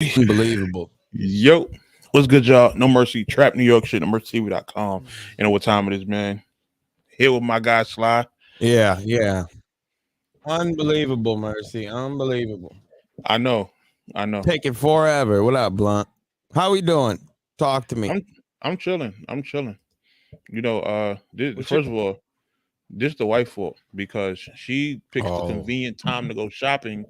Unbelievable. Yo, what's good, y'all? No Mercy, Trap New York shit, NoMercyTV.com. You know what time it is, man. Here with my guy Sly. Yeah. Unbelievable, Mercy. Unbelievable. I know, I know. Taking forever. What up, Blunt? How we doing? Talk to me. I'm chilling. I'm chilling. You know, What's your first of all, this the wife fault because she picks the Oh, convenient time to go shopping.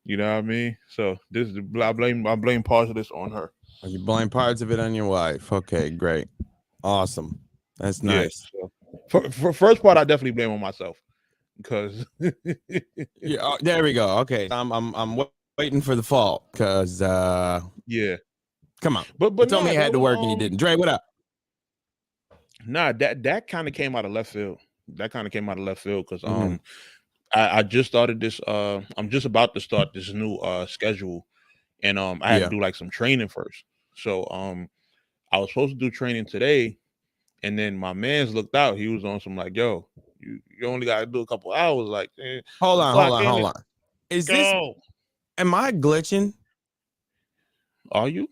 You know what I mean? So this is I blame parts of this on her. you blame parts of it on your wife. Okay, great. Awesome. That's Yeah. nice. So for first part, I definitely blame on myself because Yeah, there we go. Okay. I'm waiting for the fault because yeah. come on. But You told me nah, you had that to was work and you didn't. Dre, what up? nah that kind of came out of left field. That kind of came out of left field because Mhm. I just started this I'm just about to start this new schedule and I had to Yeah. do like some training first. So I was supposed to do training today and then my man's looked out. He was on some like, yo, you only gotta do a couple hours, like Hold just on, clock in hold and on. Is this go. am I glitching? Are you?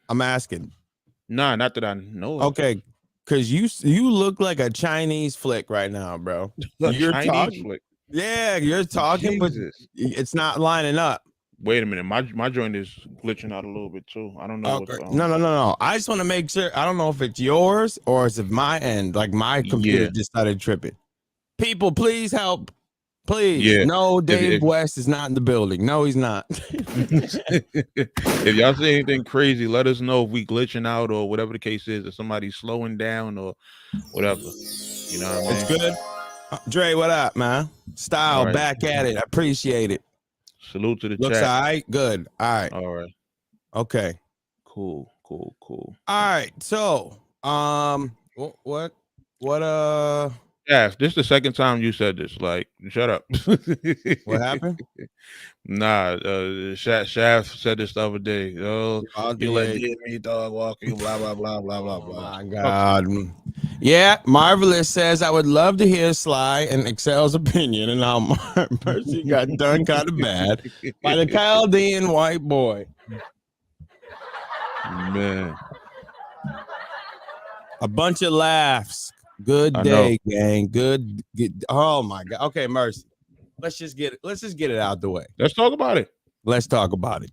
I'm asking. Nah, not that I know of. Okay, because you look like a Chinese flick right now, bro. A You're Chinese talking, flick. yeah, you're talking, but Jesus. it's not lining up. Wait a minute, my joint is glitching out a little bit too. I don't know Okay, what's no. I just want to make sure. I don't know if it's yours or it's of my end. Like my computer yeah. just started tripping. People, please help. Please. Yeah. No, If Dave West is not in the building. No, he's not. if y'all see anything crazy, let us know if we glitching out or whatever the case is, if somebody's slowing down or whatever. You know what I It's mean? good. Dre, what up, man? All Style, right. back at it. I appreciate it. Salute to the Looks chat. all right. Good. All right. All right. Okay. Cool. All right. So, what, Yeah, this is the second time you said this. Like, shut up. what happened? Nah, Shaft said this the other day. Oh, Oh, you let yeah. me dog walking, blah blah blah blah blah Oh blah. my God. Yeah, Marvelous says I would love to hear Sly and Excel's opinion and how Mercy got done kind of bad by the Chaldean white boy. Man, A bunch of laughs. Good I know. day, gang. Good. Oh my God. Okay, Mercy. Let's just get it out the way. Let's talk about it. Let's talk about it.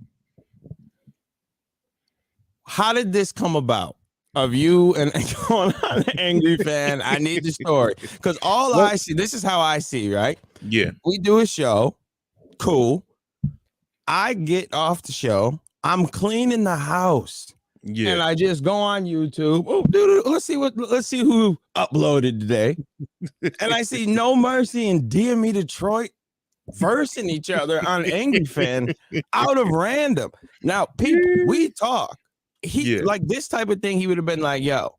How did this come about? Of you and going on an angry fan. I need the story. Because I see, this is how I see, right? Yeah. We do a show. Cool. I get off the show. I'm cleaning the house. Yeah. And I just go on YouTube. Oh, dude, let's see who uploaded today. And I see No Mercy and DME Detroit versing each other on Angry Fan out of random. Now, people, we talk. He like this type of thing, he would have been like, yo,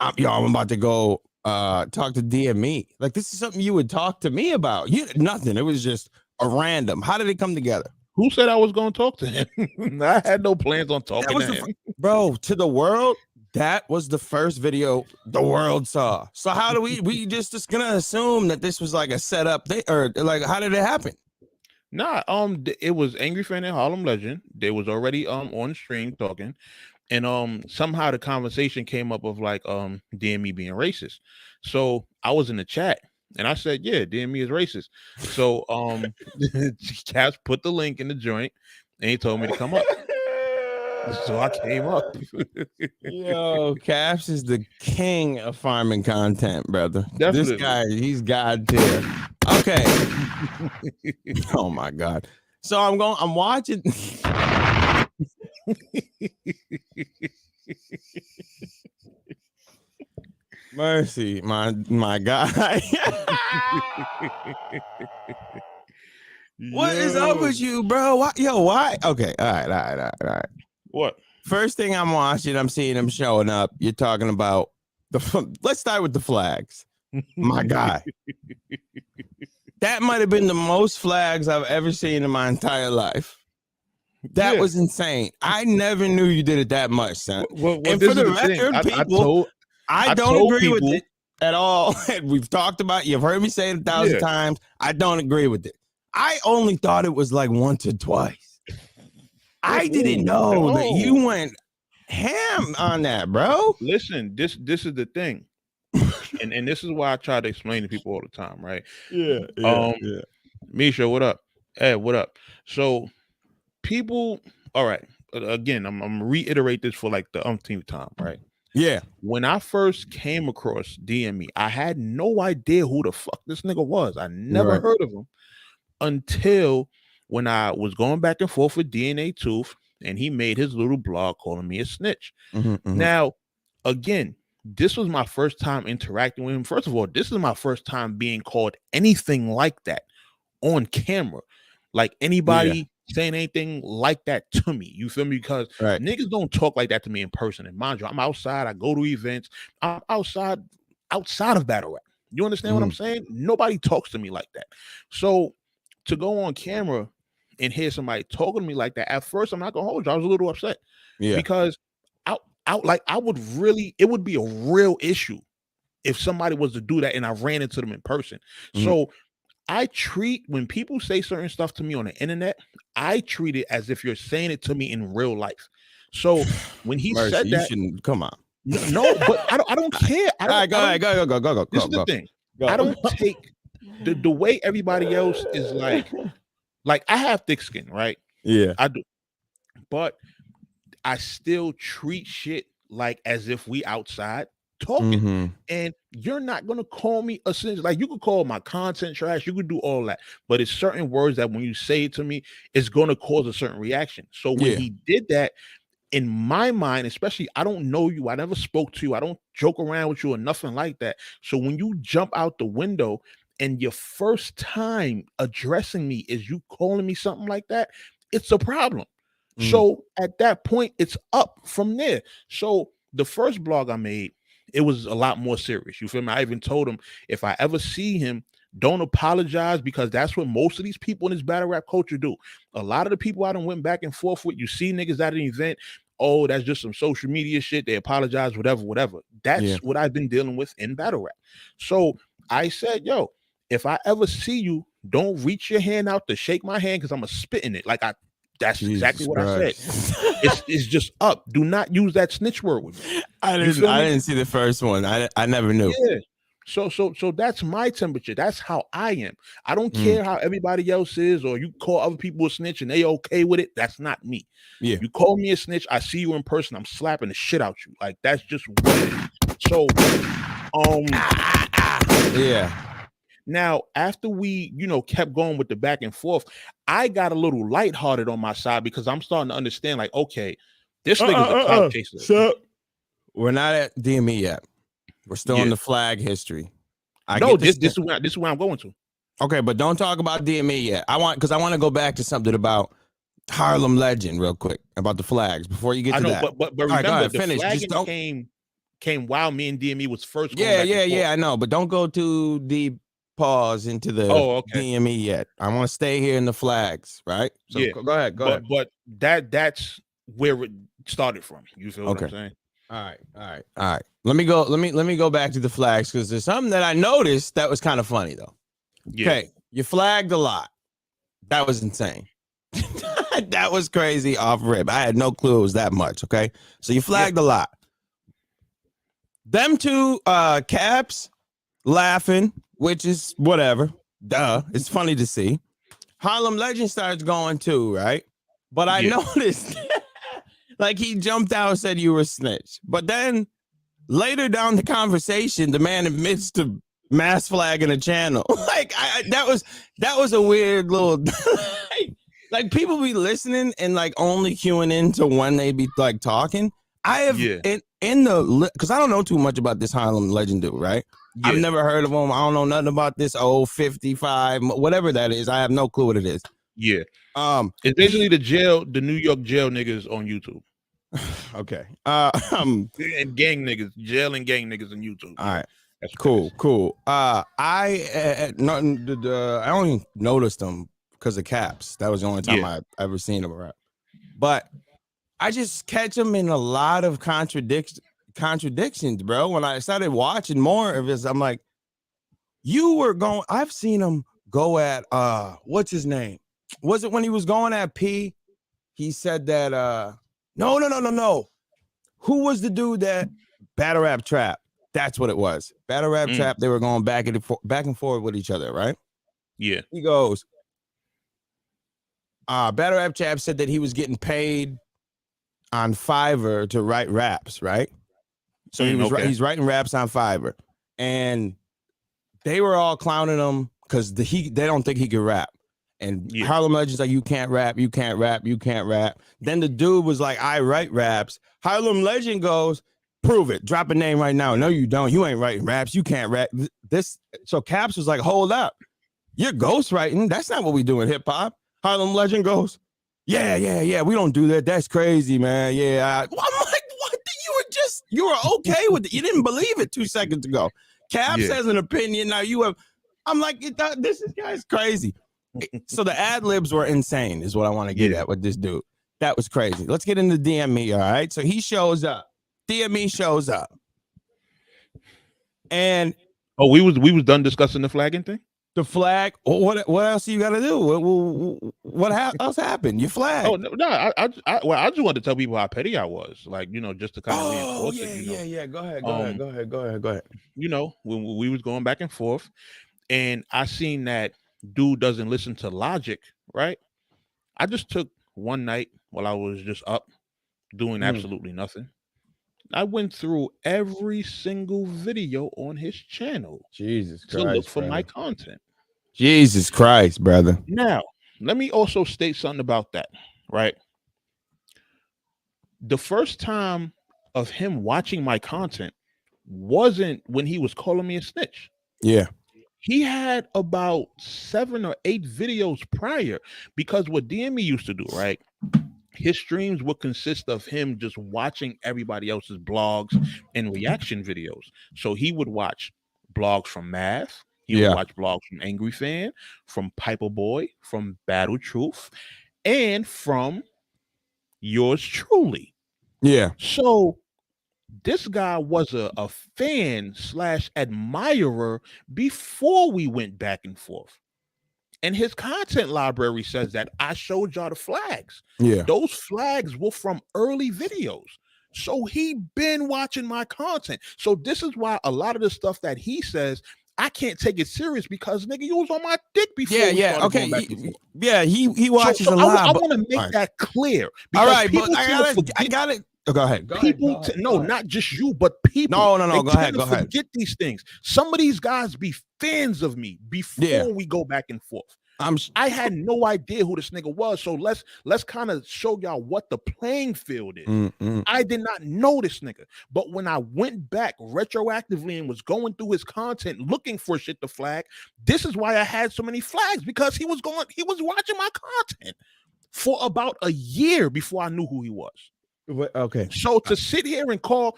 I'm about to go talk to DME. Like, this is something you would talk to me about. Nothing. It was just a random. How did it come together? Who said I was going to talk to him? I had no plans on talking to him. Bro, to the world, that was the first video the world saw. So how do we just gonna assume that this was like a setup thing, or like how did it happen? Nah, it was Angry Fan and Harlem Legend. They was already on stream talking, and somehow the conversation came up of like DME being racist. So I was in the chat and I said, yeah, DME is racist. So Caps put the link in the joint and he told me to come up. So I came up. Yo, Caps is the king of farming content, brother. Definitely. This guy, he's God tier. Okay. Oh my God. So I'm watching. Mercy, my guy. What is up with you, bro? Why? Okay, all right. What? First thing I'm watching, I'm seeing him showing up. You're talking about let's start with the flags. My guy. That might have been the most flags I've ever seen in my entire life. That was insane. I never knew you did it that much, son. Well, and for the record, people, I don't agree with it at all. We've talked about it. You've heard me say it 1,000 times. I don't agree with it. I only thought it was like once or twice. I didn't know that you went ham on that, bro. Listen, this is the thing, and this is why I try to explain to people all the time, right? Yeah. Misha, what up? Ed, what up? So people, all right. Again, I'm gonna reiterate this for like the umpteenth time, right? Yeah. When I first came across DME, I had no idea who the fuck this nigga was. I never Right. heard of him until when I was going back and forth with DNA Tooth, and he made his little blog calling me a snitch. Now, again, this was my first time interacting with him. First of all, this is my first time being called anything like that on camera. Like anybody saying anything like that to me. You feel me? Because niggas don't talk like that to me in person. And mind you, I'm outside, I go to events, I'm outside of battle rap. You understand what I'm saying? Nobody talks to me like that. So to go on camera and hear somebody talking to me like that, at first, I'm not gonna hold you, I was a little upset. Because it would be a real issue if somebody was to do that and I ran into them in person. So I treat, when people say certain stuff to me on the internet, I treat it as if you're saying it to me in real life. So when he said that, shouldn't come on. No, but I don't care. Go. This is the thing. I don't take the way everybody else is like I have thick skin, right? Yeah, I do, but I still treat shit like as if we outside talking. And you're not gonna call me a snitch. Like, you could call my content trash, you could do all that, but it's certain words that when you say it to me, it's gonna cause a certain reaction. So when he did that, in my mind, especially, I don't know you, I never spoke to you, I don't joke around with you or nothing like that. So when you jump out the window and your first time addressing me is you calling me something like that, it's a problem. So at that point, it's up from there. So the first blog I made, it was a lot more serious. You feel me? I even told him, if I ever see him, don't apologize, because that's what most of these people in this battle rap culture do. A lot of the people I done went back and forth with, you see niggas at an event, oh, that's just some social media shit, they apologize, whatever. That's what I've been dealing with in battle rap. So I said, yo, if I ever see you, don't reach your hand out to shake my hand, because I'm gonna spit in it. That's exactly what I said. It's just up. Do not use that snitch word with me. I didn't see the first one. I never knew. Yeah. So that's my temperature. That's how I am. I don't care how everybody else is, or you call other people a snitch and they okay with it. That's not me. Yeah. You call me a snitch, I see you in person, I'm slapping the shit out you. Like, that's just what it is. So now, after we, kept going with the back and forth, I got a little lighthearted on my side, because I'm starting to understand, like, okay, this nigga's a clout chaser. So we're not at DME yet. We're still in the flag history. This is where I'm going to. Okay, but don't talk about DME yet. I want to go back to something about Harlem Legend real quick, about the flags before you get to that. But remember, the flagging came while me and DME was first going back and forth. I know, but don't go too deep pause into the DME yet. I want to stay here in the flags, right? So go ahead. But that's where it started from. You feel what I'm saying? All right. Let me go back to the flags, because there's something that I noticed that was kind of funny though. Okay, you flagged a lot. That was insane. That was crazy off rip. I had no clue it was that much. Okay, so you flagged a lot. Them two caps laughing, which is whatever. Duh, it's funny to see. Harlem Legend starts going too, right? But I noticed, like, he jumped out and said you were a snitch. But then later down the conversation, the man admits to mass flagging a channel. Like, that was a weird little like people be listening and like only queuing in to when they be like talking. I have in the, because I don't know too much about this Harlem Legend dude, right? I've never heard of him. I don't know nothing about this old 55, whatever that is. I have no clue what it is. Yeah. It's basically the New York jail niggas on YouTube. Okay. And gang niggas, jail and gang niggas on YouTube. All right. That's cool. I only noticed them because of caps. That was the only time I ever seen them around. But I just catch them in a lot of contradictions, bro. When I started watching more of this, I'm like, I've seen him go at what's his name? Was it when he was going at P? He said that no. Who was the dude that Battle Rap Trap? That's what it was. Battle Rap Trap. They were going back and forth with each other, right? Yeah. He goes, Battle Rap Trap said that he was getting paid on Fiverr to write raps, right? So he's writing raps on Fiverr, and they were all clowning him because they don't think he could rap. And Harlem Legends like, you can't rap. Then the dude was like, I write raps. Harlem Legend goes, prove it. Drop a name right now. No, you don't. You ain't writing raps. You can't rap. So Caps was like, hold up. You're ghostwriting. That's not what we do in hip hop. Harlem Legend goes, yeah. We don't do that. That's crazy, man. Yeah. I'm like, what? You were okay with it. You didn't believe it 2 seconds ago. Caps has an opinion. Now you have. I'm like, this guy's crazy. So the ad libs were insane, is what I want to get at with this dude. That was crazy. Let's get into DME. All right. So he shows up. DME shows up. And we was done discussing the flagging thing. The flag. What else you got to do? What else happened? You flagged. Oh no! I just wanted to tell people how petty I was. Like, just to kind of reinforce it. Yeah. Go ahead. When we was going back and forth, and I seen that dude doesn't listen to logic, right? I just took one night while I was just up doing absolutely nothing. I went through every single video on his channel. Jesus Christ, to look for my content. Jesus Christ, brother. Now, let me also state something about that, right? The first time of him watching my content wasn't when he was calling me a snitch. Yeah. He had about 7 or 8 videos prior, because what DME used to do, right? His streams would consist of him just watching everybody else's blogs and reaction videos. So he would watch blogs from Math. He would watch blogs from Angry Fan, from Piper Boy, from Battle Truth, and from yours truly. Yeah. So this guy was a fan / admirer before we went back and forth. And his content library says that I showed y'all the flags. Yeah. Those flags were from early videos. So he been watching my content. So this is why a lot of the stuff that he says, I can't take it serious, because nigga, you was on my dick before. Okay. He watches a lot. I want to make that clear. All right, but I got it. Oh, go ahead. Not just you, but people. No. Go ahead. Forget these things. Some of these guys be fans of me before we go back and forth. I had no idea who this nigga was, so let's kind of show y'all what the playing field is. I did not know this nigga, but when I went back retroactively and was going through his content looking for shit to flag, this is why I had so many flags, because he was watching my content for about a year before I knew who he was. Okay. So to sit here and call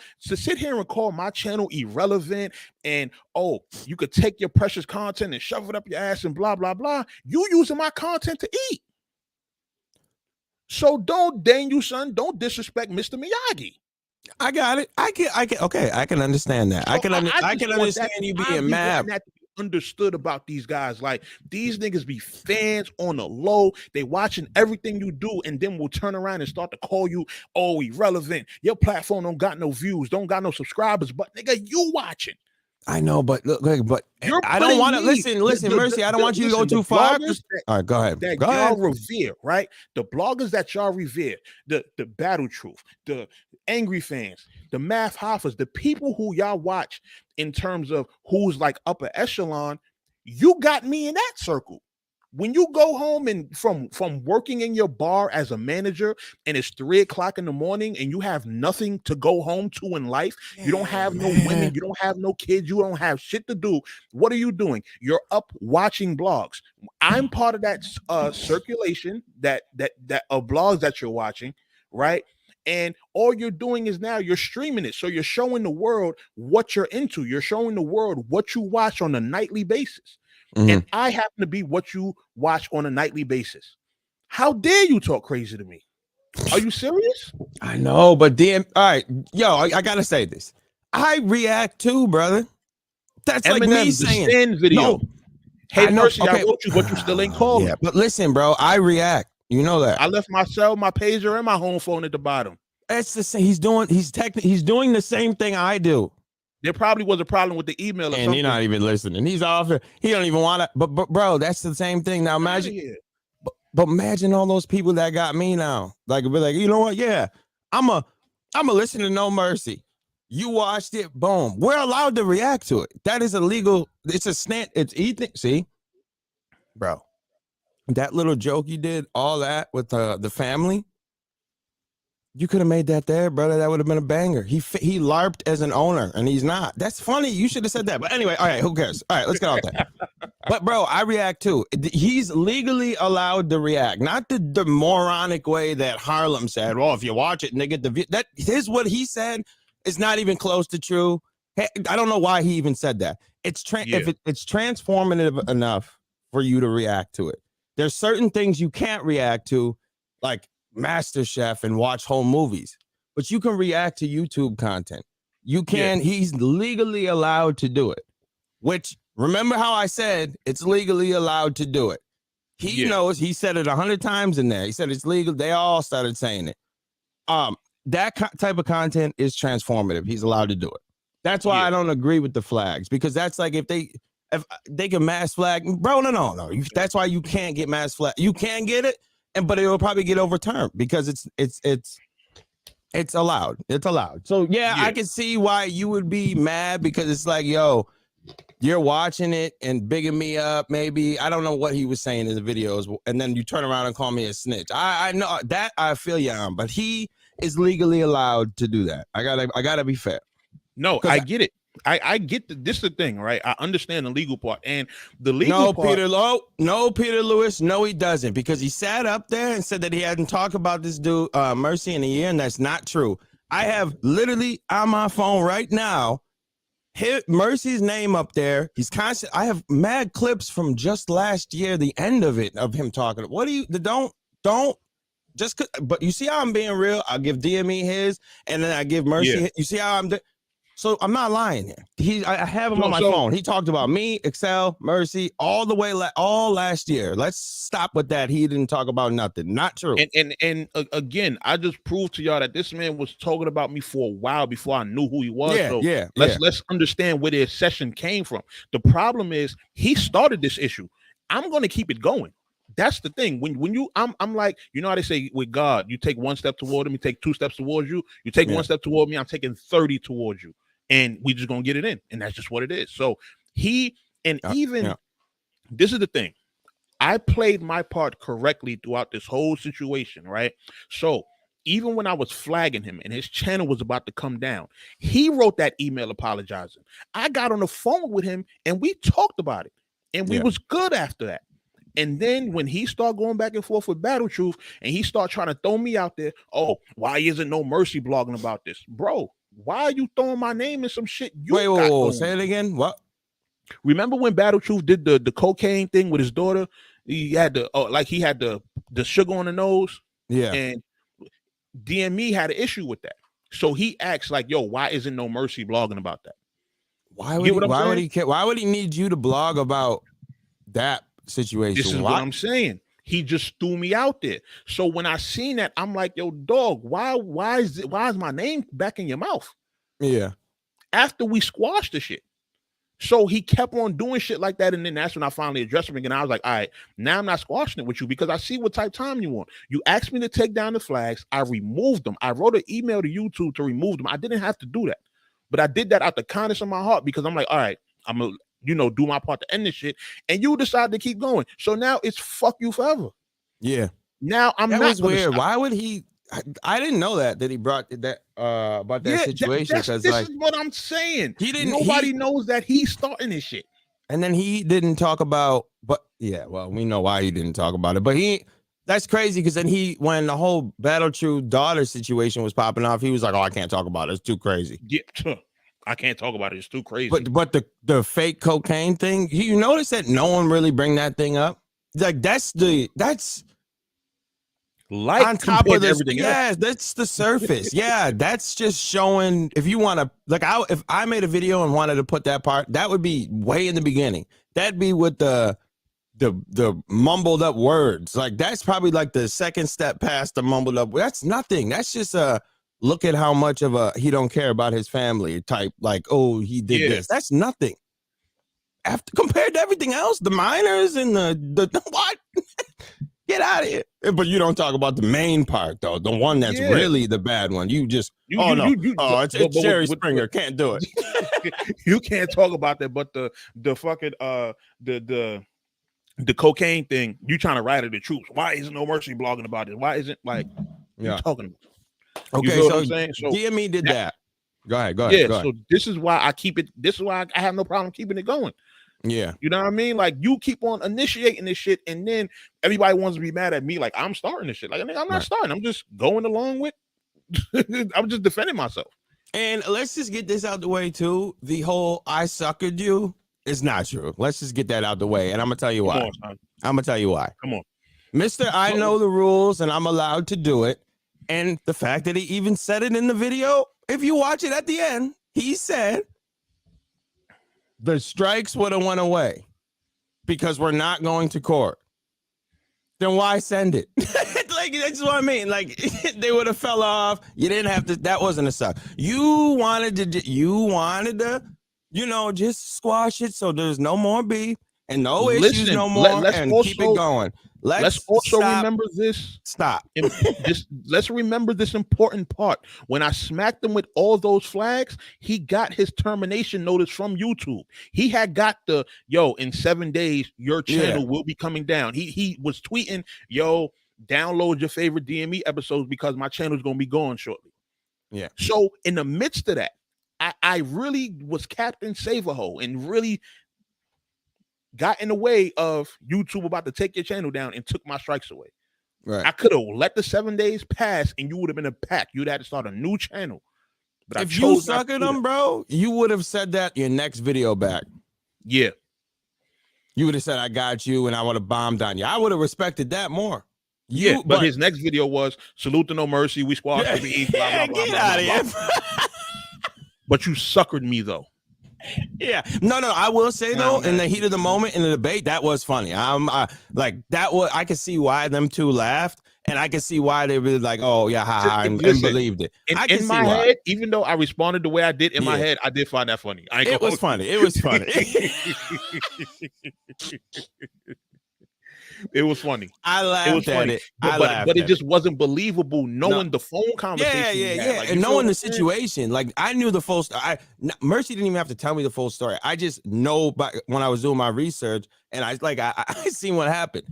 my channel irrelevant, and you could take your precious content and shove it up your ass and blah blah blah, you using my content to eat. So don't disrespect Mr. Miyagi. I got it. I can understand that. So I can understand you being mad. That to be understood about these guys. Like, these niggas be fans on the low. They watching everything you do, and then will turn around and start to call you irrelevant. Your platform don't got no views, don't got no subscribers, but nigga, you watching. I know, but look, I don't want to listen, Mercy. I don't want you to go too far. All right, go ahead. Y'all revere, right? The bloggers that y'all revere, the Battle Truth, the Angry Fans, the Math Hoffers, the people who y'all watch in terms of who's like upper echelon, you got me in that circle. When you go home and from working in your bar as a manager, and it's 3 o'clock in the morning, and you have nothing to go home to in life, you don't have no women, you don't have no kids, you don't have shit to do. What are you doing? You're up watching blogs. I'm part of that circulation that of blogs that you're watching, right? And all you're doing is now you're streaming it. So you're showing the world what you're into. You're showing the world what you watch on a nightly basis. And I happen to be what you watch on a nightly basis. How dare you talk crazy to me? Are you serious? I know, but then, all right, I gotta say this. I react too, brother. That's Eminem, like me saying video. Hey, I know. Mercy, I Okay. wrote you, but you still ain't calling. Yeah, but listen, bro, I react. You know that. I left my cell, my pager, and my home phone at the bottom. It's the same. He's doing the same thing I do. There probably was a problem with the email or And something. he's not even listening. He's off. He don't even want to. But bro, that's the same thing. Now imagine. But imagine all those people that got me now. Like, be like, you know what? Yeah, I'm a listen to No Mercy. You watched it. Boom. We're allowed to react to it. That is illegal. It's a snap. It's Ethan. See, bro, that little joke you did, all that with the family. You could have made that there, brother. That would have been a banger. He LARPed as an owner, and he's not. That's funny. You should have said that. But anyway, all right, who cares? All right, let's get off that. But bro, I react too. He's legally allowed to react, not the moronic way that Harlem said. Well, if you watch it, nigga, that is what he said is not even close to true. Hey, I don't know why he even said that. It's if it's transformative enough for you to react to it. There's certain things you can't react to, like MasterChef and watch whole movies, but you can react to YouTube content. You can. He's legally allowed to do it. Which, remember how I said it's legally allowed to do it. He knows. He said it 100 times in there. He said it's legal. They all started saying it. That type of content is transformative. He's allowed to do it. That's why I don't agree with the flags, because that's like if they can mass flag, bro. No. That's why you can't get mass flag. You can get it, but it will probably get overturned because it's allowed. It's allowed. So I can see why you would be mad, because it's like, yo, you're watching it and bigging me up. Maybe I don't know what he was saying in the videos, and then you turn around and call me a snitch. I know that, I feel you on, but he is legally allowed to do that. I gotta be fair. No, I get it. I get this is the thing, right? I understand the legal part, and the legal part. No, Peter Lewis, no, he doesn't, because he sat up there and said that he hadn't talked about this dude Mercy in a year, and that's not true. I have literally on my phone right now Mercy's name up there. He's constant. I have mad clips from just last year, the end of it, of him talking. What do you don't just? But you see how I'm being real. I'll give DME his, and then I give Mercy. Yeah. You see how I'm. So I'm not lying here. I have him on my phone. He talked about me, Excel, Mercy, all the way all last year. Let's stop with that. He didn't talk about nothing. Not true. And again, I just proved to y'all that this man was talking about me for a while before I knew who he was. Let's understand where their session came from. The problem is he started this issue. I'm going to keep it going. That's the thing. When you, I'm like, you know how they say with God, you take one step toward him, you take 2 steps towards you. You take one step toward me, I'm taking 30 towards you. And we just gonna get it in, and that's just what it is. So this is the thing. I played my part correctly throughout this whole situation, right? So even when I was flagging him and his channel was about to come down, he wrote that email apologizing. I got on the phone with him and we talked about it, and we was good after that. And then when he started going back and forth with Battle Truth, and he started trying to throw me out there, oh, why isn't No Mercy blogging about this, bro? Why are you throwing my name in some shit? Wait, say it again. What? Remember when Battle Truth did the cocaine thing with his daughter? He had the sugar on the nose. Yeah. And DME had an issue with that. So he asked, like, yo, why isn't No Mercy blogging about that? Why would he care? Why would he need you to blog about that situation? This is what I'm saying. He just threw me out there. So when I seen that, I'm like, yo, dog, why is my name back in your mouth? Yeah. After we squashed the shit. So he kept on doing shit like that. And then that's when I finally addressed him again. I was like, all right, now I'm not squashing it with you, because I see what type of time you want. You asked me to take down the flags. I removed them. I wrote an email to YouTube to remove them. I didn't have to do that, but I did that out the kindness of my heart, because I'm like, all right, I'm going to, do my part to end this shit. And you decide to keep going. So now it's fuck you forever. Yeah. Now I'm that not was weird. Why would he? I didn't know that he brought that about that situation. Because this is what I'm saying. Nobody knows that he's starting this shit. And then he didn't talk about, we know why he didn't talk about it. But that's crazy, because then when the whole Battle Truth daughter situation was popping off, he was like, oh, I can't talk about it. It's too crazy. Yeah. I can't talk about it. It's too crazy. But the fake cocaine thing, you notice that no one really bring that thing up. Like that's Like on top compared of to this, everything else. yeah, that's the surface. Yeah, that's just showing. If you want to, like, if I made a video and wanted to put that part, that would be way in the beginning. That'd be with the mumbled up words. Like, that's probably like the second step past the mumbled up. That's nothing. That's just a look at how much of a he don't care about his family type. Like, oh, he did this. That's nothing. After compared to everything else, the minors and the what? Get out of here. But you don't talk about the main part, though. The one that's really the bad one. You just, it's Jerry Springer. Can't do it. You can't talk about that. But the fucking the cocaine thing, you trying to rally the troops. Why isn't No Mercy blogging about it? Why isn't you talking about? Okay, so DME did that. Go ahead. Yeah, so this is why I keep it. This is why I have no problem keeping it going. Yeah. You know what I mean? Like, you keep on initiating this shit, and then everybody wants to be mad at me. Like, I'm starting this shit. Like, I'm not starting. I'm just going along with. I'm just defending myself. And let's just get this out the way too. The whole "I suckered you" is not true. Let's just get that out the way, and I'm gonna tell you why. I'm gonna tell you why. Come on, Mr. I know the rules, and I'm allowed to do it. And the fact that he even said it in the video, if you watch it at the end, he said the strikes would have went away because we're not going to court. Then why send it? Like, that's what I mean. Like, they would have fell off. You didn't have to. That wasn't a suck. You wanted to, just squash it so there's no more beef and no issues no more, and keep it going. Let's also remember this. Let's remember this important part. When I smacked him with all those flags, he got his termination notice from YouTube. He had got in 7 days, your channel will be coming down. He was tweeting, download your favorite DME episodes because my channel is going to be gone shortly. Yeah. So in the midst of that, I really was Captain Save-A-Ho and really got in the way of YouTube about to take your channel down and took my strikes away. Right. I could have let the 7 days pass and you would have been a pack. You'd have to start a new channel. But if you suckered them, bro, you would have said that your next video back. Yeah. You would have said, I got you, and I would have bombed on you. I would have respected that more. But his next video was salute to No Mercy. We squashed the beef. Blah, blah, blah, get out of here. But you suckered me though. Yeah, no. I will say though, in the heat of the moment in the debate, that was funny. I could see why them two laughed, and I could see why they were like, "Oh yeah, and believed it." In my head, even though I responded the way I did in my head, I did find that funny. It was funny. It was funny. It was funny. I laughed at it. But it just wasn't believable knowing the phone conversation. Yeah. Like, and knowing the situation. Like, I knew the full story. Mercy didn't even have to tell me the full story. I just know when I was doing my research, and I seen what happened.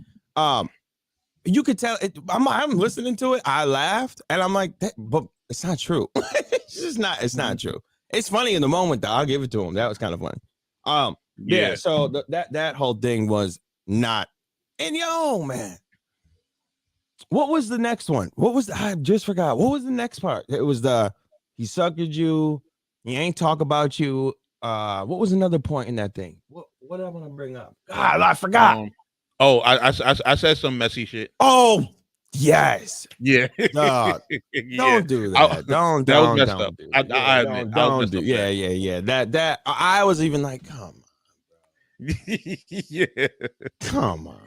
You could tell it. I'm listening to it. I laughed, and I'm like, but it's not true. It's not true. It's funny in the moment, though. I'll give it to him. That was kind of funny. Yeah. So that whole thing was not. And man, what was the next one? I just forgot. What was the next part? It was he suckered you. He ain't talk about you. What was another point in that thing? What I want to bring up? God, I forgot. I said some messy shit. Oh, yes. Yeah. Don't do that. Don't do that. Yeah. That I was even like, come on. Yeah. Come on, bro.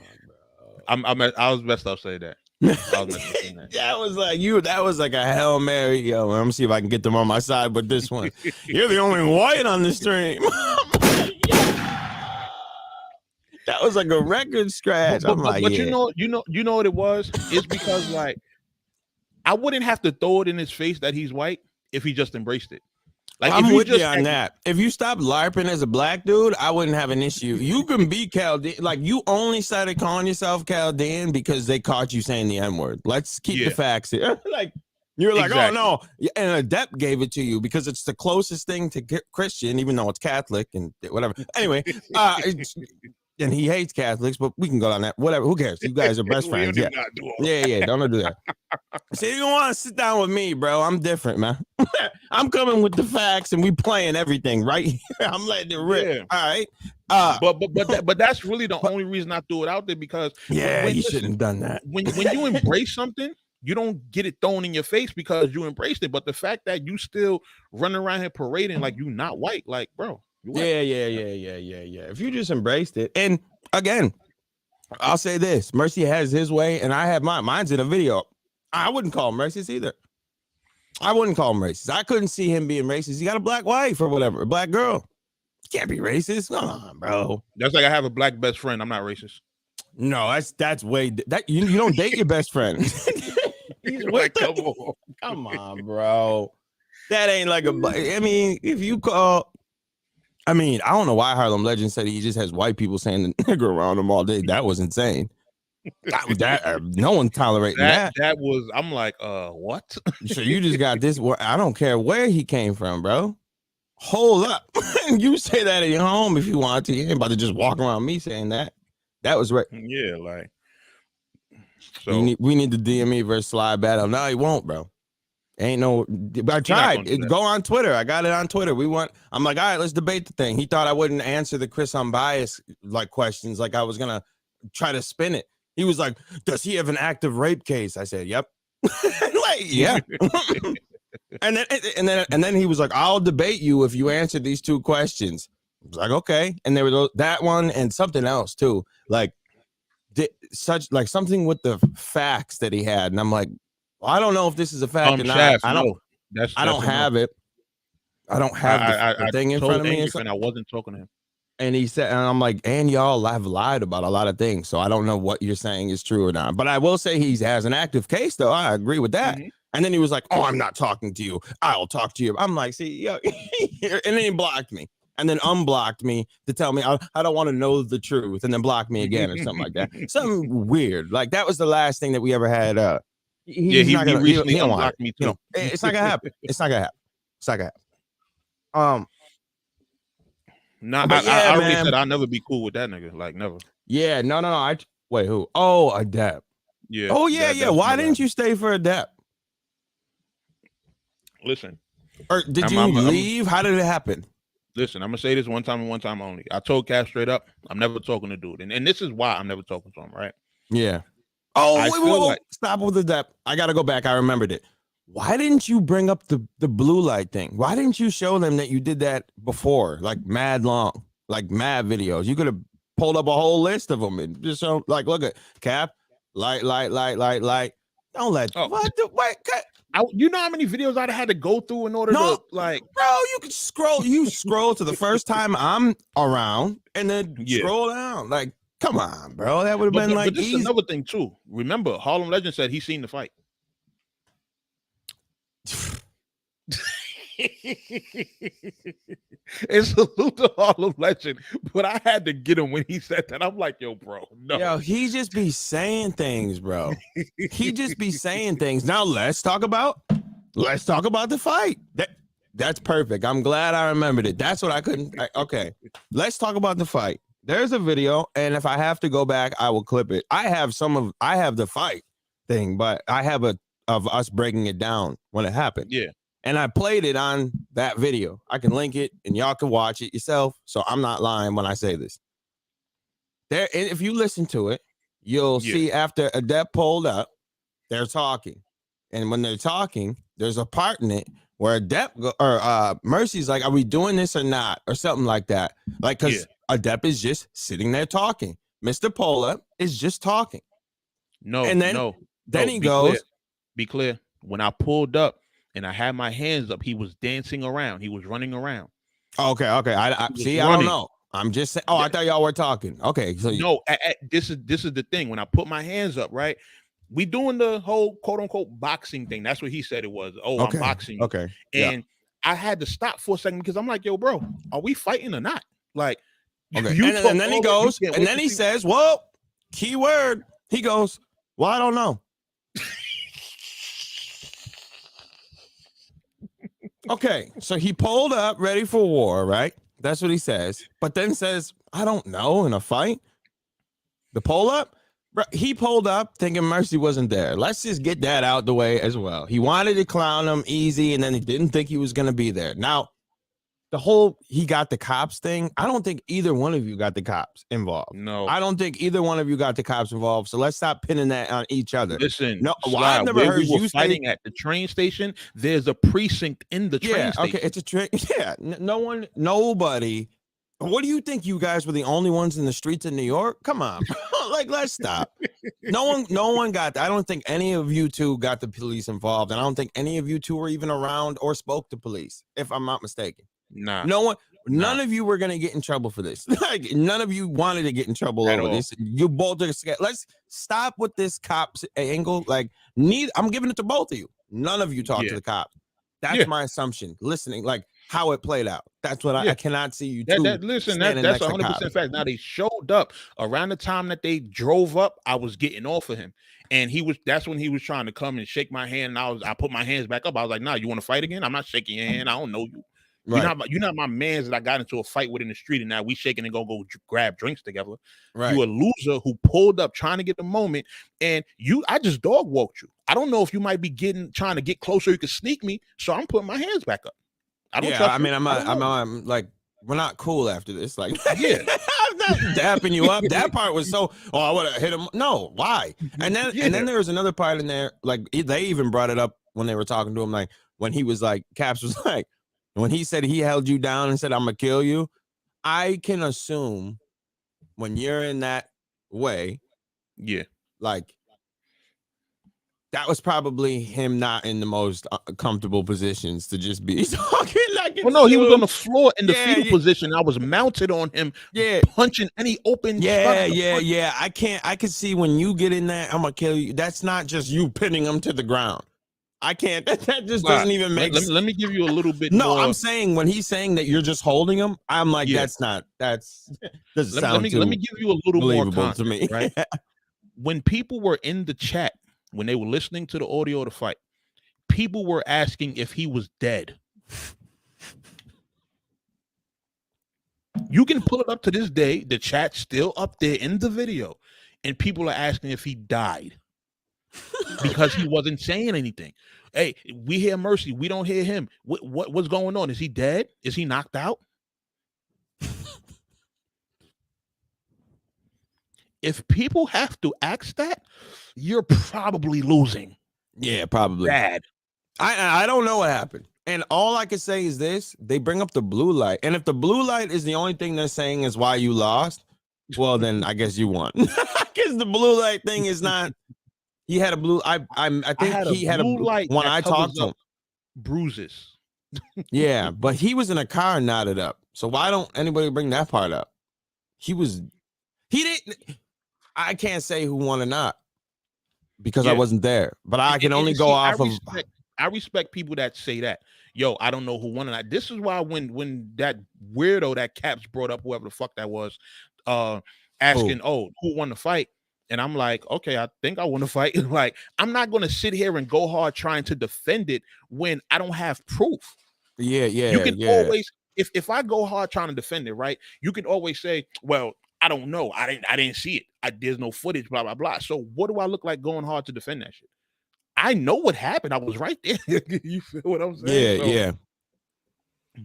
I was messed up saying that. That was like that was like a Hail Mary. Yo, let me see if I can get them on my side, but this one. You're the only white on the stream. That was like a record scratch. But you know what it was? It's because like I wouldn't have to throw it in his face that he's white if he just embraced it. Like, I'm with you on that. If you stop LARPing as a black dude, I wouldn't have an issue. You can be Chaldean. Like, you only started calling yourself Chaldean because they caught you saying the N-word. Let's keep the facts here. Like, you're like, oh no. And Adept gave it to you because it's the closest thing to Christian, even though it's Catholic and whatever. Anyway, and he hates Catholics, but we can go on that. Whatever. Who cares? You guys are best We don't friends. even Yeah. gotta do all Yeah. Don't do that. So you don't want to sit down with me, bro. I'm different, man. I'm coming with the facts and we playing everything right here. I'm letting it rip. Yeah. All right. But that's really the only reason I threw it out there, because yeah, you shouldn't have done that. when you embrace something, you don't get it thrown in your face because you embraced it. But the fact that you still run around here parading like you not white, like, bro. Yeah. If you just embraced it, and again, I'll say this: Mercy has his way, and I have mine. Mine's in a video. I wouldn't call him racist either. I wouldn't call him racist. I couldn't see him being racist. He got a black wife or whatever, a black girl. You can't be racist. Come on, bro. That's like I have a black best friend. I'm not racist. No, that's way that you don't date your best friend. He's like, come on, bro. That ain't like I mean, if you call, I mean, I don't know why Harlem Legend said he just has white people saying the nigger around him all day. That was insane. No one tolerating that. That was, I'm like, what? So you just got this. I don't care where he came from, bro. Hold up. You say that at your home if you want to. You ain't about to just walk around me saying that. That was right. Yeah, like. So we need the DME versus slide battle. No, he won't, bro. Ain't no. I tried. Go on Twitter. I got it on Twitter. I'm like, all right, let's debate the thing. He thought I wouldn't answer the Chris Unbiased like questions, like I was gonna try to spin it. He was like, does he have an active rape case? I said, yep. Like, yeah. and then he was like, I'll debate you if you answer these two questions. I was like, okay. And there was that one and something else too. Like something with the facts that he had. And I'm like, well, I don't know if this is a fact or not. I don't have it. I don't have the thing in front of me. And I wasn't talking to him. And he said, and I'm like, and y'all have lied about a lot of things. So I don't know what you're saying is true or not. But I will say he has an active case, though. I agree with that. Mm-hmm. And then he was like, oh, I'm not talking to you. I'll talk to you. I'm like, see, yo. And then he blocked me and then unblocked me to tell me I don't want to know the truth, and then block me again or something like that. Something weird. Like that was the last thing that we ever had. He recently unblocked me too. You know, it's not gonna happen. It's not gonna happen. I already said I'll never be cool with that nigga. Like never. Yeah, no. Wait, who? Oh, Adept. Yeah. Oh yeah. Why didn't you stay for Adept? Listen. Or did you leave? How did it happen? Listen, I'm gonna say this one time and one time only. I told Cash straight up, I'm never talking to dude, and this is why I'm never talking to him. Right? Yeah. Oh, wait. Stop with Adept. I gotta go back. I remembered it. Why didn't you bring up the blue light thing? Why didn't you show them that you did that before, like mad long, like mad videos? You could have pulled up a whole list of them and just show, like, look at Cap, light. Don't let wait. You know how many videos I'd have had to go through in order to like, bro? You could scroll. You scroll to the first time I'm around, and then scroll down. Like, come on, bro. That would have been like. But this is another thing too. Remember, Harlem Legend said he's seen the fight. It's salute to Harlem Legend, but I had to get him when he said that. I'm like, yo, bro, no. Yo, he just be saying things, bro. He just be saying things. Now let's talk about the fight. That's perfect. I'm glad I remembered it. That's what I couldn't. Okay, let's talk about the fight. There's a video, and if I have to go back, I will clip it. I have the fight thing, but I have of us breaking it down when it happened. Yeah. And I played it on that video. I can link it and y'all can watch it yourself. So I'm not lying when I say this. There, if you listen to it, you'll see after Adept pulled up, they're talking. And when they're talking, there's a part in it where Adept or Mercy's like, are we doing this or not? Or something like that. Like, because Adept is just sitting there talking. Mr. Pull-Up is just talking. Then he goes. Be clear. When I pulled up and I had my hands up, he was dancing around. He was running around. Okay. I see. I don't know. I'm just saying. Oh, I thought y'all were talking. Okay. So this is the thing. When I put my hands up, right? We doing the whole quote unquote boxing thing. That's what he said it was. Oh, okay. I'm boxing. Okay. And I had to stop for a second because I'm like, yo, bro, are we fighting or not? Like, okay. And then he goes, and then he says, well, keyword. He goes, well, I don't know. Okay, so he pulled up, ready for war, right? That's what he says. But then says, I don't know, in a fight. The pull up, he pulled up thinking Mercy wasn't there. Let's just get that out the way as well. He wanted to clown him easy, and then he didn't think he was going to be there. Now, the whole he got the cops thing, I don't think either one of you got the cops involved. No. I don't think either one of you got the cops involved. So let's stop pinning that on each other. Listen, no, Sly, I've never where heard we were you fighting say at the train station. There's a precinct in the train station. Okay, it's a train. Yeah, nobody. What do you think? You guys were the only ones in the streets of New York? Come on, like let's stop. No one got that. I don't think any of you two got the police involved, and I don't think any of you two were even around or spoke to police, if I'm not mistaken. Nah, no one. None of you were gonna get in trouble for this. Like none of you wanted to get in trouble over this. You both are scared. Let's stop with this cops angle. Like I'm giving it to both of you. None of you talked to the cops. That's my assumption. Listening, like how it played out. That's what I cannot see you two. Listen, that's 100% fact. Now they showed up around the time that they drove up. I was getting off of him, and that's when he was trying to come and shake my hand. And I put my hands back up. I was like, "Nah, you want to fight again? I'm not shaking your hand. I don't know you. Right. You're not my mans that I got into a fight with in the street, and now we shaking and go grab drinks together. Right. You a loser who pulled up trying to get the moment, and I just dog walked you. I don't know if you might be trying to get closer. You could sneak me, so I'm putting my hands back up. I don't trust you. I'm like, we're not cool after this. Like, I'm not dapping you up. That part was I would have hit him. No, why? And then there was another part in there. Like they even brought it up when they were talking to him. Like when he was like, Caps was like. When he said he held you down and said, I'm going to kill you, I can assume when you're in that way, like that was probably him not in the most comfortable positions to just be talking like well, no, he was on the floor in the fetal position. I was mounted on him, punching any open. I can see when you get in that, I'm going to kill you. That's not just you pinning him to the ground. I can't. That just doesn't even make sense. Let me give you a little bit. No, I'm saying when he's saying that you're just holding him, I'm like, that's doesn't sound too. Let me give you a little more context, to me. Right? When people were in the chat, when they were listening to the audio of the fight, people were asking if he was dead. You can pull it up to this day. The chat's still up there in the video, and people are asking if he died. Because he wasn't saying anything. Hey, we hear Mercy. We don't hear him. What's going on? Is he dead? Is he knocked out? If people have to ask that, you're probably losing. Yeah, probably. Bad. I don't know what happened. And all I can say is this. They bring up the blue light. And if the blue light is the only thing they're saying is why you lost, well, then I guess you won. Because the blue light thing is not... He had a blue. I think he had a blue light when I talked to him. Bruises. Yeah, but he was in a car knotted up. So why don't anybody bring that part up? He didn't. I can't say who won or not because I wasn't there. But I can only go off of. I respect people that say that. Yo, I don't know who won or not. This is why when that weirdo that Caps brought up, whoever the fuck that was, asking, who won the fight? And I'm like, okay, I think I want to fight. Like, I'm not going to sit here and go hard trying to defend it when I don't have proof. Yeah. You can always, if I go hard trying to defend it, right? You can always say, well, I don't know. I didn't see it. There's no footage, blah, blah, blah. So what do I look like going hard to defend that shit? I know what happened. I was right there. You feel what I'm saying? Yeah.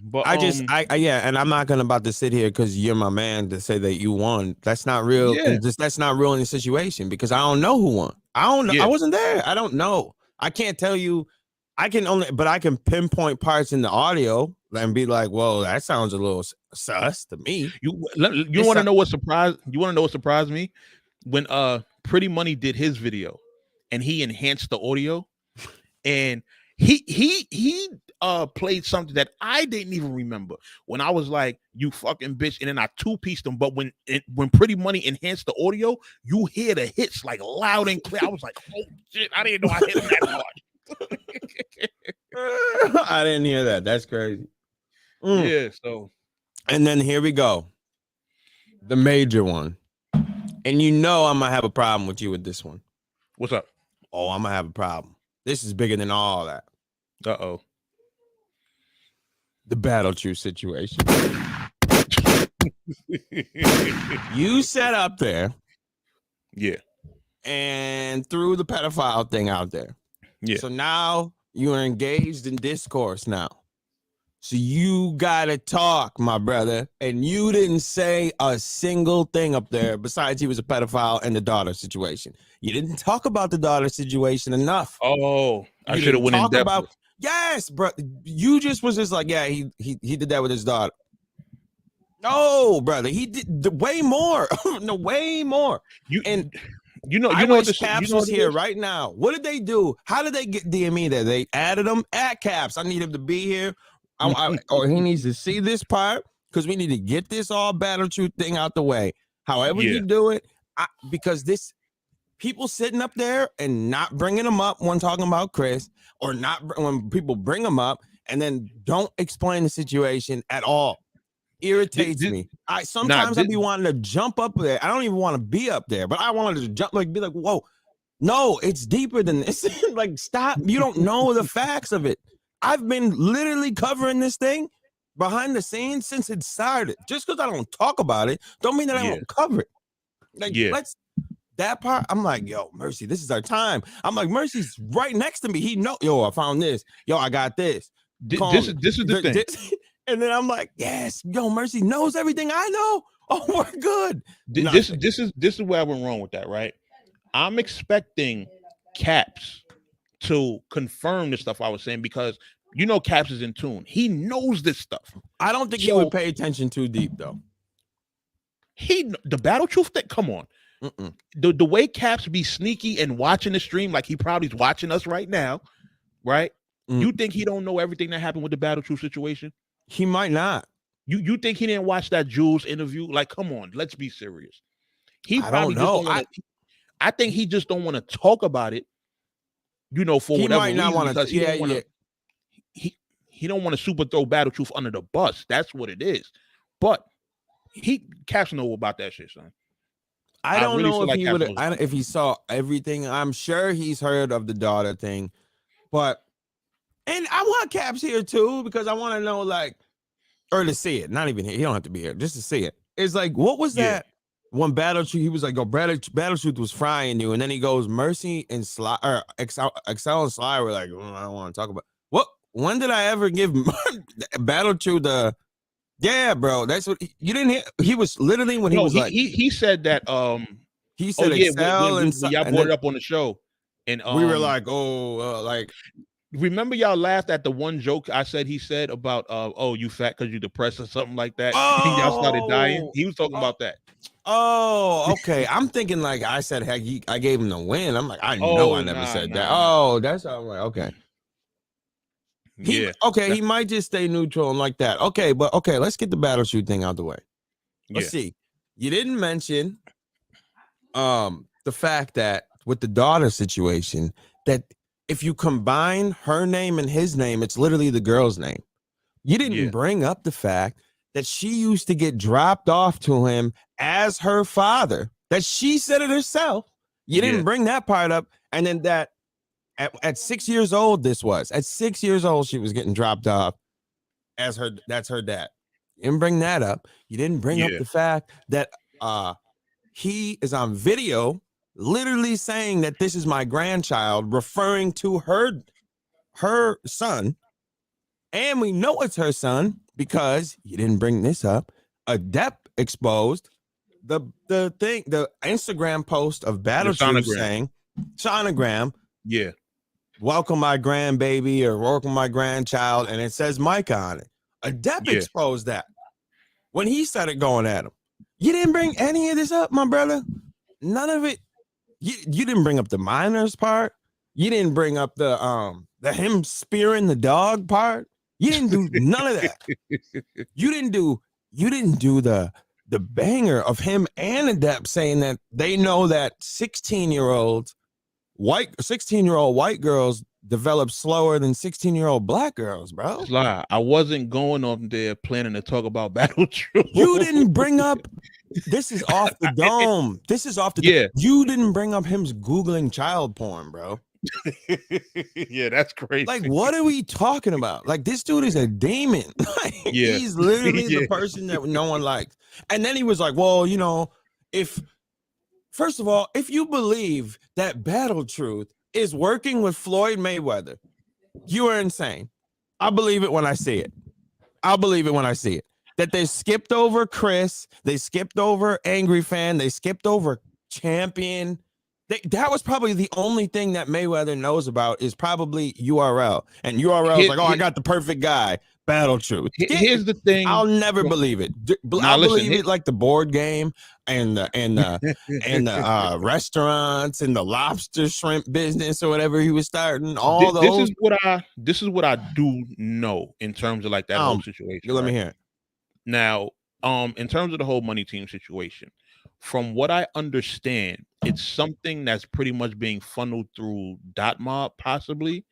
But and I'm not gonna about to sit here because you're my man to say that you won. That's not real. And that's not real in the situation because I don't know who won. I don't know. I wasn't there. I don't know. I can't tell you. I can pinpoint parts in the audio and be like, "Whoa, that sounds a little sus to me." You want to know what surprised? You want to know what surprised me? When Pretty Money did his video, and he enhanced the audio, and he played something that I didn't even remember when I was like, you fucking bitch. And then I two-pieced them. But when Pretty Money enhanced the audio, you hear the hits like loud and clear. I was like, oh shit, I didn't know I hit him that hard. I didn't hear that. That's crazy. Yeah, so. And then here we go. The major one. And you know I'm going to have a problem with you with this one. What's up? Oh, I'm going to have a problem. This is bigger than all that. Uh-oh. The Battle Truth situation. You sat up there. Yeah. And threw the pedophile thing out there. Yeah. So now you are engaged in discourse now. So you gotta talk, my brother. And you didn't say a single thing up there besides he was a pedophile and the daughter situation. You didn't talk about the daughter situation enough. Oh, I You should have didn't went in talk depth. about. Yes, bro. You just was just like, yeah, he did that with his daughter. No, brother, he did way more. No, way more. I wish Caps was here right now. What did they do? How did they get DME there? They added him at Caps. I need him to be here. Or he needs to see this part because we need to get this all battle truth thing out the way. However you do it, because this people sitting up there and not bringing them up when talking about Chris, or not when people bring them up and then don't explain the situation at all. Irritates me. Sometimes I be wanting to jump up there. I don't even want to be up there, but I wanted to jump, like, be like, whoa, no, it's deeper than this. Like, stop. You don't know the facts of it. I've been literally covering this thing behind the scenes since it started. Just because I don't talk about it, don't mean that I won't cover it. Like, that part, I'm like, yo, Mercy, this is our time. I'm like, Mercy's right next to me. He know, yo, I found this. Yo, I got this. This is the thing. And then I'm like, yes, yo, Mercy knows everything I know. Oh, we're good. This is where I went wrong with that, right? I'm expecting Caps to confirm the stuff I was saying because you know Caps is in tune. He knows this stuff. I don't think he would pay attention too deep though. The battle truth thing. Come on. The way Caps be sneaky and watching the stream, like he probably's watching us right now, right? You think he don't know everything that happened with the battle truth situation? He might not. You think he didn't watch that Jules interview? Like, come on, let's be serious. He probably just don't know. I think he just don't want to talk about it. You know, for whatever reason, because he don't want to. He don't want to super throw battle truth under the bus. That's what it is. But Caps know about that shit, son. I don't know if he would if he saw everything. I'm sure he's heard of the daughter thing, but. And I want Caps here too, because I want to know, like, or to see it. Not even here. He don't have to be here, just to see it. It's like, what was that when Battle Truth? He was like, "Oh, Battle Truth was frying you," and then he goes, "Mercy and Sly or Excel and Sly were like, I don't want to talk about what. When did I ever give Battle Truth the? Yeah, bro, that's what you didn't hear. He was literally when he said that. He said Excel when y'all brought it up on the show, and we were like, oh, like. Remember y'all laughed at the one joke he said about oh, you fat because you depressed or something like that. And y'all started dying. He was talking about that. Oh, okay. I'm thinking like I said, heck, I gave him the win. I'm like, I never said that. Oh, that's how I'm like, okay. He might just stay neutral and like that. Okay, but let's get the battle shoot thing out the way. Let's see. You didn't mention the fact that with the daughter situation, that if you combine her name and his name, it's literally the girl's name. You didn't bring up the fact that she used to get dropped off to him as her father, that she said it herself. You didn't bring that part up. And then that at 6 years old, at 6 years old, she was getting dropped off as that's her dad. You didn't bring that up. You didn't bring up the fact that he is on video literally saying that this is my grandchild, referring to her son. And we know it's her son because you didn't bring this up. Adept exposed the Instagram post of Battle Truth saying sonogram. Yeah. Welcome my grandbaby or welcome my grandchild. And it says Mike on it. Adept exposed that when he started going at him. You didn't bring any of this up, my brother. None of it. You didn't bring up the minors part. You didn't bring up the him spearing the dog part. You didn't do none of that. You didn't do the banger of him and Adept saying that they know that 16-year-old white girls develop slower than 16-year-old black girls, bro. Sly, I wasn't going on there planning to talk about Battle Truth. You didn't bring up. This is off the dome. This is off the dome. You didn't bring up him Googling child porn, bro. Yeah, that's crazy. Like, what are we talking about? Like, this dude is a demon. Like, he's literally the person that no one likes. And then he was like, well, you know, first of all, if you believe that Battle Truth is working with Floyd Mayweather, you are insane. I believe it when I see it. I'll believe it when I see it. That they skipped over Chris, they skipped over Angry Fan, they skipped over Champion. That was probably the only thing that Mayweather knows about is probably URL. And URL is like, oh, I got the perfect guy. Battle Truth. Here's the thing. I'll never believe it. I'll believe it like the board game and the restaurants and the lobster shrimp business or whatever he was starting. All this those. This is what I do know in terms of like that whole situation. Let me hear it. Now, in terms of the whole money team situation, from what I understand, it's something that's pretty much being funneled through Dot Mob, possibly.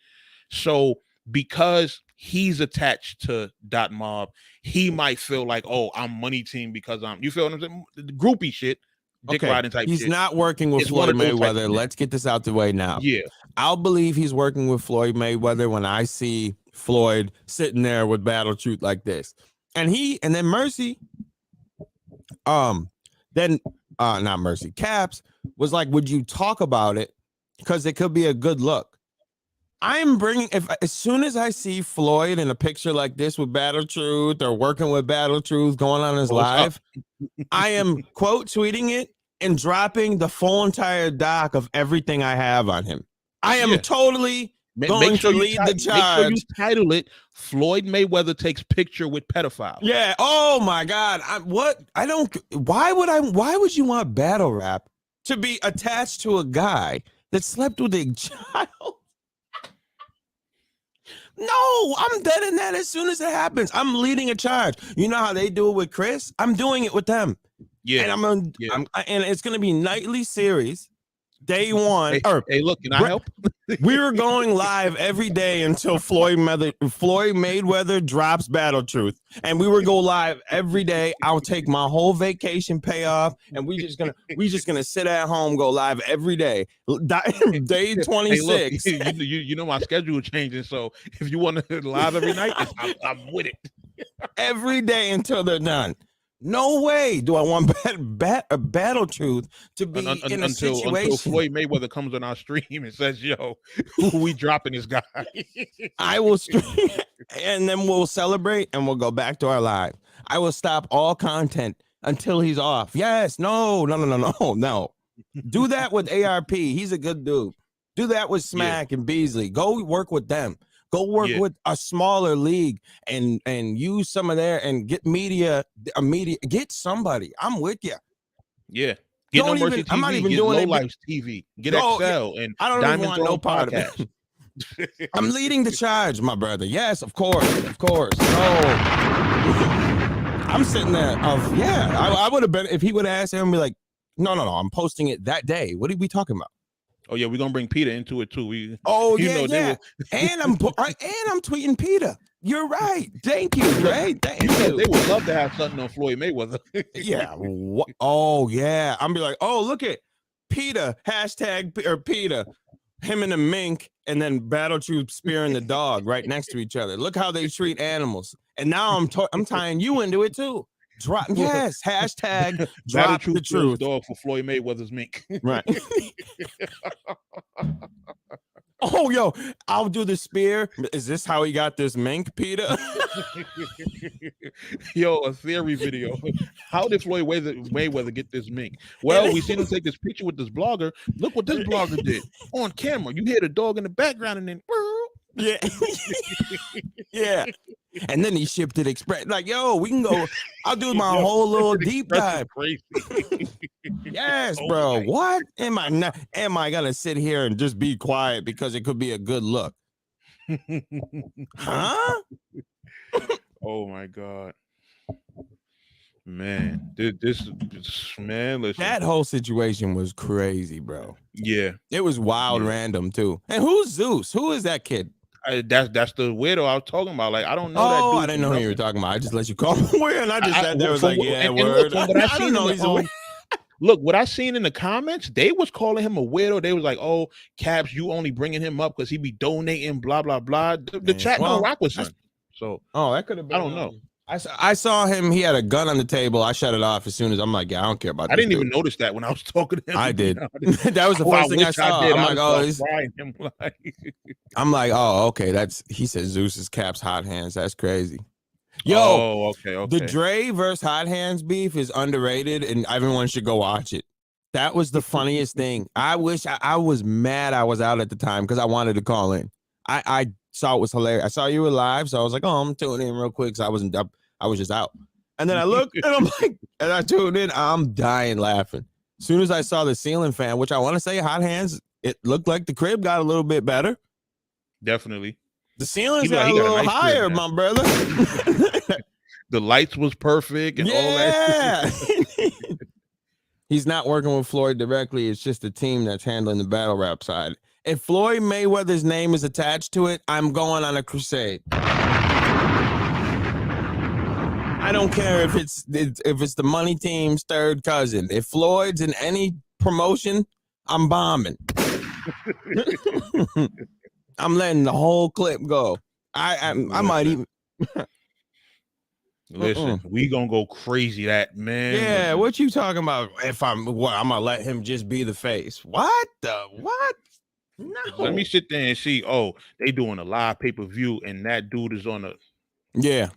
So because he's attached to Dot Mob, he might feel like, oh, I'm money team because you feel what I'm saying? The groupie shit, dick riding type he's shit. He's not working with Floyd Mayweather. Let's get this out the way now. Yeah. I'll believe he's working with Floyd Mayweather when I see Floyd sitting there with Battle Truth like this. And then Mercy, not Mercy, Caps was like, would you talk about it? Because it could be a good look. I'm bringing, as soon as I see Floyd in a picture like this with Battle Truth or working with Battle Truth going on his live, I am quote tweeting it and dropping the full entire doc of everything I have on him. I am totally going to lead the charge. Make sure you title it Floyd Mayweather takes picture with pedophile. Yeah. Oh my God. Why would you want battle rap to be attached to a guy that slept with a child? No, I'm dead in that as soon as it happens. I'm leading a charge. You know how they do it with Chris? I'm doing it with them. Yeah. And and it's going to be nightly series. Day one. Hey, look, can I help? We were going live every day until Floyd Mayweather drops Battle Truth, and we would go live every day. I'll take my whole vacation pay off, and we just gonna sit at home, go live every day. Day 26. Hey, look, you know my schedule changing, so if you want to live every night, I'm with it. Every day until they're done. No way do I want Battle Truth to be in a situation. Until Floyd Mayweather comes on our stream and says, yo, we dropping this guy. I will stream, and then we'll celebrate, and we'll go back to our live. I will stop all content until he's off. Yes, no. Do that with ARP. He's a good dude. Do that with Smack and Beasley. Go work with them. Go work with a smaller league and use some of their and get media. Get somebody. I'm with you. Yeah. Get NoMercy TV. I'm not even doing Low Life's TV. Get XL and I don't Diamond even want no part of it. I'm leading the charge, my brother. Yes, of course. No. I'm sitting there. I would have been if he would have asked him and be like, no. I'm posting it that day. What are we talking about? Oh yeah, we're gonna bring Peter into it too. And I'm tweeting Peter. You're right. Thank you, Dre. Thank you. They would love to have something on Floyd Mayweather. Yeah. Oh yeah. I'm be like, oh look at Peter Peter, him and the mink, and then Battle Truth spearing the dog right next to each other. Look how they treat animals. And now I'm tying you into it too. Drop hashtag drop the truth dog for Floyd Mayweather's mink. Right. Oh yo, I'll do the spear. Is this how he got this mink, Peter? Yo, a theory video. How did Floyd Mayweather get this mink? Well, we seen him take this picture with this blogger. Look what this blogger did on camera. You hear the dog in the background and then yeah. Yeah. And then he shipped it express. Like, yo, we can go. I'll do my whole little deep dive. Crazy. Yes, bro. What am I gonna sit here and just be quiet because it could be a good look? Huh? Oh my God. Man, this man, listen. That whole situation was crazy, bro. Yeah. It was wild, random too. And who's Zeus? Who is that kid? That's the weirdo I was talking about. Like, I don't know that dude. I didn't know who you were talking about. I just let you call him weird, and I just sat there was like, yeah, word. Look, I don't know. Look, what I seen in the comments, they was calling him a weirdo. They was like, "Oh, Caps, you only bringing him up because he be donating, blah blah blah." The chat don't rock with him. So, that could have been. I don't know. I saw him. He had a gun on the table. I shut it off as soon as I'm like, yeah, I don't care about I this didn't dude. even notice that when I was talking to him. I did. That was the first thing I saw. Did. I'm like, oh, I'm like, I'm like, oh, okay. He said Zeus's caps hot hands. That's crazy. Yo, oh, okay. the Dre versus Hot Hands beef is underrated, and everyone should go watch it. That was the funniest thing. I wish I was mad I was out at the time because I wanted to call in. I saw it was hilarious. I saw you were live, so I was like, oh, I'm tuning in real quick. So I wasn't up. I was just out. And then I look and I'm like, and I tuned in. I'm dying laughing. As soon as I saw the ceiling fan, which I want to say Hot Hands, it looked like the crib got a little bit better. Definitely. The ceilings got a little higher, my brother. The lights was perfect and all that. He's not working with Floyd directly. It's just a team that's handling the battle rap side. If Floyd Mayweather's name is attached to it, I'm going on a crusade. I don't care if it's the money team's third cousin. If Floyd's in any promotion, I'm bombing. I'm letting the whole clip go. I might even. Listen, we gonna go crazy, that man. Yeah, listen. What you talking about? If I'm gonna let him just be the face. What? No. Let me sit there and see. Oh, they doing a live pay-per-view, and that dude is on a. Yeah.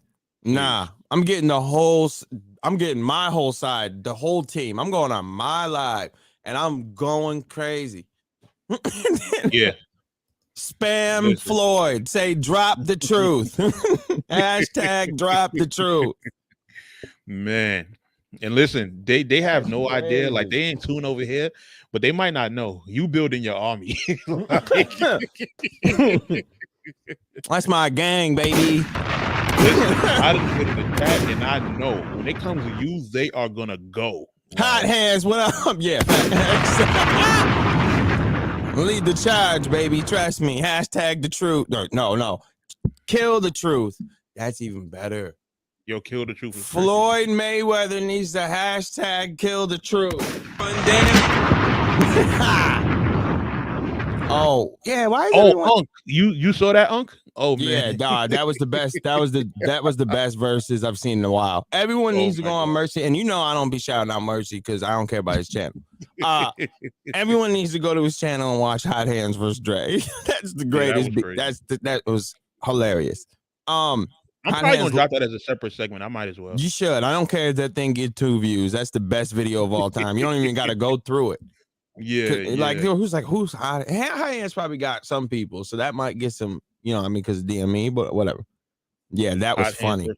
Nah, I'm getting my whole side, the whole team. I'm going on my live, and I'm going crazy. Yeah. Spam listen. Floyd. Say drop the truth. Hashtag drop the truth. Man. And listen, they have no idea. Like, they ain't tuned over here, but they might not know. You building your army. That's my gang, baby. Listen, I done put in the chat, and I know when it comes to you, they are gonna go. Hot hands, what up? Yeah. Lead the charge, baby. Trust me. Hashtag the truth. No. Kill the truth. That's even better. Yo, kill the truth. Floyd Mayweather needs to hashtag kill the truth. Oh, yeah. Why is everyone... Unc. You saw that, Unc? Oh man. Yeah, nah, that was the best. That was the best verses I've seen in a while. Everyone needs to go on Mercy, and I don't be shouting out Mercy because I don't care about his channel. Everyone needs to go to his channel and watch Hot Hands versus Dre. That's the greatest. Yeah, that was hilarious. I'm probably gonna drop that as a separate segment. I might as well. You should. I don't care if that thing get 2 views. That's the best video of all time. You don't even got to go through it. Yeah. Like who's Hot Hands probably got some people, so that might get some. Because of DME, but whatever. Yeah, that was funny.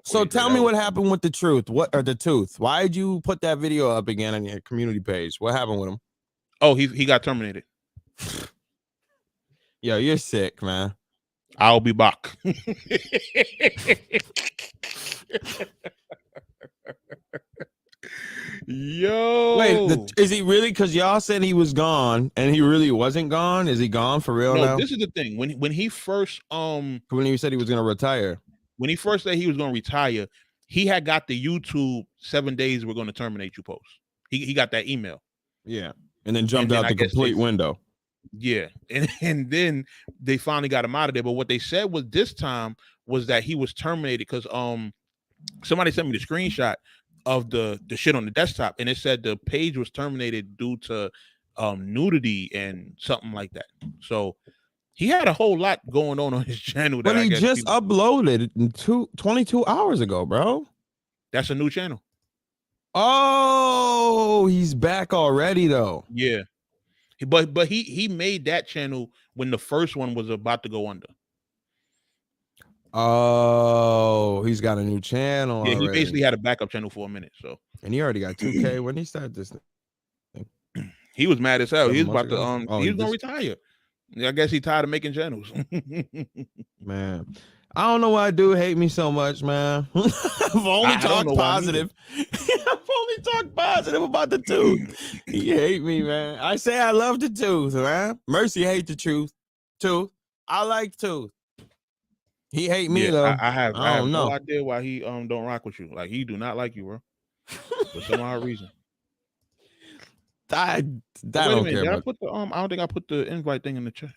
So tell me what happened with the truth. The tooth? Why did you put that video up again on your community page? What happened with him? Oh, he got terminated. Yo, you're sick, man. I'll be back. Yo, wait, is he really? Because y'all said he was gone, and he really wasn't gone. Is he gone for real now? This is the thing. When he first when he said he was gonna retire, when he first said he was gonna retire, he had got the YouTube 7 days we're gonna terminate you post. He got that email. Yeah, and then jumped out the complete window. Yeah, and then they finally got him out of there. But what they said was this time was that he was terminated because somebody sent me the screenshot of the shit on the desktop, and it said the page was terminated due to nudity and something like that. So he had a whole lot going on his channel. But he just uploaded 22 hours ago, bro. That's a new channel. Oh, he's back already though. Yeah, but he made that channel when the first one was about to go under. Oh, he's got a new channel. Yeah, already. He basically had a backup channel for a minute. So, and he already got 2K. When he started this thing, he was mad as hell. He was about to he was gonna retire. I guess he's tired of making channels. Man, I don't know why dude hate me so much, man. I've only talked positive. I've only talked positive about the tooth. He hate me, man. I say I love the tooth, man. Mercy hate the truth. Tooth. I like tooth. He hate me though. I have no idea why he don't rock with you. Like, he do not like you, bro. For some odd reason. I don't care. I don't think I put the invite thing in the chat.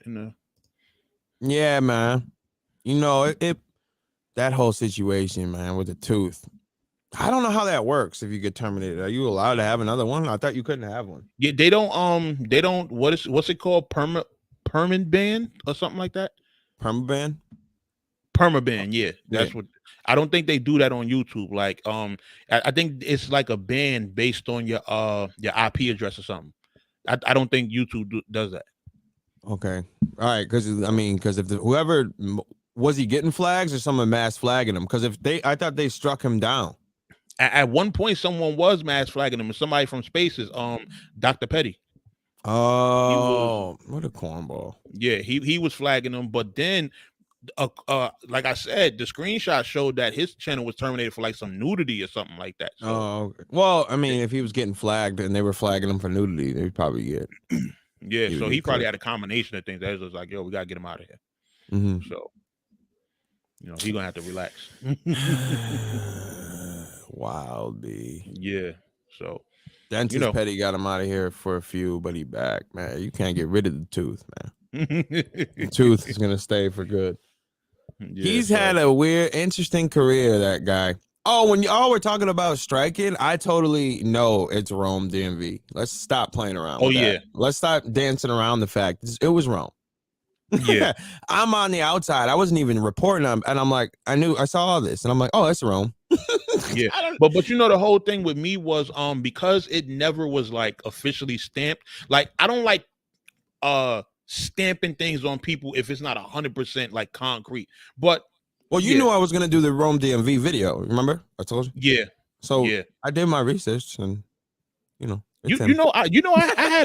Yeah, man. That that whole situation, man, with the tooth. I don't know how that works. If you get terminated, are you allowed to have another one? I thought you couldn't have one. Yeah, they don't. What's it called? Permanent ban or something like that. Permaban. Permaban, yeah, that's what. I don't think they do that on YouTube. Like, I think it's like a ban based on your IP address or something. I don't think YouTube does that. Okay, all right, because if whoever was he getting flags or someone mass flagging him? Because I thought they struck him down. At one point, someone was mass flagging him, and somebody from Spaces, Dr. Petty. Oh, what a cornball! Yeah, he was flagging him, but then, like I said, the screenshot showed that his channel was terminated for like some nudity or something like that. So, okay. Well, I mean, if he was getting flagged and they were flagging him for nudity, they'd probably get. Yeah, so he probably had a combination of things. That was like, yo, we gotta get him out of here. Mm-hmm. So, he's gonna have to relax. Wild B. Yeah. So Dentist Petty got him out of here for a few, but he back, man. You can't get rid of the tooth, man. The tooth is gonna stay for good. Yeah, he's had a weird, interesting career, that guy. Oh, when y'all were talking about striking, I totally know it's Rome DMV. Let's stop playing around with that. Let's stop dancing around the fact it was Rome. Yeah. I'm on the outside. I wasn't even reporting them, and I'm like, I saw all this, and I'm like, oh, that's Rome. Yeah, but the whole thing with me was because it never was like officially stamped. Like, I don't like stamping things on people if it's not 100% like concrete. But you knew I was gonna do the Rome DMV video. Remember? I told you. Yeah. So I did my research, and I had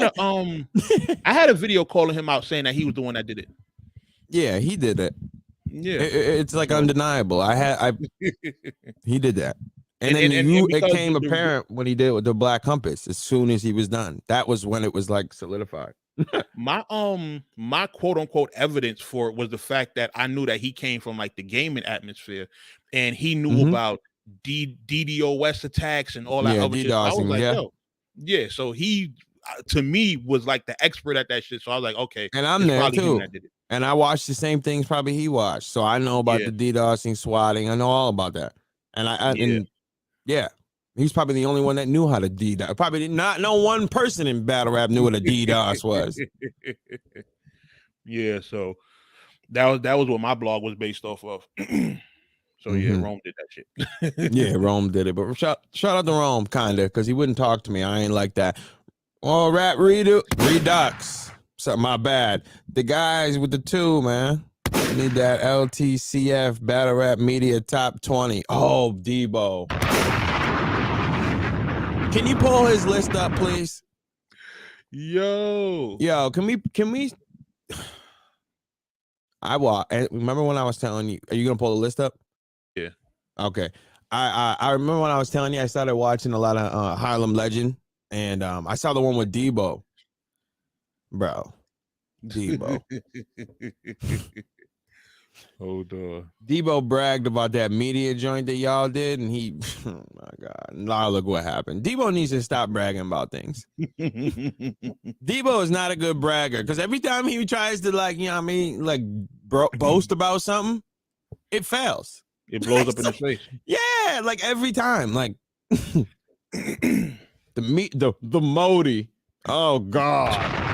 a I had a video calling him out saying that he was the one that did it. Yeah, he did it. Yeah, it's like undeniable. He did that, and then it became apparent when he did with the Black Compass. As soon as he was done, that was when it was like solidified. My quote unquote evidence for it was the fact that I knew that he came from like the gaming atmosphere, and he knew about DDoS attacks and all that other shit. So I was like, yo, yeah. So he, to me, was like the expert at that shit. So I was like, okay, and I'm there too. And I watched the same things probably he watched, so I know about the DDoSing, swatting. I know all about that, and he's probably the only one that knew how to DDoS. Probably did not know one person in battle rap knew what a DDoS was. Yeah, so that was what my blog was based off of. So Rome did that shit. Yeah, Rome did it, but shout out to Rome, kinda, because he wouldn't talk to me. I ain't like that. Oh, rap redux. Something my bad. The guys with the two, man. Need that LTCF Battle Rap Media Top 20. Oh, Debo. Can you pull his list up, please? Yo, can we? Remember when I was telling you? Are you gonna pull the list up? Yeah. Okay. I remember when I was telling you I started watching a lot of Harlem Legend, and I saw the one with Debo. Bro, Debo. Hold on. Debo bragged about that media joint that y'all did, and he, oh my God, now look what happened. Debo needs to stop bragging about things. Debo is not a good bragger, because every time he tries to boast about something, it fails. It blows up in his face. Yeah, like every time, like the Modi. Oh God.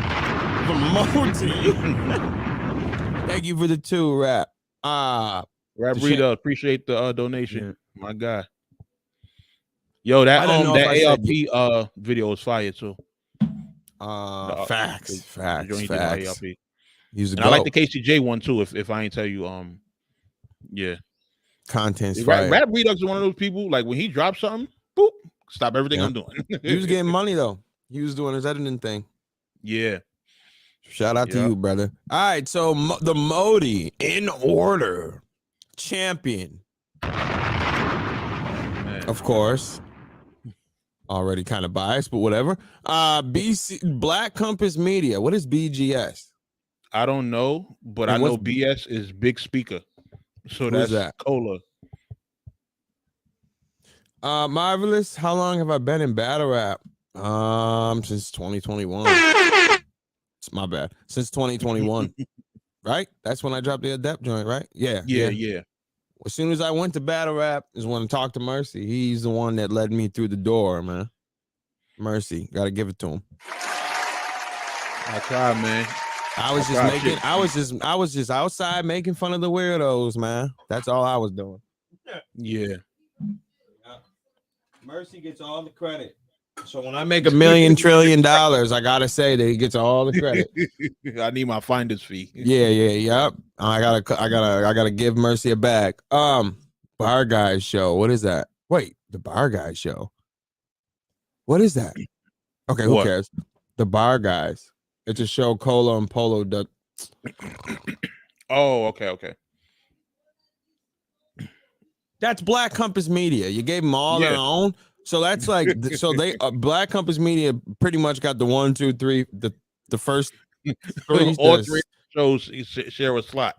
Thank you for the 2 rap. Rap Rita, appreciate the donation. Yeah. My guy. Yo, that ARP video was fire too. Facts. And I like the KCJ one too. If I ain't tell you, content's fire. Rap Redux is one of those people, like when he drops something, boop, stop everything I'm doing. He was getting money though. He was doing his editing thing. Yeah. Shout out to you, brother. All right, so the Modi in order. Champion. Of course. Already kind of biased, but whatever. BC Black Compass Media. What is BGS? I don't know, but I know BS is Big Speaker. So that's that? Cola. Marvelous. How long have I been in battle rap? Since 2021. It's my bad. Since 2021. Right? That's when I dropped the Adept joint, right? Yeah. As soon as I went to battle rap is when I talked to Mercy. He's the one that led me through the door, man. Mercy, gotta give it to him. I tried, man. I was just outside making fun of the weirdos, man. That's all I was doing. Yeah. Mercy gets all the credit. So when I make $1 million trillion, I gotta say that he gets all the credit. I need my finder's fee. Yep. I gotta give Mercy a bag. Bar Guys show. What is that? Wait, the Bar Guys show. What is that? Okay, who cares? The Bar Guys. It's a show Cola and Polo does. Oh, okay. That's Black Compass Media. You gave them all their own. So that's like, so they Black Compass Media pretty much got the 1, 2, 3, the first 3. All 3 shows share a slot.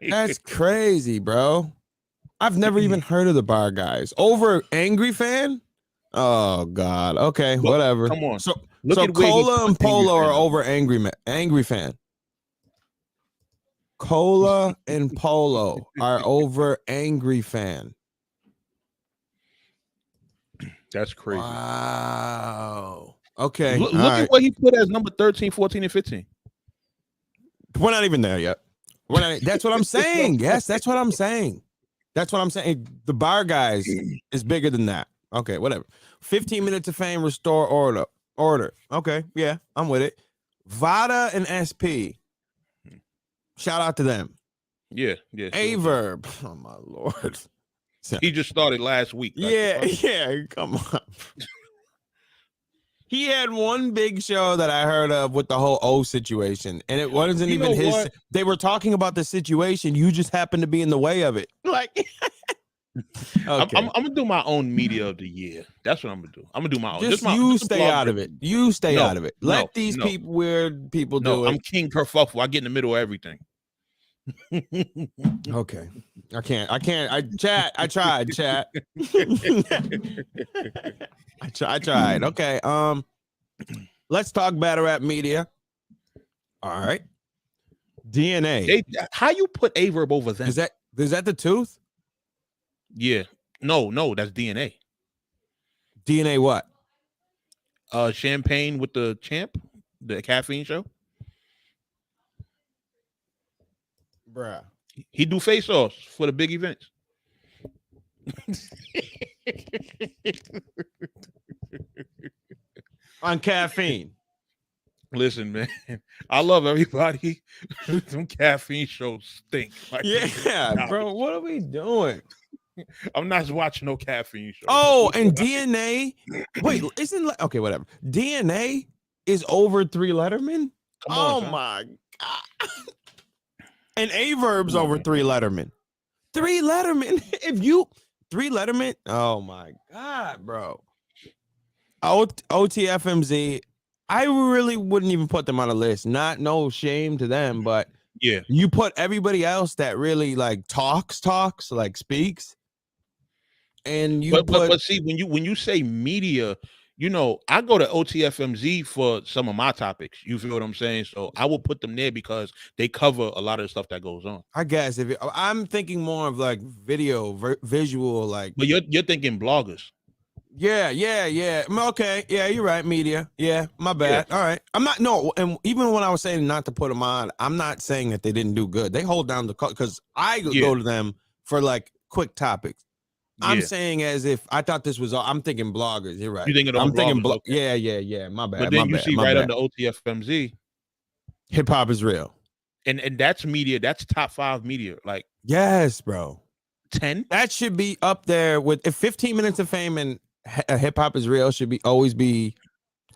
That's crazy, bro. I've never even heard of the Bar Guys. Over Angry Fan? Oh God. Okay, whatever. Come on. So Cola and Polo are over Angry Fan. Cola and Polo are over Angry Fan. That's crazy. Wow. Okay. Look at what he put as number 13, 14, and 15. We're not even there yet. That's what I'm saying. Yes, that's what I'm saying. That's what I'm saying. The Bar Guys is bigger than that. Okay, whatever. 15 minutes of fame, restore order. Okay, yeah, I'm with it. Vada and SP. Shout out to them. Yeah. Averb. Oh my Lord. He just started last week. Yeah, come on. He had one big show that I heard of with the whole O situation, and it wasn't even his. What? They were talking about the situation. You just happened to be in the way of it. Like, okay. I'm gonna do my own media of the year. That's what I'm gonna do. I'm gonna do my own. You stay out of it. You stay out of it. Let these weird people do it. I'm King Kerfuffle. I get in the middle of everything. Okay. I can't. I tried, chat. I tried. Okay. Let's talk battle rap media. All right. DNA. How you put Averb over them? Is that the tooth? Yeah. No, that's DNA. DNA what? Champagne with the champ, the caffeine show. Bruh. He do face-offs for the big events. On caffeine. Listen, man, I love everybody. Some caffeine shows stink. Like, yeah, bro, what are we doing? I'm not watching no caffeine show. Oh, and DNA. Wait, okay, whatever. DNA is over 3 Letterman. Come on, my God. And Averb's over 3 Letterman. 3 Letterman. If you 3 Letterman, oh my God, bro. OTFMZ, I really wouldn't even put them on a list. No shame to them, but yeah, you put everybody else that really like talks, like speaks, and you but see when you say media, you know, I go to OTFMZ for some of my topics. You feel what I'm saying? So I will put them there because they cover a lot of the stuff that goes on. I guess I'm thinking more of like video, visual, like. But you're thinking bloggers. Yeah. Okay. Yeah, you're right. Media. Yeah, my bad. Yeah. All right. I'm not. No, and even when I was saying not to put them on, I'm not saying that they didn't do good. They hold down the because I go to them for like quick topics. I'm saying as if I thought this was all. I'm thinking bloggers. You're right. You thinking I'm thinking okay. Yeah. My bad. But then you see right under OTFMZ, hip hop is real, and that's media. That's top 5 media. Like yes, bro. 10. That should be up there with if 15 minutes of fame and hip hop is real should always be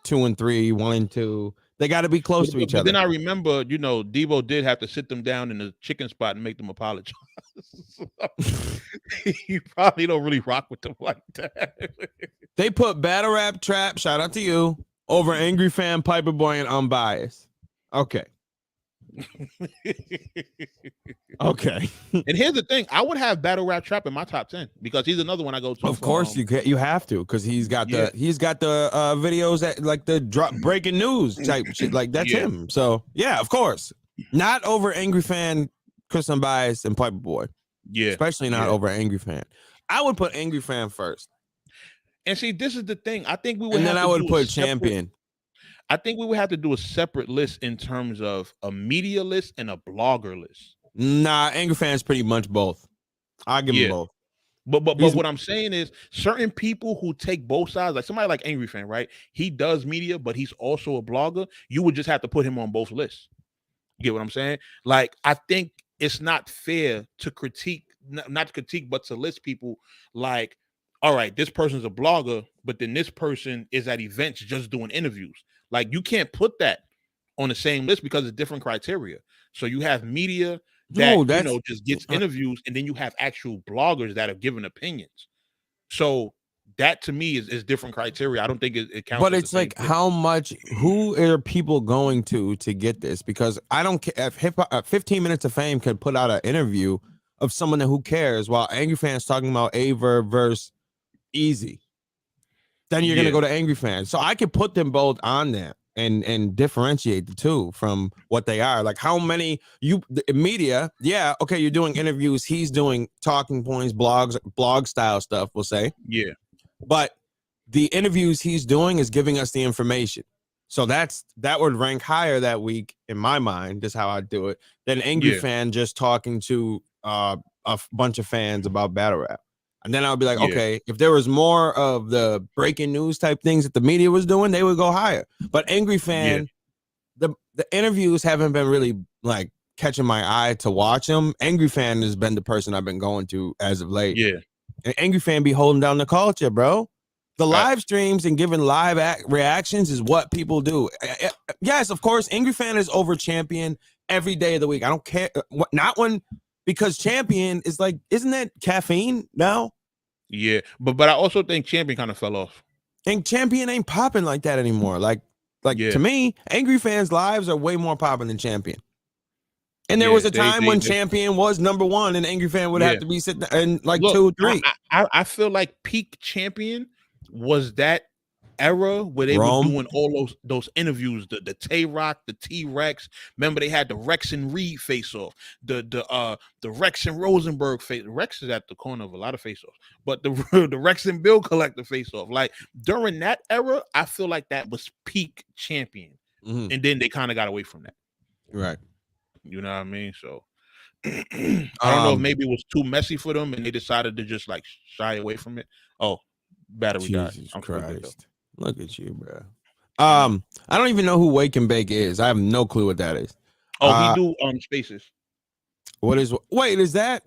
2 and 3, 1 and 2. They got to be close to each other. Then I remember, you know, Debo did have to sit them down in the chicken spot and make them apologize. You probably don't really rock with them like that. They put battle rap trap, shout out to you, over Angry Fan, Piper Boy, and Unbiased. Okay. Okay. And here's the thing, I would have battle rap trap in my top 10 because he's another one I go to. Of course you have to because he's got the videos that like the drop breaking news type shit, like that's him. So yeah, of course. Not over Angry Fan, Chris Unbiased, and Piper Boy. Yeah. Especially not over Angry Fan. I would put Angry Fan first. And see, this is the thing. I think we would and have then to I would do put a separate, Champion. I think we would have to do a separate list in terms of a media list and a blogger list. Nah, Angry Fan is pretty much both. I give them both. But what I'm saying is certain people who take both sides, like somebody like Angry Fan, right? He does media, but he's also a blogger. You would just have to put him on both lists. You get what I'm saying? Like, I think it's not fair to critique, not to critique, but to list people like, all right, this person's a blogger, but then this person is at events just doing interviews. Like, you can't put that on the same list because it's different criteria. So you have media that just gets interviews, and then you have actual bloggers that have given opinions. So that to me is different criteria. I don't think it counts. But it's like, how much? Who are people going to get this? Because I don't care if 15 Minutes of Fame could put out an interview of someone who cares, while Angry Fan's talking about Aver versus Easy. Then you're gonna go to Angry Fan. So I could put them both on there and differentiate the two from what they are. Like, how many media? Yeah, okay, you're doing interviews. He's doing talking points, blog style stuff. We'll say, but the interviews he's doing is giving us the information. So that would rank higher that week in my mind. That's how I do it. Than Angry Fan just talking to a bunch of fans about battle rap. And then I'll be like, okay, if there was more of the breaking news type things that the media was doing, they would go higher. But Angry Fan, the interviews haven't been really like catching my eye to watch them. Angry Fan has been the person I've been going to as of late. And Angry Fan be holding down the culture, bro. The live streams and giving live reactions is what people do. Yes, of course, Angry Fan is over Champion every day of the week. I don't care. Not when... Because Champion is like, isn't that caffeine now? Yeah, but I also think Champion kind of fell off. And Champion ain't popping like that anymore. Like to me, Angry Fans' lives are way more popping than Champion. And there was a time when Champion was number one, and Angry Fan would have to be sitting in like 2, 3. I feel like peak Champion was that era where they were doing all those interviews, the Tay-Rock, the T-Rex. Remember, they had the Rex and Reed face-off, the Rex and Rosenberg face. Rex is at the corner of a lot of face-offs, but the Rex and Bill Collector face-off. Like, during that era, I feel like that was peak Champion. And then they kind of got away from that. Right. You know what I mean? So I don't know if maybe it was too messy for them and they decided to just like shy away from it. Oh, battery died. Jesus Christ. Look at you, bro. I don't even know who Wake and Bake is. I have no clue what that is. Oh, he do Spaces. What is? Wait, is that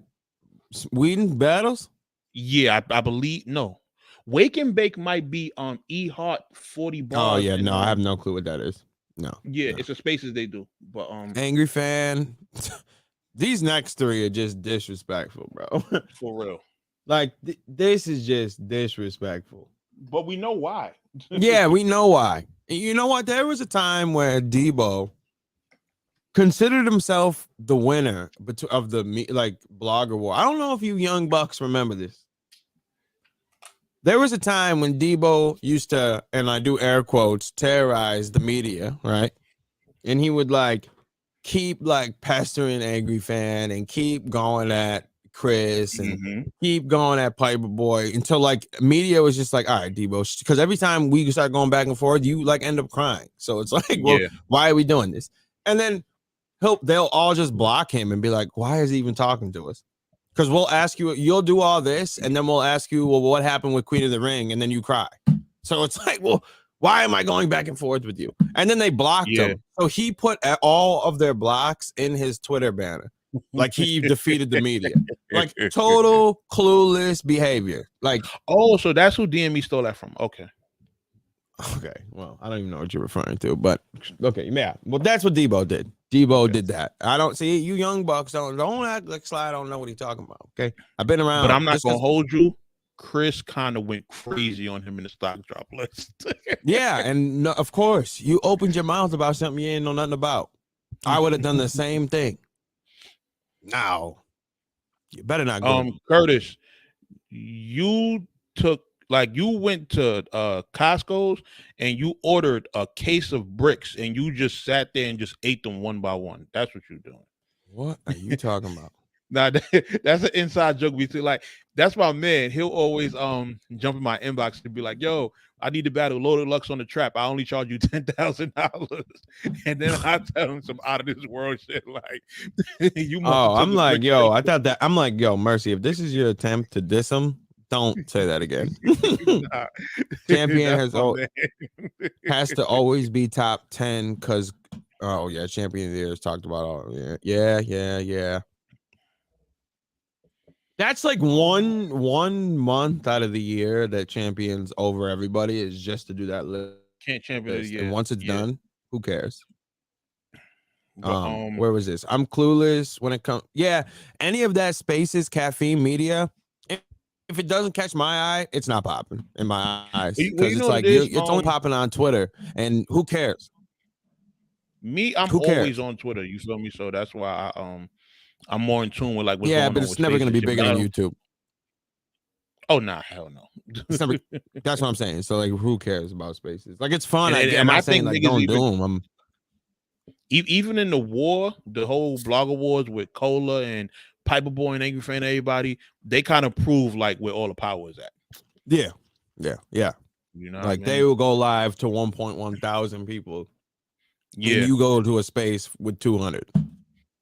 Sweden Battles? Yeah, I believe. No, Wake and Bake might be E Heart 40 bars. Oh yeah, no, I have no clue what that is. No. Yeah, it's a Spaces they do. But Angry Fan. These next three are just disrespectful, bro. For real. Like this is just disrespectful. But we know why. Yeah, we know why. You know what? There was a time where Debo considered himself the winner of the blogger war. I don't know if you young bucks remember this. There was a time when Debo used to, and I do air quotes, terrorize the media, right? And he would like keep like pestering Angry Fan and keep going at Chris and keep going at Piper Boy until like media was just like, all right, Debo, because every time we start going back and forth, you like end up crying. So it's like, well, why are we doing this? And then they'll all just block him and be like, why is he even talking to us? Because we'll ask you, you'll do all this, and then we'll ask you, well, what happened with Queen of the Ring? And then you cry. So it's like, well, why am I going back and forth with you? And then they blocked him. So he put all of their blocks in his Twitter banner. Like he defeated the media. Like total clueless behavior. Like, oh, so that's who DME stole that from. Okay. Well, I don't even know what you're referring to, but okay, yeah. Well, that's what Debo did. Debo did that. I don't see you young bucks don't act like Sly don't know what he's talking about. Okay. I've been around. But I'm not gonna hold you. Chris kind of went crazy on him in the stock drop list. Yeah, and no, of course, you opened your mouth about something you ain't know nothing about. I would have done the same thing. Now, you better not go. Curtis, you went to Costco's and you ordered a case of bricks and you just sat there and just ate them one by one. That's what you're doing. What are you talking about? Nah, that's an inside joke between like that's my man. He'll always jump in my inbox and be like, "Yo, I need to battle Loaded Lux on the trap. I only charge you $10,000." And then I tell him some out of this world shit like, "You must have Oh, took I'm a like, picture." yo, I thought that. I'm like, yo, Mercy, if this is your attempt to diss him, don't say that again. Nah, Champion that's my man. has to always be top 10 because, oh yeah, Champion of the Year is talked about. All yeah. That's like one month out of the year that Champions over everybody is just to do that list. Can't champion of the year. And once it's done, who cares? But, Where was this? I'm clueless when it comes. Yeah, any of that Spaces caffeine media. If it doesn't catch my eye, it's not popping in my eyes because it's like it's only popping on Twitter, and who cares? I'm always on Twitter. You feel me? So that's why I'm more in tune with like what's going on. But it's never going to be bigger than YouTube. Oh nah, hell no. It's never, that's what I'm saying. So like, who cares about Spaces? Like, it's fun. And I'm not saying like don't do them. Even in the whole blogger wars with Cola and Piper Boy and Angry Fan, everybody, they kind of prove like where all the power is at. Yeah. You know, like they will go live to 1.1 thousand people. Yeah, and you go to a space with 200.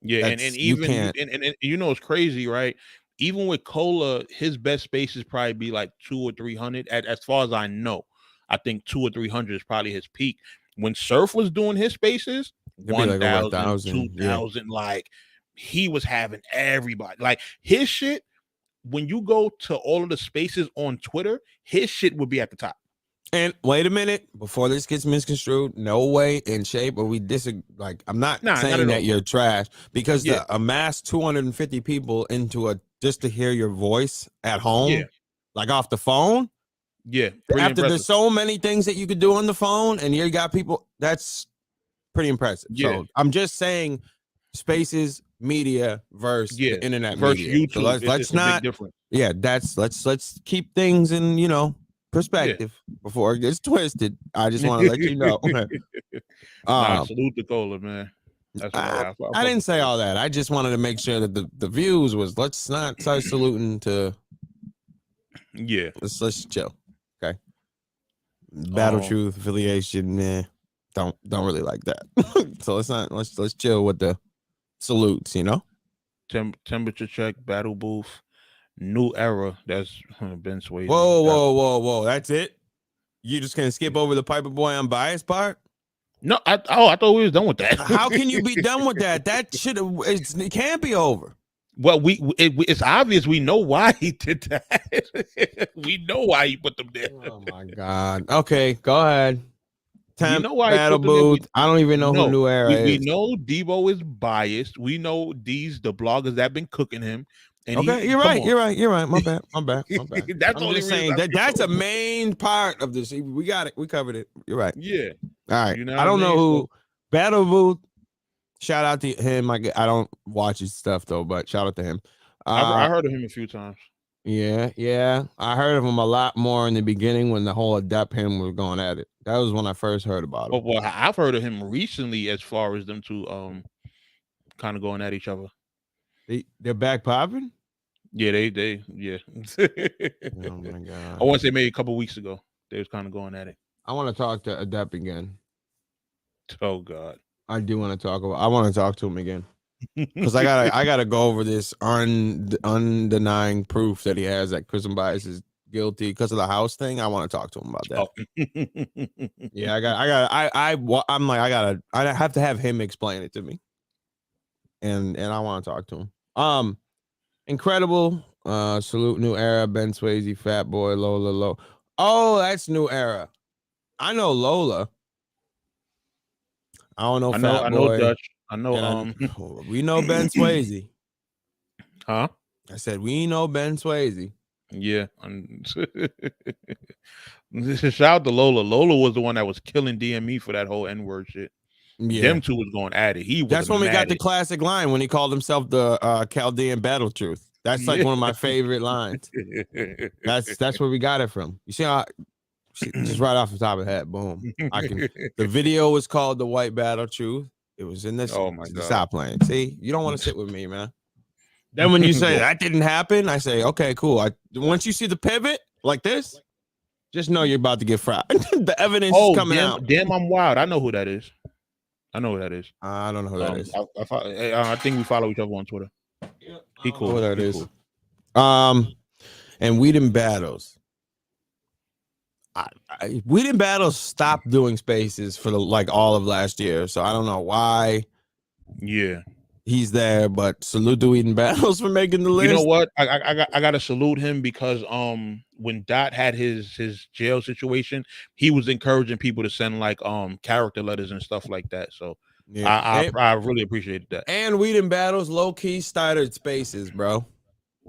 Yeah, and even and you know it's crazy, right? Even with Cola, his best spaces probably be like 200 or 300. As far as I know, I think 200 or 300 is probably his peak. When Surf was doing his spaces, 1,000, 2,000, like he was having everybody. Like his shit, when you go to all of the spaces on Twitter, his shit would be at the top. And wait a minute, before this gets misconstrued, no way in shape or we disagree. Like, I'm not saying that you're trash because to amass 250 people into just to hear your voice at home, like off the phone. Yeah. After there's so many things that you could do on the phone and you got people, that's pretty impressive. Yeah. So I'm just saying Spaces media versus the internet versus media. YouTube. So let's not different. Yeah, let's keep things in, perspective before it gets twisted. I just want to let you know. Salute the Cola, man. That's I didn't say all that. I just wanted to make sure that the views was let's not start saluting to. Yeah, let's chill. Okay. Battle Truth affiliation, man. Don't really like that. So let's chill with the salutes. Temperature check, battle booth. New era. That's Ben Swayze. Whoa. That's it? You just gonna skip over the Piper Boy unbiased part? No, I thought we was done with that. How can you be done with that? That shit, it can't be over. Well, it's obvious we know why he did that. We know why he put them there. Oh my god. Okay, go ahead. You know why battle booth. I don't even know who New Era is. We know Debo is biased. We know the bloggers that have been cooking him. And you're right. My bad. That's I'm just saying that's a main part of this. We got it. We covered it. You're right. Yeah. All right. I don't know who Battle Booth. Shout out to him. I don't watch his stuff though, but shout out to him. I heard of him a few times. Yeah. I heard of him a lot more in the beginning when the whole Adapt him was going at it. That was when I first heard about him. Well, I've heard of him recently as far as them two kind of going at each other. They're back popping? Yeah, they Oh my god. I want to say maybe a couple weeks ago. They was kind of going at it. I want to talk to Adapt again. Oh god. I want to talk to him again. Because I gotta go over this undenying proof that he has that Christian Bias is guilty because of the house thing. I want to talk to him about that. Yeah, I have to have him explain it to me. And I want to talk to him. Incredible. Salute New Era, Ben Swayze, Fat Boy, Lola. Oh, that's New Era. I know Lola. I don't know Fat Boy. I know Dutch. I know we know Ben Swayze. Huh? I said we know Ben Swayze. Yeah. Shout out to Lola. Lola was the one that was killing DME for that whole N-word shit. Yeah. Them two was going at it. That's when we got the classic line when he called himself the Chaldean Battle Truth. That's like one of my favorite lines. That's where we got it from. You see how just right off the top of the head, boom. The video was called The White Battle Truth. It was in this. Oh my god! Stop playing. See, you don't want to sit with me, man. Then when you say that didn't happen, I say, okay, cool. Once you see the pivot like this, just know you're about to get fried. The evidence is coming out. Damn, I'm wild. I know who that is. I know who that is. I don't know who that is. I think we follow each other on Twitter. He cool. Who that he is. Cool. And Weed and Battles. Weed and Battles stopped doing spaces for all of last year, so I don't know why. Yeah, he's there, but salute to Weed and Battles for making the list. You know what? I gotta salute him because when Dot had his jail situation, he was encouraging people to send character letters and stuff like that. So yeah, I really appreciated that. And Weed and Battles low key started spaces, bro.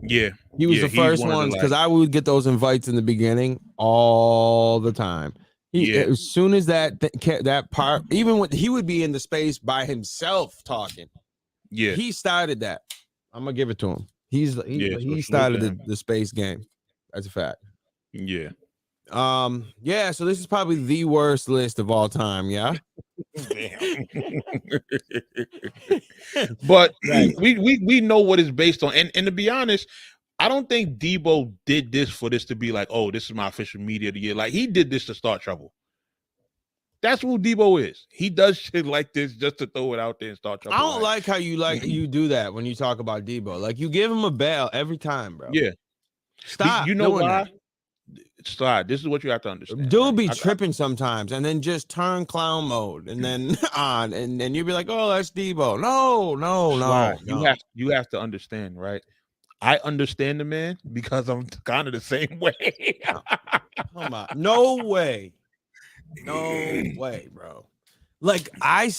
Yeah, he was the first ones because I would get those invites in the beginning all the time. As soon as that part, even when he would be in the space by himself talking, he started that. I'm gonna give it to him. He started the space game. That's a fact. Yeah. So this is probably the worst list of all time. Yeah. But we know what it's based on, and to be honest, I don't think Debo did this for this to be like, oh, this is my official media of the year. Like, he did this to start trouble. That's who Debo is. He does shit like this just to throw it out there and start trouble. I don't like how you do that when you talk about Debo. Like, you give him a bell every time, bro. Yeah. Stop. You know why? Stop. This is what you have to understand. Dude be tripping sometimes and then just turn clown mode and then on and then you'll be like, oh, that's Debo. No. You have to understand, right? I understand the man because I'm kind of the same way. Come on. No way, bro. Like, I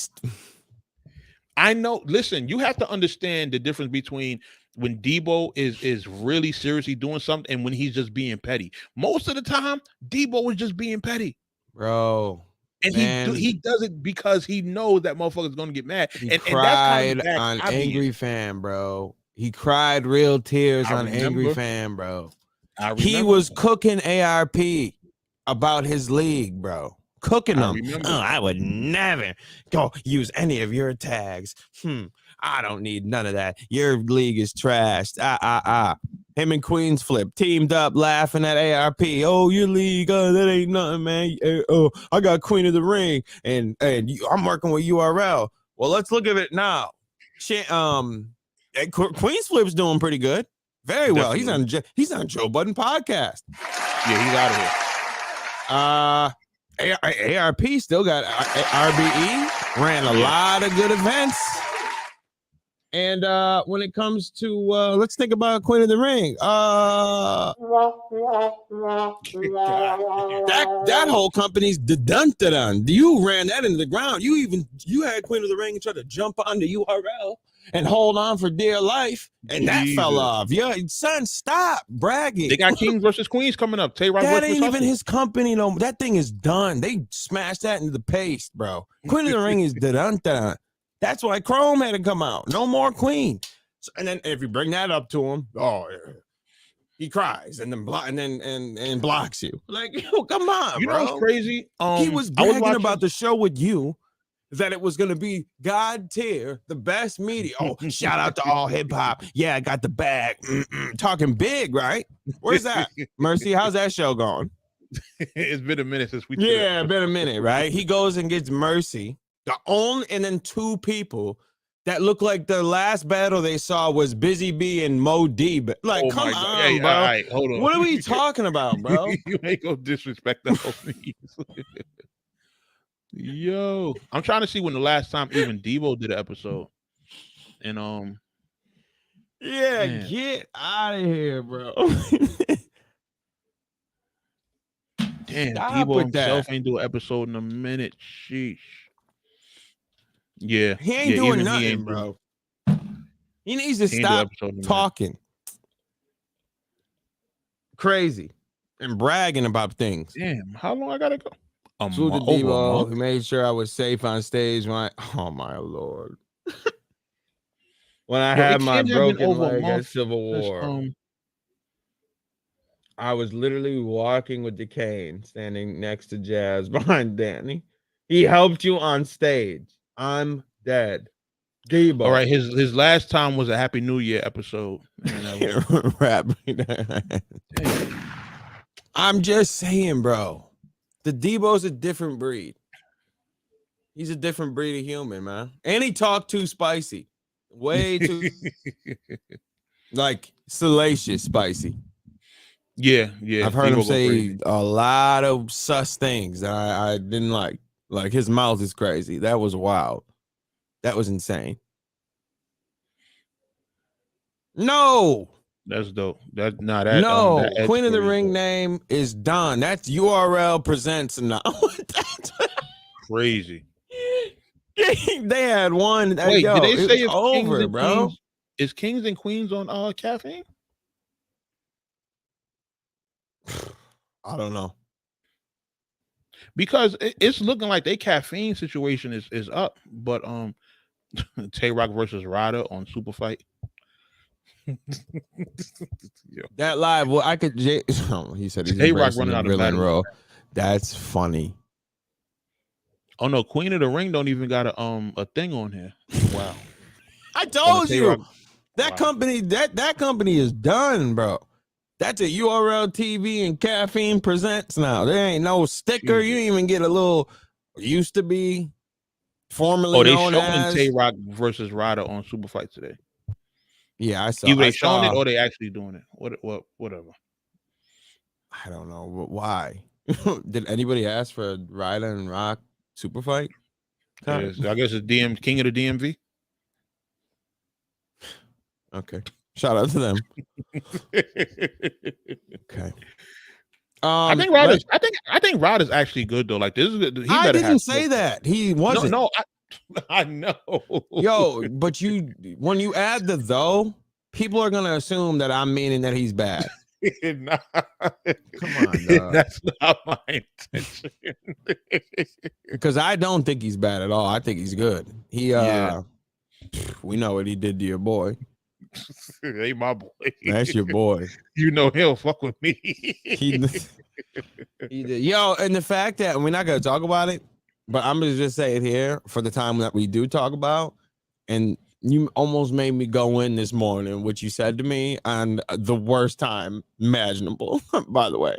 know. Listen, you have to understand the difference between when Debo is really seriously doing something and when he's just being petty. Most of the time, Debo is just being petty, bro. And he does it because he knows that motherfucker's gonna get mad. He cried on Angry Fan, bro. He cried real tears on Angry Fan, bro. He was cooking ARP about his league, bro. Cooking them. I would never go use any of your tags. I don't need none of that. Your league is trashed. Him and Queens Flip teamed up laughing at ARP. Oh, your league, that ain't nothing, man. I got Queen of the Ring, and I'm working with URL. Well, let's look at it now. Queens Flip's doing pretty good. Very well. He's on Joe Budden podcast. Yeah, he's out of here. ARP still got RBE, ran a lot of good events. And when it comes to let's think about Queen of the Ring. That whole company's dun. You ran that into the ground. You had Queen of the Ring and tried to jump on the URL and hold on for dear life, and that fell off. Yeah, son, stop bragging. They got Kings versus Queens coming up. That ain't even his company, no. That thing is done. They smashed that into the paste, bro. Queen of the Ring is dun. That's why Chrome had to come out. No more Queen. So, and then if you bring that up to him, he cries and then blocks you. Like, yo, come on, you bro. know what's crazy? He was bragging about the show with you, that it was going to be God tier, the best media. Oh, shout out to all hip hop. Yeah, I got the bag. Talking big, right? Where's that? Mercy, how's that show going? It's been a minute since we. Yeah, been a minute, right? He goes and gets Mercy. And then two people that look like the last battle they saw was Busy B and Mo D. But like, come on, hey, bro. All right, hold on. What are we talking about, bro? You ain't gonna disrespect the whole thing. Yo, I'm trying to see when the last time even Debo did an episode. And get out of here, bro. Damn, Debo himself ain't do an episode in a minute. Sheesh. Yeah, he ain't doing nothing, bro. He needs to stop talking crazy and bragging about things. Damn, how long I gotta go? Debo, he made sure I was safe on stage when oh my Lord. When I had my broken leg at Civil War, I was literally walking with the cane, standing next to Jazz behind Danny. He helped you on stage. I'm dead. Debo. All right, his last time was a Happy New Year episode. Rap. I'm just saying, bro. The Debo's a different breed. He's a different breed of human, man. And he talked too spicy. Way too like salacious spicy. Yeah. I've heard him Debo go say crazy. a lot of sus things that I didn't like. Like his mouth is crazy. That was wild. That was insane. No. That's dope. That Queen of the story is Ring dope. name is done. That's URL presents now. Crazy. They had one. Wait, yo, did they say it's it's over, Kings and bro? Queens? Is Kings and Queens on caffeine? I don't know. Because it's looking like their caffeine situation is up, but Tay Rock versus Ryder on Super Fight. That live, well, I could. He said he's Tay-Rock embracing running the out of villain battery. role. That's funny. Oh no, Queen of the Ring don't even got a thing on here. Wow. I told you Tay-Rock. that Wow. company that company is done, bro. That's a URL TV and caffeine presents now. There ain't no sticker. Jesus. You didn't even get a little. Used to be formerly They known showing as Tay-Rock versus Ryder on Super Fight today. Yeah, I saw. Either I they showing saw, it or they actually doing it. Whatever. I don't know why. Did anybody ask for Ryder and Rock super fight? I guess it's King of the DMV. Okay. Shout out to them. Okay. I think Ryder's actually good though. Like this is good. I didn't say that. He wasn't. No, I know. Yo, but when you add the though, people are gonna assume that I'm meaning that he's bad. Nah. Come on, dog. That's not my intention. Because I don't think he's bad at all. I think he's good. We know what he did to your boy. Hey, my boy. That's your boy. You know he'll fuck with me. He did. Yo, and the fact that we're not gonna talk about it, but I'm gonna just say it here for the time that we do talk about, and you almost made me go in this morning, what you said to me, on the worst time imaginable, by the way.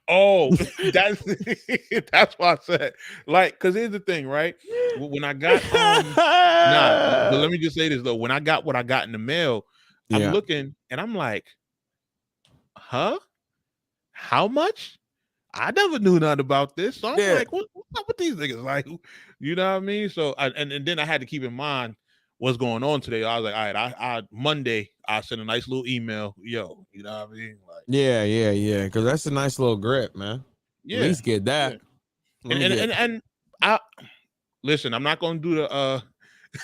Oh, that's why I said, like, because here's the thing, right? When I got but let me just say this though. When I got what I got in the mail, I'm looking and I'm like, huh? How much? I never knew nothing about this. So I'm like, what's up with these niggas? Like, you know what I mean? So and then I had to keep in mind what's going on today. I was like, all right, I Monday I sent a nice little email. Yo, you know what I mean? Like, yeah. Because that's a nice little grip, man. Yeah. At least get that. Yeah. And I listen, I'm not gonna do the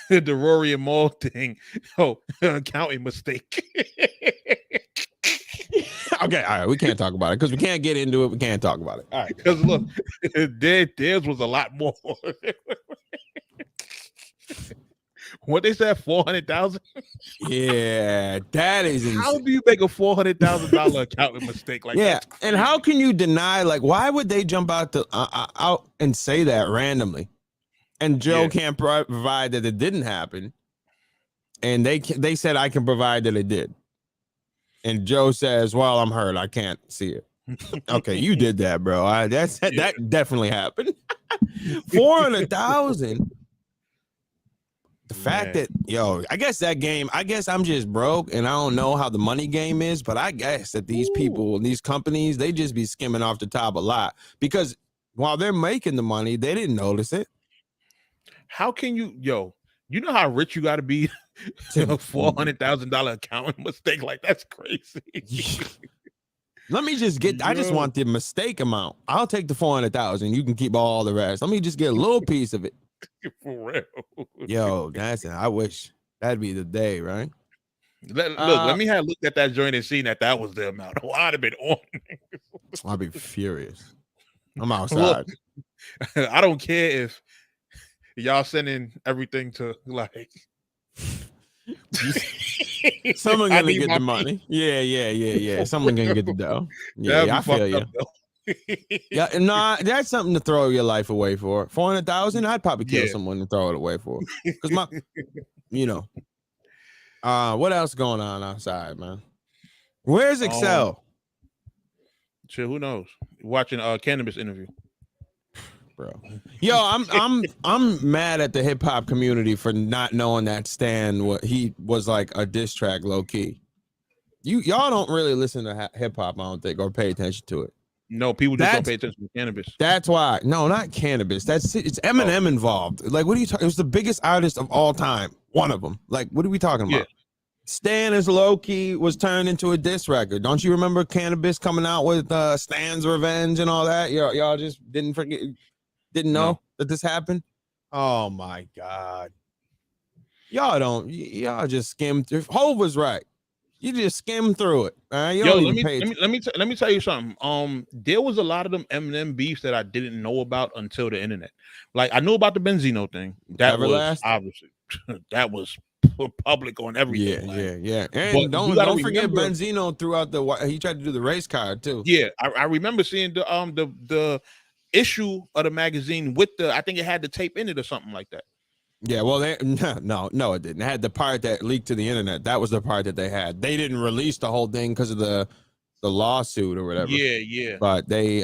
the Rory and Maul thing. Oh, accounting mistake. Okay, all right. We can't talk about it because we can't get into it. We can't talk about it. All right. Because look, theirs was a lot more. What they said, 400,000. Yeah, that is insane. How do you make a $400,000 accounting mistake like that? Yeah, and how can you deny? Like, why would they jump out and say that randomly? And Joe can't provide that it didn't happen, and they said I can provide that it did. And Joe says, "Well, I'm hurt. I can't see it." Okay, you did that, bro. That definitely happened. 400,000. The fact that, I guess that game, I guess I'm just broke and I don't know how the money game is, but I guess that these people, these companies, they just be skimming off the top a lot because while they're making the money, they didn't notice it. How can you, you know how rich you got to be to a $400,000 accounting mistake? Like, that's crazy. Let me just get, I just want the mistake amount. I'll take the 400,000. You can keep all the rest. Let me just get a little piece of it. For real. Yo, I wish that'd be the day, right? Let me have looked at that joint and seen that was the amount. Oh, I'd have been on. I'd be furious. I'm outside. Look, I don't care if y'all sending everything to like someone gonna get the money. Yeah. Someone gonna get the dough. Yeah, I feel you. Yeah, no, that's something to throw your life away for. 400,000, I'd probably kill Yeah. someone and throw it away for. Because what else going on outside, man? Where's Excel? Shit, who knows? Watching a cannabis interview. Bro. Yo, I'm mad at the hip hop community for not knowing that Stan he was like a diss track low key. Y'all don't really listen to hip hop, I don't think, or pay attention to it. No, people just don't pay attention to cannabis. That's why. No, not cannabis. It's Eminem involved. Like, what are you talking? It was the biggest artist of all time. One of them. Like, what are we talking about? Stan is low key was turned into a diss record. Don't you remember Cannabis coming out with Stan's Revenge and all that? Y'all just didn't know that this happened. Oh my God. Y'all just skimmed through. Hov was right. You just skim through it. Yo, let me tell you something. There was a lot of them Eminem beefs that I didn't know about until the internet. Like, I knew about the Benzino thing. That was obviously that was public on everything. Yeah. And don't forget Benzino throughout he tried to do the race card too. Yeah, I remember seeing the issue of the magazine with I think it had the tape in it or something like that. Yeah, well, no, it didn't. It had the part that leaked to the internet. That was the part that they had. They didn't release the whole thing because of the lawsuit or whatever. Yeah. But they,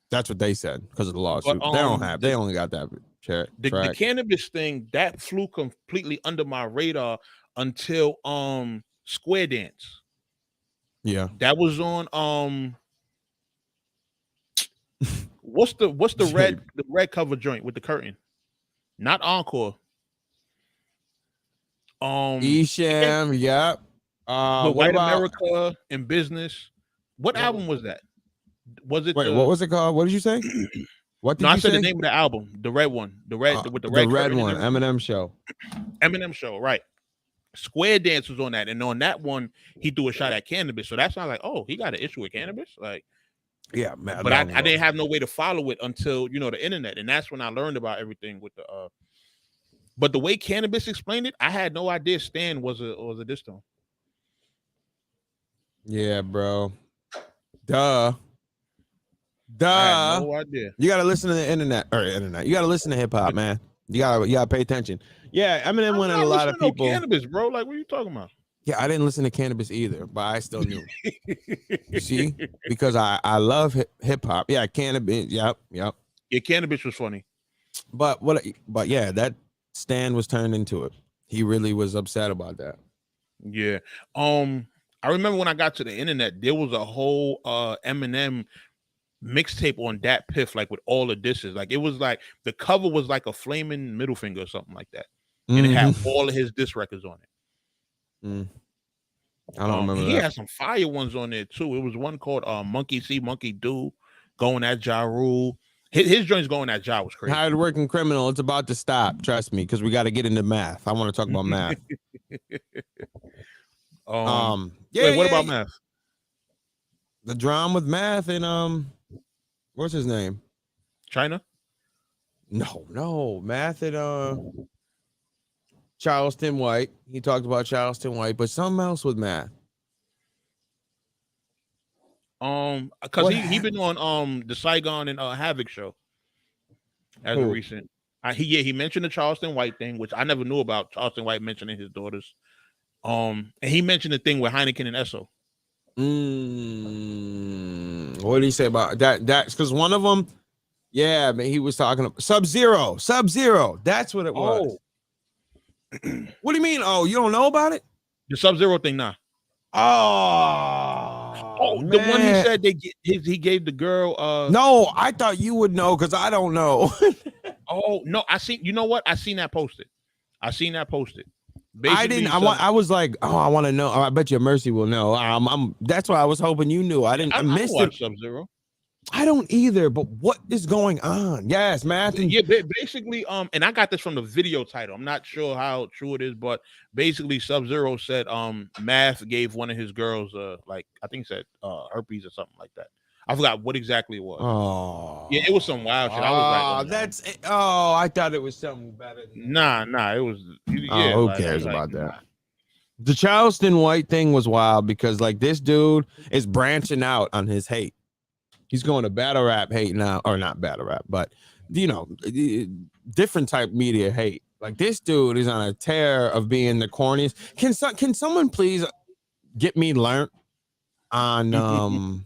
that's what they said because of the lawsuit. But, they only got that track. The cannabis thing that flew completely under my radar until Square Dance. Yeah, that was on what's the red cover joint with the curtain? Not Encore. Esham, yep. White America in Business. What album was that? Was it? Wait, what was it called? What did you say? What did you say? I said the name of the album, the red one, with the red one, Eminem Show. Eminem Show, right? Square Dance was on that, and on that one, he threw a shot at cannabis. So that's not like, oh, he got an issue with cannabis, like. Yeah, man. But I didn't have no way to follow it until the internet, and that's when I learned about everything with the. But the way Cannabis explained it, I had no idea Stan was a diss tone. Yeah, bro. Duh. I had no idea. You gotta listen to the internet. You gotta listen to hip hop, man. You gotta pay attention. Yeah, Eminem went a lot of people. Cannabis, bro. Like, what are you talking about? Yeah, I didn't listen to Cannabis either, but I still knew. You see, because I love hip hop. Yeah, Cannabis. Yep. Yeah, Cannabis was funny. But yeah, that Stan was turned into it. He really was upset about that. Yeah. I remember when I got to the internet, there was a whole Eminem mixtape on Dat Piff, like with all the disses. Like, it was like the cover was like a flaming middle finger or something like that, and it had all of his diss records on it. I don't remember. He had some fire ones on there too. It was one called Monkey See, Monkey Do, going at Ja Rule. His joints going at Ja was crazy. Hard working criminal. It's about to stop. Trust me, because we got to get into math. I want to talk about math. What about math? The drama with math and what's his name? China? No, math and Charleston White. He talked about Charleston White, but something else with math. Because he been on the Saigon and Havoc show as a recent. He mentioned the Charleston White thing, which I never knew about. Charleston White mentioning his daughters. And he mentioned the thing with Heineken and Esso. What did he say about that? That's because one of them, yeah, man, he was talking about Sub-Zero. That's what it was. What do you mean? Oh, you don't know about it? The Sub-Zero thing, nah. Oh, the one he said he gave the girl. No, I thought you would know because I don't know. Oh no, I seen. You know what? I seen that posted. Basically, I didn't. I was like, oh, I want to know. I bet you Mercy will know. That's why I was hoping you knew. I missed it. Sub-Zero. I don't either. But what is going on? Yes, math. Basically, and I got this from the video title. I'm not sure how true it is, but basically, Sub-Zero said, Math gave one of his girls, like I think said herpes or something like that. I forgot what exactly it was. Oh, yeah, it was some wild shit. I was like, I thought it was something better. Nah, it was. Yeah, who cares about that? The Charleston White thing was wild because like this dude is branching out on his hate. He's going to battle rap hate now, or not battle rap, but different type media hate. Like this dude is on a tear of being the corniest. Can someone please get me learned on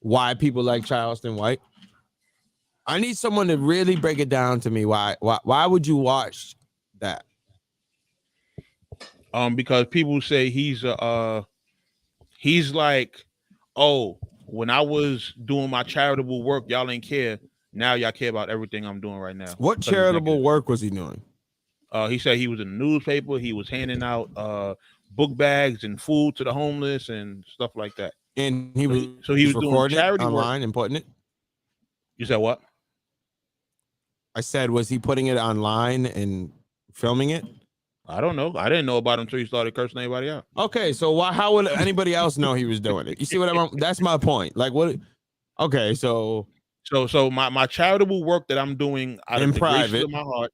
why people like Charleston White? I need someone to really break it down to me. Why would you watch that? Because people say he's like, oh, when I was doing my charitable work, y'all ain't care. Now y'all care about everything I'm doing right now. What charitable work was he doing? He said he was in the newspaper. He was handing out book bags and food to the homeless and stuff like that. And he was recording it online and putting it. You said what? I said, was he putting it online and filming it? I don't know. I didn't know about him until he started cursing anybody out. Okay, so how would anybody else know he was doing it? You see what I'm? That's my point. Like what? Okay, so my charitable work that I'm doing out in of the private graces of my heart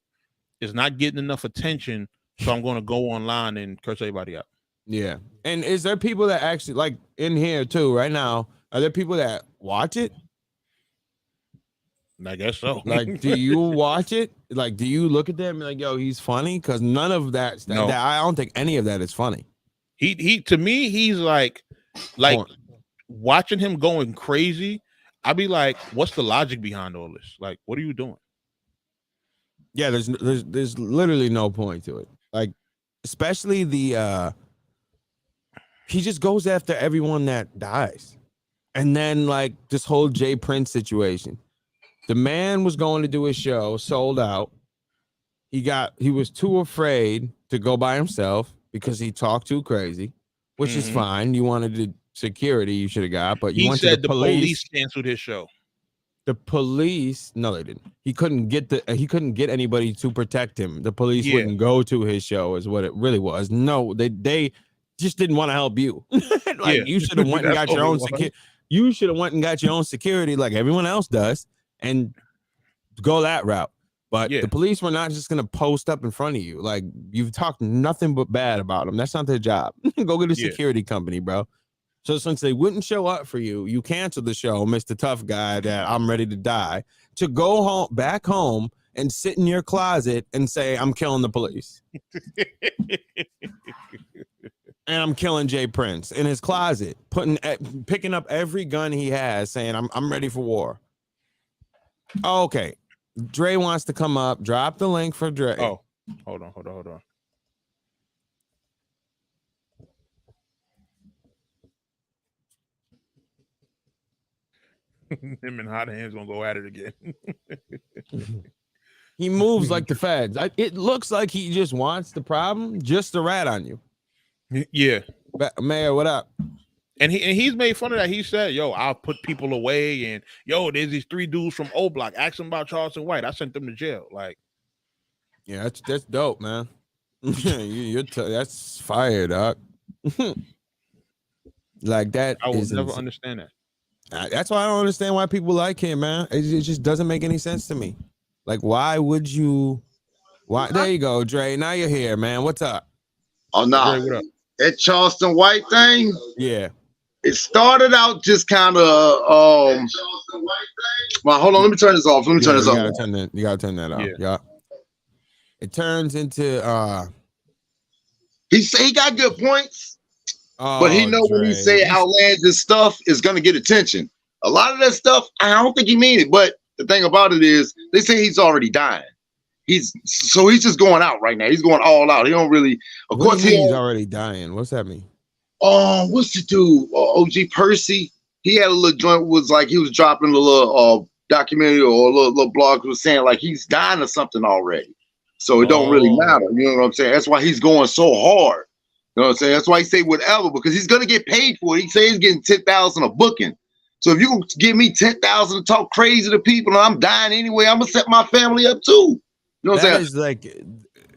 is not getting enough attention, so I'm going to go online and curse everybody out. Yeah, and is there people that actually like in here too right now? Are there people that watch it? I guess so. Like, do you watch it? Like, do you look at them and be like, yo, he's funny? Because none of that, no. I don't think any of that is funny. He to me, he's like watching him going crazy. I'd be like, what's the logic behind all this? Like, what are you doing? Yeah, there's literally no point to it. Like, especially the he just goes after everyone that dies. And then like this whole Jay Prince situation. The man was going to do his show, sold out. He was too afraid to go by himself because he talked too crazy, which is fine. You wanted the security you should have got, but you went to the police canceled his show. The police, no, they didn't. He couldn't get anybody to protect him. The police wouldn't go to his show, is what it really was. No, they just didn't want to help you. You should have went and got your own security. You should have went and got your own security like everyone else does. And go that route. But the police were not just going to post up in front of you. Like, you've talked nothing but bad about them. That's not their job. Go get a security company, bro. So since they wouldn't show up for you, you canceled the show, Mr. Tough Guy, that I'm ready to die, to go back home and sit in your closet and say, I'm killing the police. And I'm killing Jay Prince in his closet, picking up every gun he has, saying, I'm ready for war. Okay, Dre wants to come up. Drop the link for Dre. Oh, hold on. Him and Hot Hands gonna go at it again. He moves like the feds. It looks like he just wants the problem, just to rat on you. Yeah, Mayor, what up? And he's made fun of that. He said, yo, I'll put people away. And yo, there's these 3 dudes from O Block. Ask them about Charleston White. I sent them to jail. Like, yeah, that's dope, man. That's fire, dog. Like that. I will never understand that. That's why I don't understand why people like him, man. It just doesn't make any sense to me. Like, why would you? Why? There you go, Dre. Now you're here, man. What's up? Oh, no. Dre, what up? That Charleston White thing. Yeah. It started out just kind of well, hold on, let me turn this off. You gotta turn that off. Yeah. It turns into he got good points, but he know when he say outlandish stuff is gonna get attention. A lot of that stuff, I don't think he mean it, but the thing about it is they say he's already dying. He's just going out right now. He's going all out. He don't really, of course he's already dying. What's that mean? What's the dude? OG Percy. He had a little joint, was like he was dropping a little documentary or a little blog, was saying like he's dying of something already. So it don't really matter. You know what I'm saying? That's why he's going so hard. You know what I'm saying? That's why he say whatever, because he's gonna get paid for it. He say he's getting 10,000 a booking. So if you can give me 10,000 to talk crazy to people and I'm dying anyway, I'm gonna set my family up too. You know what I'm saying? Is like,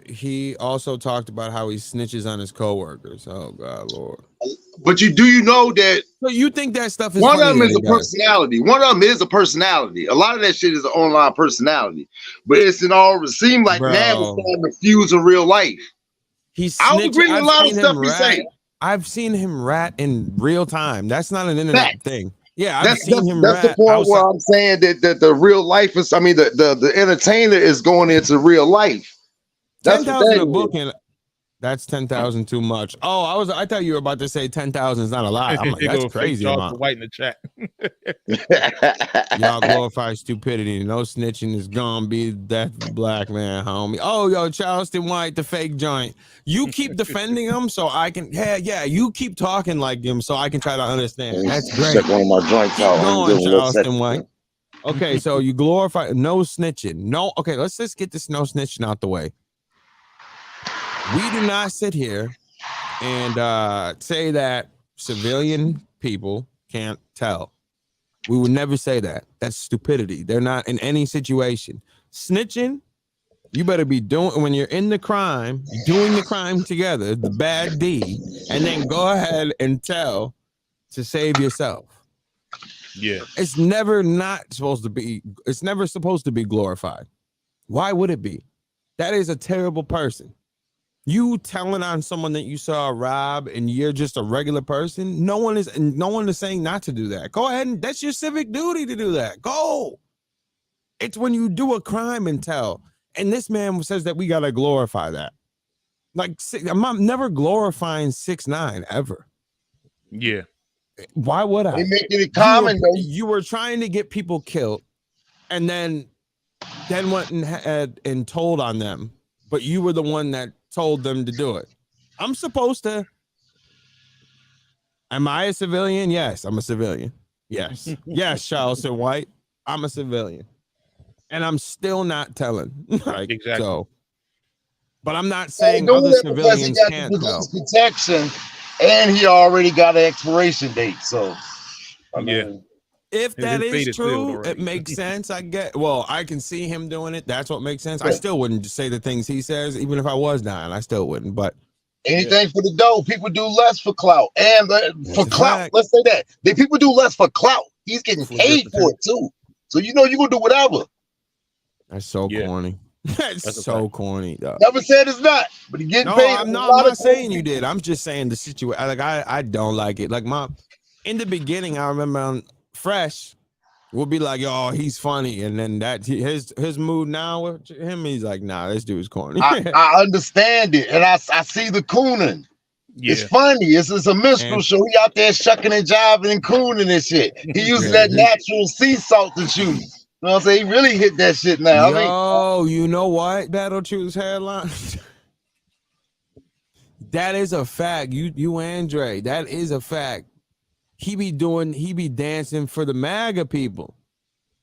he also talked about how he snitches on his coworkers. Oh God, Lord! But do you know that? So you think that stuff is one of them is a personality? One of them is a personality. A lot of that shit is an online personality, but it seems like now it's starting to fuse in real life. I agree with a lot of stuff he's saying. I've seen him rat in real time. That's not an internet thing. Yeah, I've That's seen him that's the rap point outside. where I'm saying that the real life is. I mean, the entertainer is going into real life. That's what 10,000 that a is. book, and that's 10,000 too much. Oh, I thought you were about to say 10,000 is not a lot. I'm like, They that's go fake crazy Charleston amount. White in the chat. Y'all glorify stupidity. No snitching is gonna be death of the black man, homie. Oh, yo, Charleston White, the fake joint. You keep defending him so I can. Yeah. You keep talking like him so I can try to understand. That's great. Check one of my joints Keep out. going, Charleston White. Okay, so you glorify no snitching. No, okay, let's just get this no snitching out the way. We do not sit here and say that civilian people can't tell. We would never say that. That's stupidity. They're not in any situation. Snitching, you better be doing when you're in the crime, doing the crime together, the bad deed, and then go ahead and tell to save yourself. Yeah. It's never supposed to be glorified. Why would it be? That is a terrible person. You telling on someone that you saw rob and you're just a regular person. No one is saying not to do that. Go ahead, and that's your civic duty to do that. Go. It's when you do a crime and tell. And this man says that we gotta glorify that. Like, I'm never glorifying 6ix9ine ever. Yeah. Why would I? They making it common though. You were trying to get people killed, and then went and told on them, but you were the one that told them to do it. I'm supposed to. Am I a civilian? Yes, I'm a civilian. Yes. Yes, Charleston White. I'm a civilian. And I'm still not telling. Like, Exactly. So, but I'm not saying other civilians can't tell. Protection, and he already got an expiration date. So, I mean, Yeah. If that His fate is is sealed true, already. it makes sense. I can see him doing it. That's what makes sense. I still wouldn't say the things he says, even if I was dying. I still wouldn't. But anything for the dough. People do less for clout, and for clout. fact. Let's say that people do less for clout. He's getting paid for it too. So you gonna do whatever. that's so corny. That's so corny, though. Never said it's not, but he getting paid. I'm not saying you did. I'm just saying the situation. Like I don't like it. Like in the beginning, I remember on Fresh will be like, "Oh, he's funny," and then his mood now with him, he's like, "Nah, this dude's corny." I understand it, and I see the cooning. Yeah. It's funny. It's a minstrel show. He out there shucking and jiving and cooning and shit. He uses that natural sea salt to shoot. You know what I'm saying? He really hit that shit now. Yo, you know what? Battle Truth's headline. That is a fact. You Andre, that is a fact. He be dancing for the MAGA people.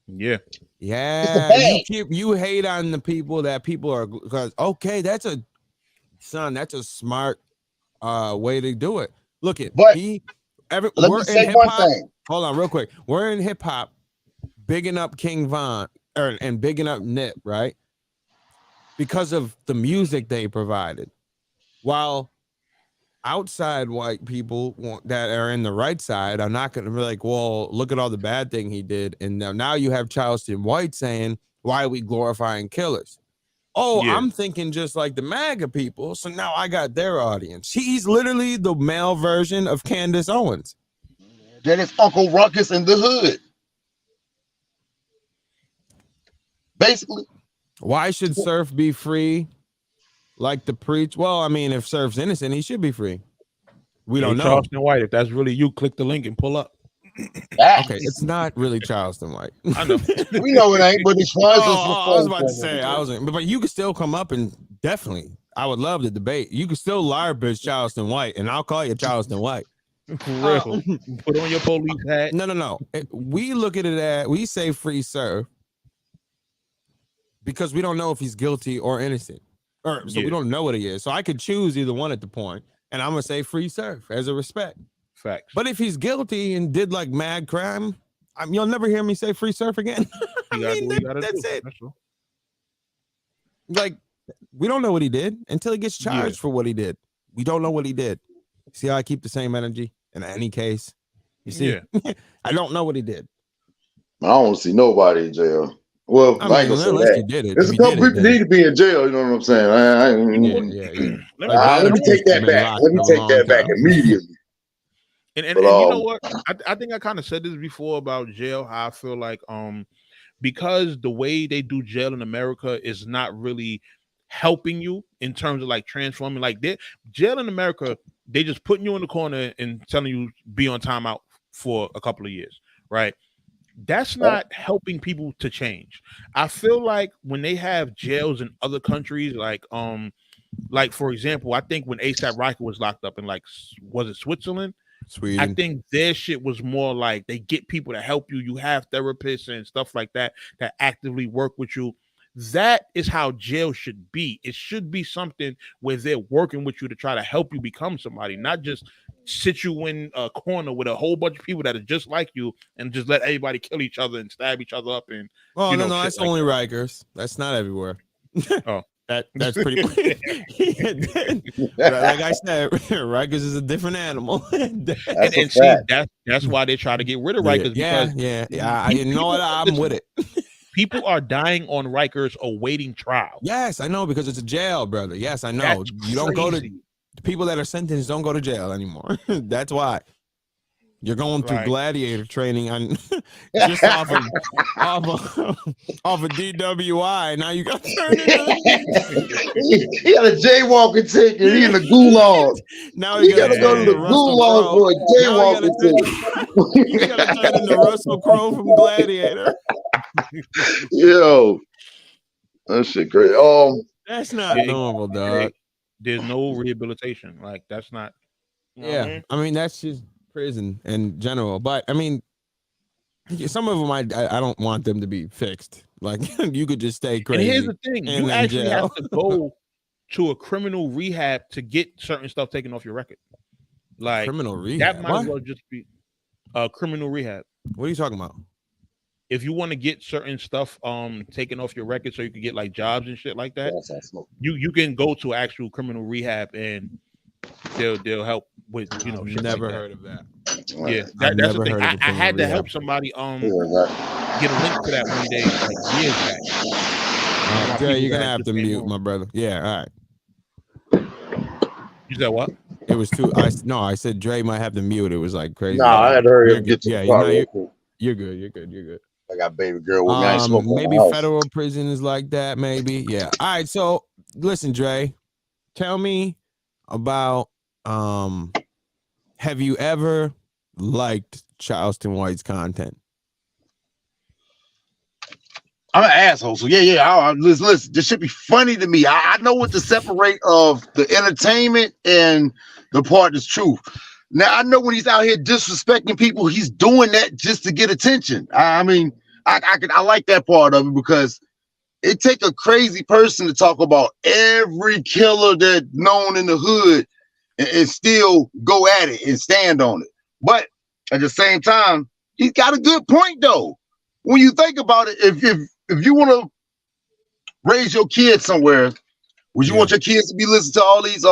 Yeah. Yeah. You hate on the people that people are, because okay, that's a smart way to do it. Look at let we're me say in one hip-hop. thing. Hold on real quick. We're in hip-hop bigging up King Von and bigging up Nip, right? Because of the music they provided. While outside white people that are in the right side are not going to be like, well, look at all the bad thing he did. And now you have Charleston White saying, why are we glorifying killers? Oh, yeah. I'm thinking just like the MAGA people. So now I got their audience. He's literally the male version of Candace Owens. That is Uncle Ruckus in the hood. Basically. Why should Surf be free? Like the preach. Well, I mean, if Surf's innocent, he should be free. We don't know. Charleston White, if that's really you, click the link and pull up. Okay, it's not really Charleston White. I know. We know it ain't, but it's fun. I was about to say, but you could still come up and definitely, I would love to debate. You could still bitch Charleston White, and I'll call you Charleston White. For real. Put on your police hat. No. We look at it as, we say free Surf because we don't know if he's guilty or innocent. We don't know what he is. So I could choose either one at the point, and I'm gonna say free Surf as a respect. Facts. But if he's guilty and did like mad crime, you'll never hear me say free Surf again. That's it. That's true. Like, we don't know what he did until he gets charged for what he did. We don't know what he did. See how I keep the same energy in any case? You see? Yeah. I don't know what he did. I don't want to see nobody in jail. Well, I ain't gonna say that. There's a couple people need to be in jail. You know what I'm saying? Yeah. Let me take that back. Let me take that back immediately. And But you know what? I think I kind of said this before about jail. How I feel like because the way they do jail in America is not really helping you in terms of like transforming. Like jail in America, they just putting you in the corner and telling you be on timeout for a couple of years, right? That's not helping people to change. I feel like when they have jails in other countries, like for example, I think when ASAP Rocky was locked up in like was it Switzerland? Sweden. I think their shit was more like they get people to help you. You have therapists and stuff like that that actively work with you. That is how jail should be. It should be something where they're working with you to try to help you become somebody, not just sit you in a corner with a whole bunch of people that are just like you and just let everybody kill each other and stab each other up. And no, that's like only Rikers. That's not everywhere. Oh. That's pretty like I said, Rikers is a different animal. That's why they try to get rid of Rikers. Yeah. You know what? I'm with it. People are dying on Rikers awaiting trial. Yes, I know, because it's a jail, brother. Yes, I know. You don't go to the people that are sentenced don't go to jail anymore. That's why. You're going through gladiator training on just off of DWI. Now you got to turn it. He got a jaywalking ticket. He in the gulag. Now he got to go to the gulag for a jaywalking ticket. You got to turn into Russell Crowe from Gladiator. Yo, that shit great. That's not normal, dog. There's no rehabilitation. Like that's not. I mean, that's just prison in general, but I mean, some of them I don't want them to be fixed. Like you could just stay crazy. And here's the thing: you actually have to go to a criminal rehab to get certain stuff taken off your record. Like criminal rehab, that might as well just be criminal rehab. What are you talking about? If you want to get certain stuff taken off your record so you can get like jobs and shit like that, you can go to actual criminal rehab and they'll help with shit. Never like heard of that. Yeah, that's the thing. I had to help somebody get a link to that one day, like years back. Dre, you're gonna have to mute, my brother. Yeah, all right. You said what? It was too. I said Dre might have to mute. It was like crazy. No, I had to hurry up. You're good. I got baby girl with me. I ain't smoking maybe federal prison is like that. Maybe, yeah. All right. So listen, Dre, tell me about. Have you ever liked Charleston White's content? I'm an asshole, so yeah. Listen, this should be funny to me. I know what to separate of the entertainment and the part that's truth. Now I know when he's out here disrespecting people, he's doing that just to get attention. I mean, I like that part of it because it take a crazy person to talk about every killer that known in the hood and still go at it and stand on it. But at the same time, he's got a good point though. When you think about it, if you want to raise your kids somewhere, would you want your kids to be listening to all these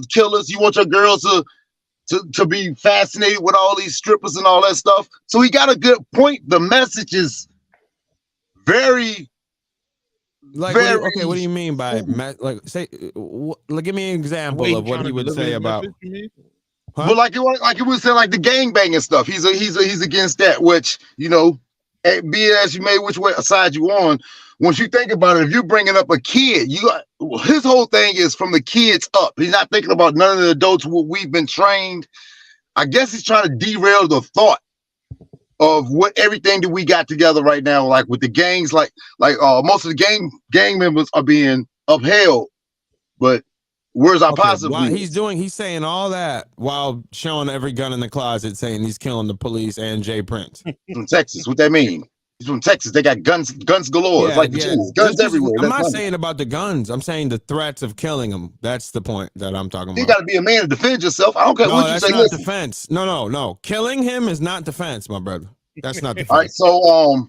killers? You want your girls to be fascinated with all these strippers and all that stuff? So he got a good point. The message is very like okay. What do you mean by like say? Give me an example of what he would say about. But like it was saying, like the gangbanging stuff. He's against that. Which be it as you may, which way side you on. Once you think about it, if you're bringing up a kid, his whole thing is from the kids up. He's not thinking about none of the adults who we've been trained. I guess he's trying to derail the thought of what everything that we got together right now, like with the gangs, like most of the gang members are being upheld, but where's our positive? He's saying all that while showing every gun in the closet, saying he's killing the police and Jay Prince from Texas. What that mean? He's from Texas. They got guns galore. Guns everywhere. I'm not saying about the guns. I'm saying the threats of killing them. That's the point that I'm talking about. You got to be a man to defend yourself. I don't care what you say. That's not defense. No. Killing him is not defense, my brother. That's not defense. All right, so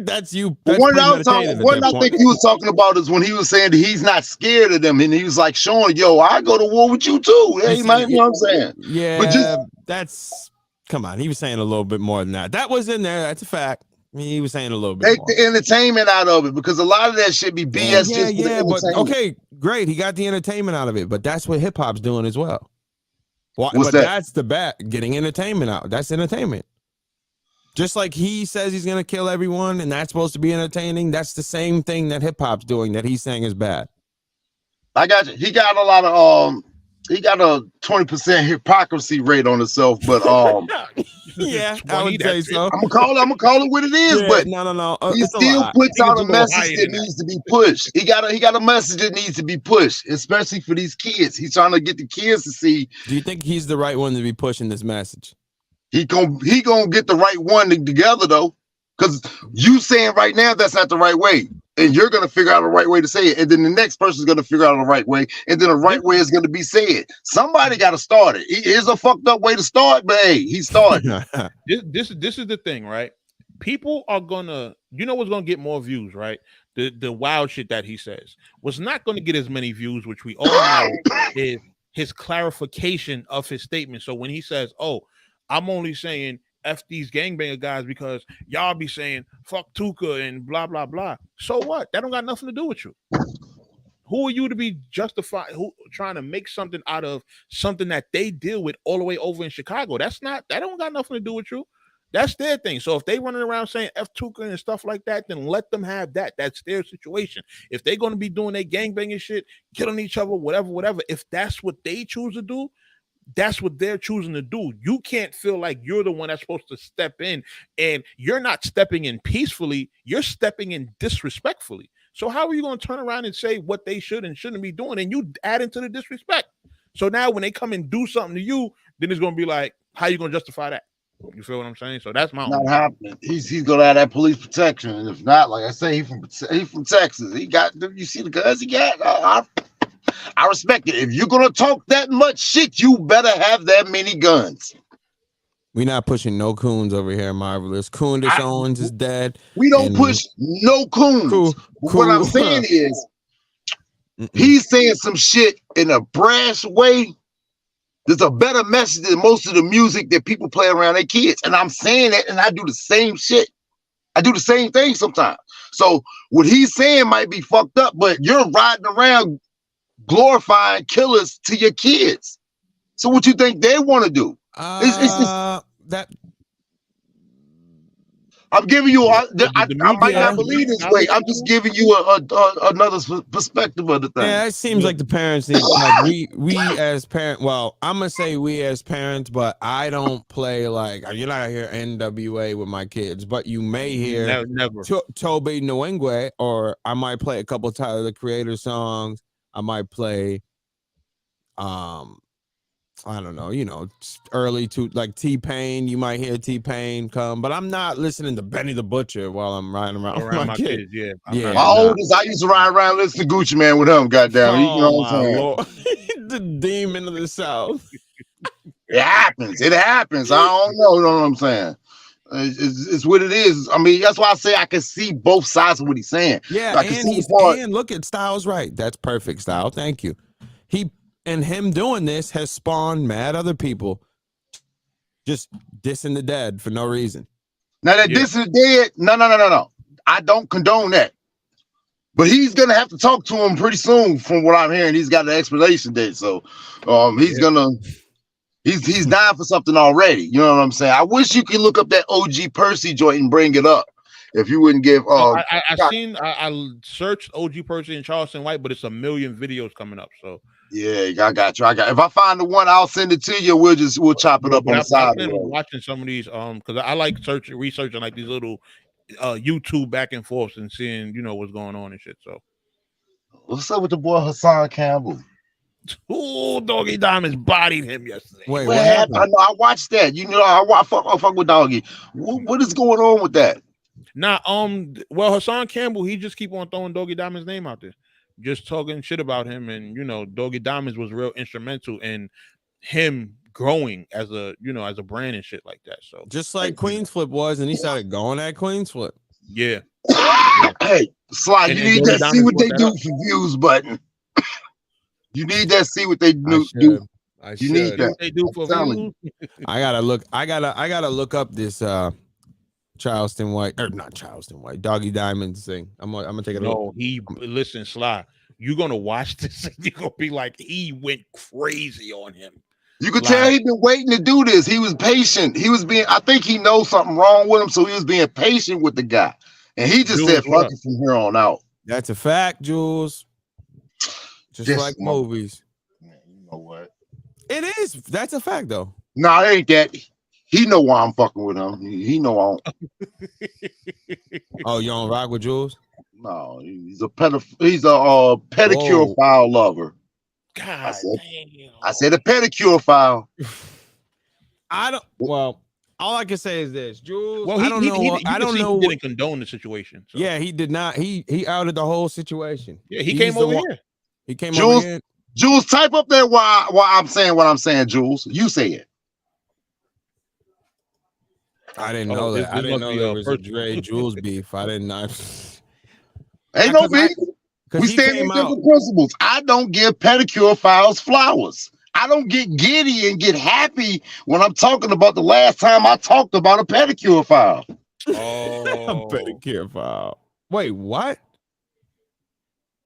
that's you. That's what I think he was talking about is when he was saying that he's not scared of them, and he was like showing, I go to war with you too. Hey, man, you know what I'm saying? Yeah, but that's come on. He was saying a little bit more than that. That was in there. That's a fact. I mean, he was saying a little bit. Take the entertainment out of it because a lot of that should be BS. But okay, great. He got the entertainment out of it, but that's what hip hop's doing as well. Well, What's but that? that's the bet. Getting entertainment out. That's entertainment. Just like he says he's gonna kill everyone, and that's supposed to be entertaining. That's the same thing that hip hop's doing that he's saying is bad. I got you. He got a lot of he got a 20% hypocrisy rate on himself, but Yeah, I would say so. I'm gonna call it what it is, Yeah, but no. he It's a still lot. puts I think out it's a a little message higher that than needs to be pushed. He got a message that needs to be pushed, especially for these kids. He's trying to get the kids to see Do you think he's the right one to be pushing this message? he gonna get the right one together though, because you saying right now that's not the right way, and you're gonna figure out the right way to say it, and then the next person's gonna figure out the right way, and then the right way is gonna be said. Somebody got to start it. Here's a fucked up way to start, but hey, he started. This is the thing, right? People are gonna, what's gonna get more views, right? The wild shit that he says was not gonna get as many views, which we all know is his clarification of his statement. So when he says, "Oh, I'm only saying F these gangbanger guys because y'all be saying fuck Tuka and blah blah blah," so what? That don't got nothing to do with you. Who are you to be justified? Who trying to make something out of something that they deal with all the way over in Chicago? That don't got nothing to do with you. That's their thing. So if they running around saying F Tuka and stuff like that, then let them have that. That's their situation. If they're going to be doing their gangbanging shit, killing each other, whatever, if that's what they choose to do, that's what they're choosing to do. You can't feel like you're the one that's supposed to step in, and you're not stepping in peacefully. You're stepping in disrespectfully. So how are you going to turn around and say what they should and shouldn't be doing, and you add into the disrespect? So now when they come and do something to you, then it's going to be like, how you going to justify that? You feel what I'm saying? So that's my not happening. He's gonna have that police protection, and if not, like I say, he's from Texas. He got, you see the guns he got. I respect it. If you're gonna talk that much shit, you better have that many guns. We're not pushing no coons over here, Marvelous. Coondish Owens is dead. We don't push no coons. Cool. What I'm saying is, he's saying some shit in a brash way. There's a better message than most of the music that people play around their kids. And I'm saying that, and I do the same shit. I do the same thing sometimes. So what he's saying might be fucked up, but you're riding around glorifying killers to your kids. So what you think they want to do? It's just, that I'm giving you. I might not believe this way. I'm just giving you another perspective of the thing. Yeah, it seems like the parents need, like we as parents. Well, I'm gonna say we as parents, but I don't play like, you're not gonna hear NWA with my kids, but you may hear never. Toby Nwangwe, or I might play a couple Tyler the Creator songs. I might play, I don't know, early to like T-Pain. You might hear T-Pain come, but I'm not listening to Benny the Butcher while I'm riding around with my kids. Yeah, My oldest, I used to ride around listening to Gucci Man with him. Goddamn, you know what I'm saying? Lord. The demon of the South. It happens. It happens. I don't know. You know what I'm saying? It's what it is. I mean, that's why I say I can see both sides of what he's saying. Yeah, and look at Styles right. That's perfect, Style. Thank you. And him doing this has spawned mad other people just dissing the dead for no reason. Now that dissing the dead, no. I don't condone that. But he's gonna have to talk to him pretty soon, from what I'm hearing. He's got an expiration date, so he's dying for something already. You know what I'm saying? I wish you could look up that OG Percy joint and bring it up. If you wouldn't give, I searched OG Percy and Charleston White, but it's a million videos coming up. So yeah, I got you. If I find the one, I'll send it to you. We'll chop it up on the side. I've been watching some of these because I like researching like these little YouTube back and forth and seeing what's going on and shit. So what's up with the boy Hassan Campbell? Oh, Doggy Diamonds bodied him yesterday. Wait, what happened? I know. I watched that. I fuck with Doggy. What is going on with that? Well, Hassan Campbell, he just keep on throwing Doggy Diamond's name out there, just talking shit about him, and Doggy Diamonds was real instrumental in him growing as a brand and shit like that. So just like Queen's Flip was, and he started going at Queen's Flip. Yeah. Hey, Sly, you need to see what they do for views button. You need that. See what they do. You need that. They do for views. I gotta look up this Charleston White, or not Charleston White, Doggy Diamonds thing. I'm gonna take a look. Listen, Sly, you're gonna watch this and you're gonna be like, he went crazy on him. You could tell he'd been waiting to do this. He was patient. I think he knows something wrong with him, so he was being patient with the guy. And he just said, fuck it from here on out. That's a fact, Jules. Just like movies. Man, you know what? It is. That's a fact, though. No, it ain't that. He know why I'm fucking with him. He know I don't. Oh, you don't rock with Jules? No, he's a pedicure file lover. God I said a pedicure file. Well, all I can say is this, Jules. Well, I don't know. I don't know. He didn't condone the situation. So. Yeah, he did not. He outed the whole situation. Yeah, he came over here. He came over here. Jules, type up there why I'm saying what I'm saying, Jules. You say it. I didn't know that. I didn't know there was a Dre Jules beef. I didn't know. Ain't no beef. We stand on different principles. I don't give pedicure files flowers. I don't get giddy and get happy when I'm talking about the last time I talked about a pedicure file. Oh, a pedicure file. Wait, what?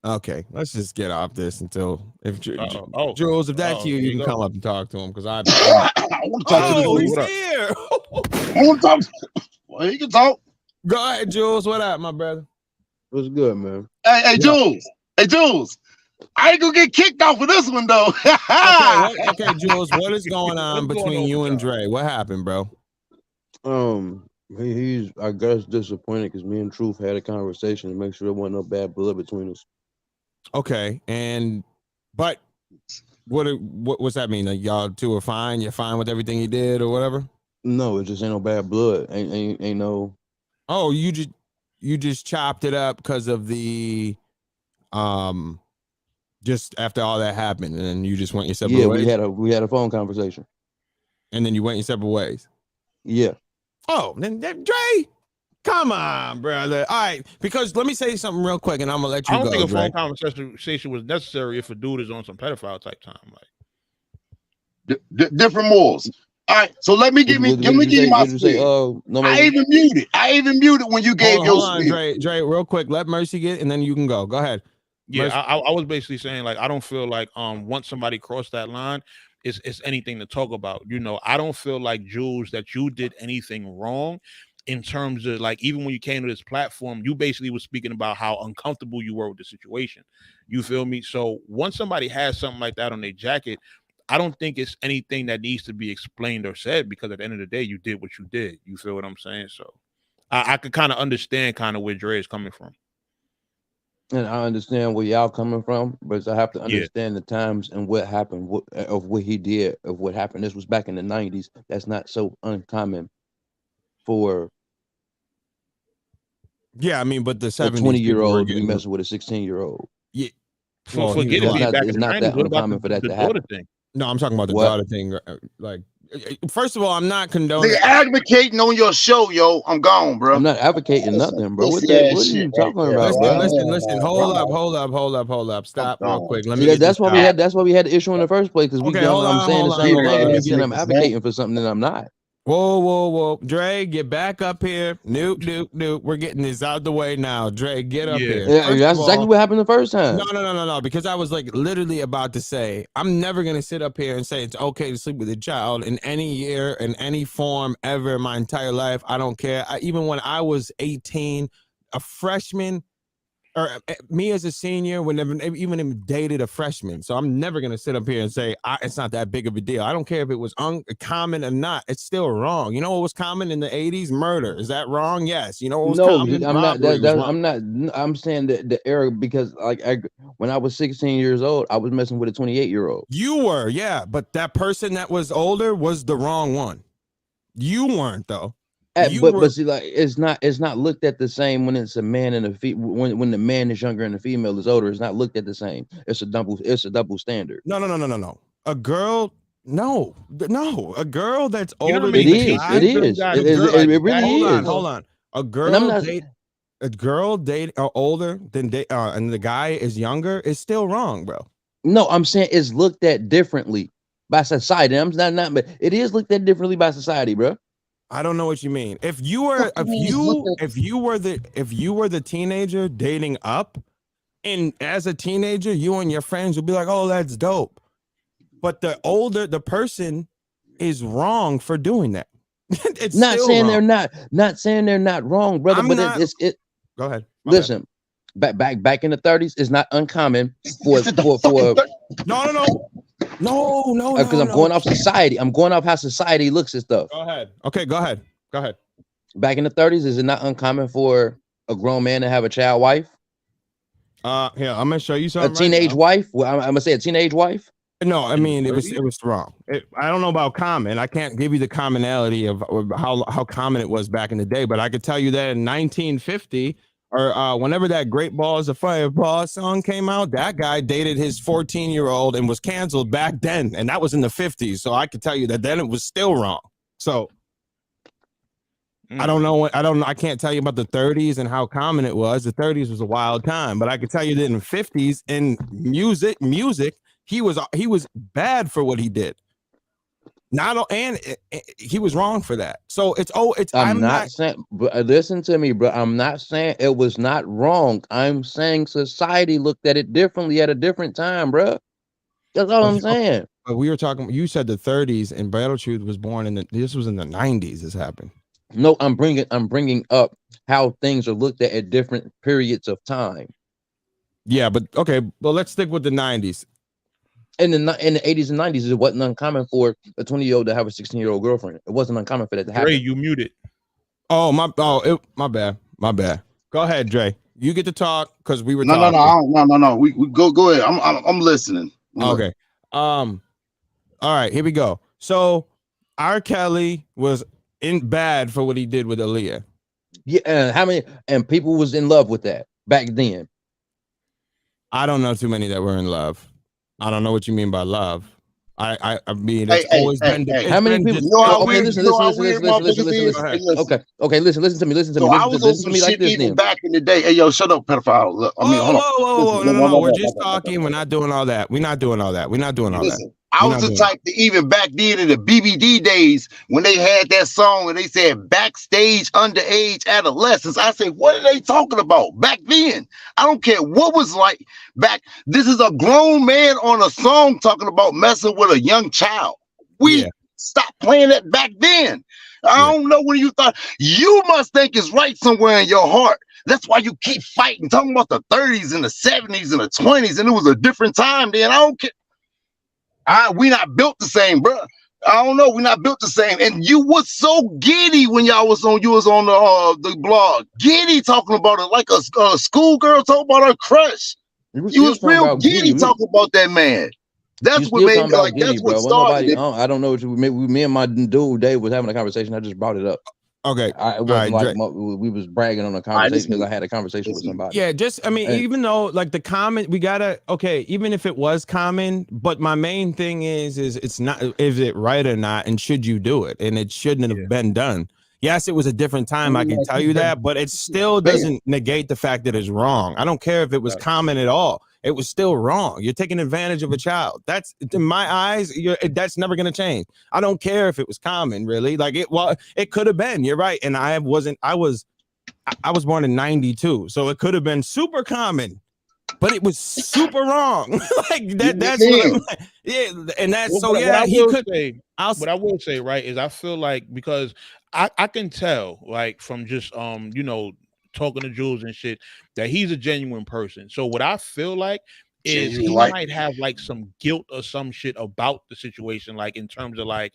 Okay, let's just get off this until Jules, if that's you can come up and talk to him because I want to talk to him. He's here. I want to talk. Well, he can talk. Go ahead, Jules. What up, my brother? What's good, man? Hey, Jules. Hey, Jules. I ain't gonna get kicked off of this one though. Okay, Jules. What is going on between you and Dre? What happened, bro? He's I guess disappointed because me and Truth had a conversation to make sure there wasn't no bad blood between us. Okay, but what's that mean? Like y'all two are fine? You're fine with everything he did or whatever? No, it just ain't no bad blood. Ain't no. Oh, you just chopped it up because of the just after all that happened, and then you just went your separate ways? Yeah, we had a phone conversation. And then you went your separate ways? Yeah. Oh, then Dre, come on, brother. All right, because let me say something real quick, and I'm gonna let you go. I don't think a Dre. phone conversation was necessary if a dude is on some pedophile type time. Like different morals. All right, so let me give you my spiel. I even muted when you gave your spiel. Dre, real quick, let Mercy get, and then you can go. Go ahead. Yeah, I was basically saying, like, I don't feel like once somebody crossed that line, it's anything to talk about. You know, I don't feel like, Jules, that you did anything wrong in terms of, like, even when you came to this platform, you basically was speaking about how uncomfortable you were with the situation. You feel me? So once somebody has something like that on their jacket, I don't think it's anything that needs to be explained or said, because at the end of the day, you did what you did. You feel what I'm saying? So I could kind of understand kind of where Dre is coming from. And I understand where y'all coming from, but I have to understand the times and what happened, of what he did, of what happened. This was back in the 90s. That's not so uncommon for. Yeah, I mean, but the 70s, 20-year-old to be messing with a 16-year-old. Yeah. Well, forget it. It's not that uncommon for that to happen. No, I'm talking about the daughter thing. Like, first of all, I'm not condoning. They're advocating on your show, yo. I'm gone, bro. I'm not advocating nothing, bro. What are you talking about, bro? Listen. Hold up. Stop real quick. Let me. That's why we had the issue in the first place, because I'm saying the same thing. I'm advocating for something that I'm not. Whoa. Dre, get back up here. Nope. We're getting this out the way now. Dre, get up here. Yeah, that's exactly what happened the first time. No. Because I was like literally about to say, I'm never going to sit up here and say it's okay to sleep with a child in any year, in any form ever in my entire life. I don't care. Even when I was 18, a freshman, or me as a senior, would never even dated a freshman. So I'm never going to sit up here and say it's not that big of a deal. I don't care if it was uncommon or not. It's still wrong. You know what was common in the 80s? Murder. Is that wrong? Yes. You know what was common? I'm saying that the era, because when I was 16 years old, I was messing with a 28-year-old. You were, yeah. But that person that was older was the wrong one. You weren't, though. But see, like, it's not looked at the same when it's a man and a when the man is younger and the female is older. It's not looked at the same. It's a double standard. No. A girl, a girl that's older. It is. It really is. Hold on. A girl date older than and the guy is younger is still wrong, bro. No, I'm saying it's looked at differently by society. I'm not, but it is looked at differently by society, bro. I don't know what you mean. If you were the teenager dating up, and as a teenager, you and your friends would be like, "Oh, that's dope." but the person is wrong for doing that. It's not still saying wrong. not saying they're not wrong, brother. I'm But not- it. Go ahead. Listen, back in the 30s, it's not uncommon for Is it the fucking No. because I'm going off society. I'm going off how society looks at stuff. Go ahead. Okay, go ahead. Back in the 30s, is it not uncommon for a grown man to have a child wife? Here, I'm gonna show you something. A teenage wife? Well, I'm gonna say a teenage wife. No, I mean it was wrong. I don't know about common. I can't give you the commonality of how common it was back in the day, but I could tell you that in 1950 or whenever that Great Balls of Fireball song came out, that guy dated his 14-year-old and was canceled back then, and that was in the 50s. So I could tell you that then it was still wrong. So I don't know. I can't tell you about the 30s and how common it was. The 30s was a wild time, but I could tell you that in the 50s in music, he was bad for what he did. He was wrong for that. So I'm not saying, but listen to me, bro. I'm not saying it was not wrong. I'm saying society looked at it differently at a different time, bro. That's all I'm saying. But we were talking. You said the 30s, and Battle Truth was born this was in the 90s. This happened. No, I'm bringing up how things are looked at different periods of time. Yeah, but okay. Well, let's stick with the 90s. In the 80s and 90s, it wasn't uncommon for a 20-year-old to have a 16-year-old girlfriend. It wasn't uncommon for that to happen. Dre, you muted. Oh, my bad. Go ahead, Dre. You get to talk because we were no. We go ahead. I'm listening. Okay. All right, here we go. So R. Kelly was bad for what he did with Aaliyah. Yeah, how many people was in love with that back then? I don't know too many that were in love. I don't know what you mean by love. I mean, it's always been. How many people? Okay, listen. Okay, listen to me. So I was on some shit even back in the day. Hey, yo, shut up, pedophile. Look, I mean, hold on. No. We're just talking. We're not doing all that. Listen, I was the type to even back then in the BBD days when they had that song and they said backstage underage adolescents. I said, what are they talking about back then? I don't care what was like back. This is a grown man on a song talking about messing with a young child. We stopped playing that back then. I don't know what you thought. You must think it's right somewhere in your heart. That's why you keep fighting, talking about the 30s and the 70s and the 20s, and it was a different time then. I don't care. We not built the same, bro. I don't know. We're not built the same. And you was so giddy when you was on the blog. Giddy talking about it like a schoolgirl talking about her crush. You was real giddy talking about that man. That's what made me like. That's what started. I don't know what me and my dude Dave was having a conversation. I just brought it up. Okay, it wasn't like we was bragging on a conversation because I had a conversation with somebody. Yeah, even though like the comment, we gotta even if it was common, but my main thing is it's not, is it right or not, and should you do it? And it shouldn't have been done. Yes, it was a different time. I can tell you that, but it still doesn't negate the fact that it's wrong. I don't care if it was common at all. It was still wrong. You're taking advantage of a child. That's, in my eyes, that's never going to change. I don't care if it was common, really. Like it could have been. You're right. And I was born in 92. So it could have been super common, but it was super wrong. Like that's what and that's what I will say, right, is I feel like, because I can tell, like, from just talking to Jules and shit, that he's a genuine person. So what I feel like is he might have like some guilt or some shit about the situation, like in terms of like,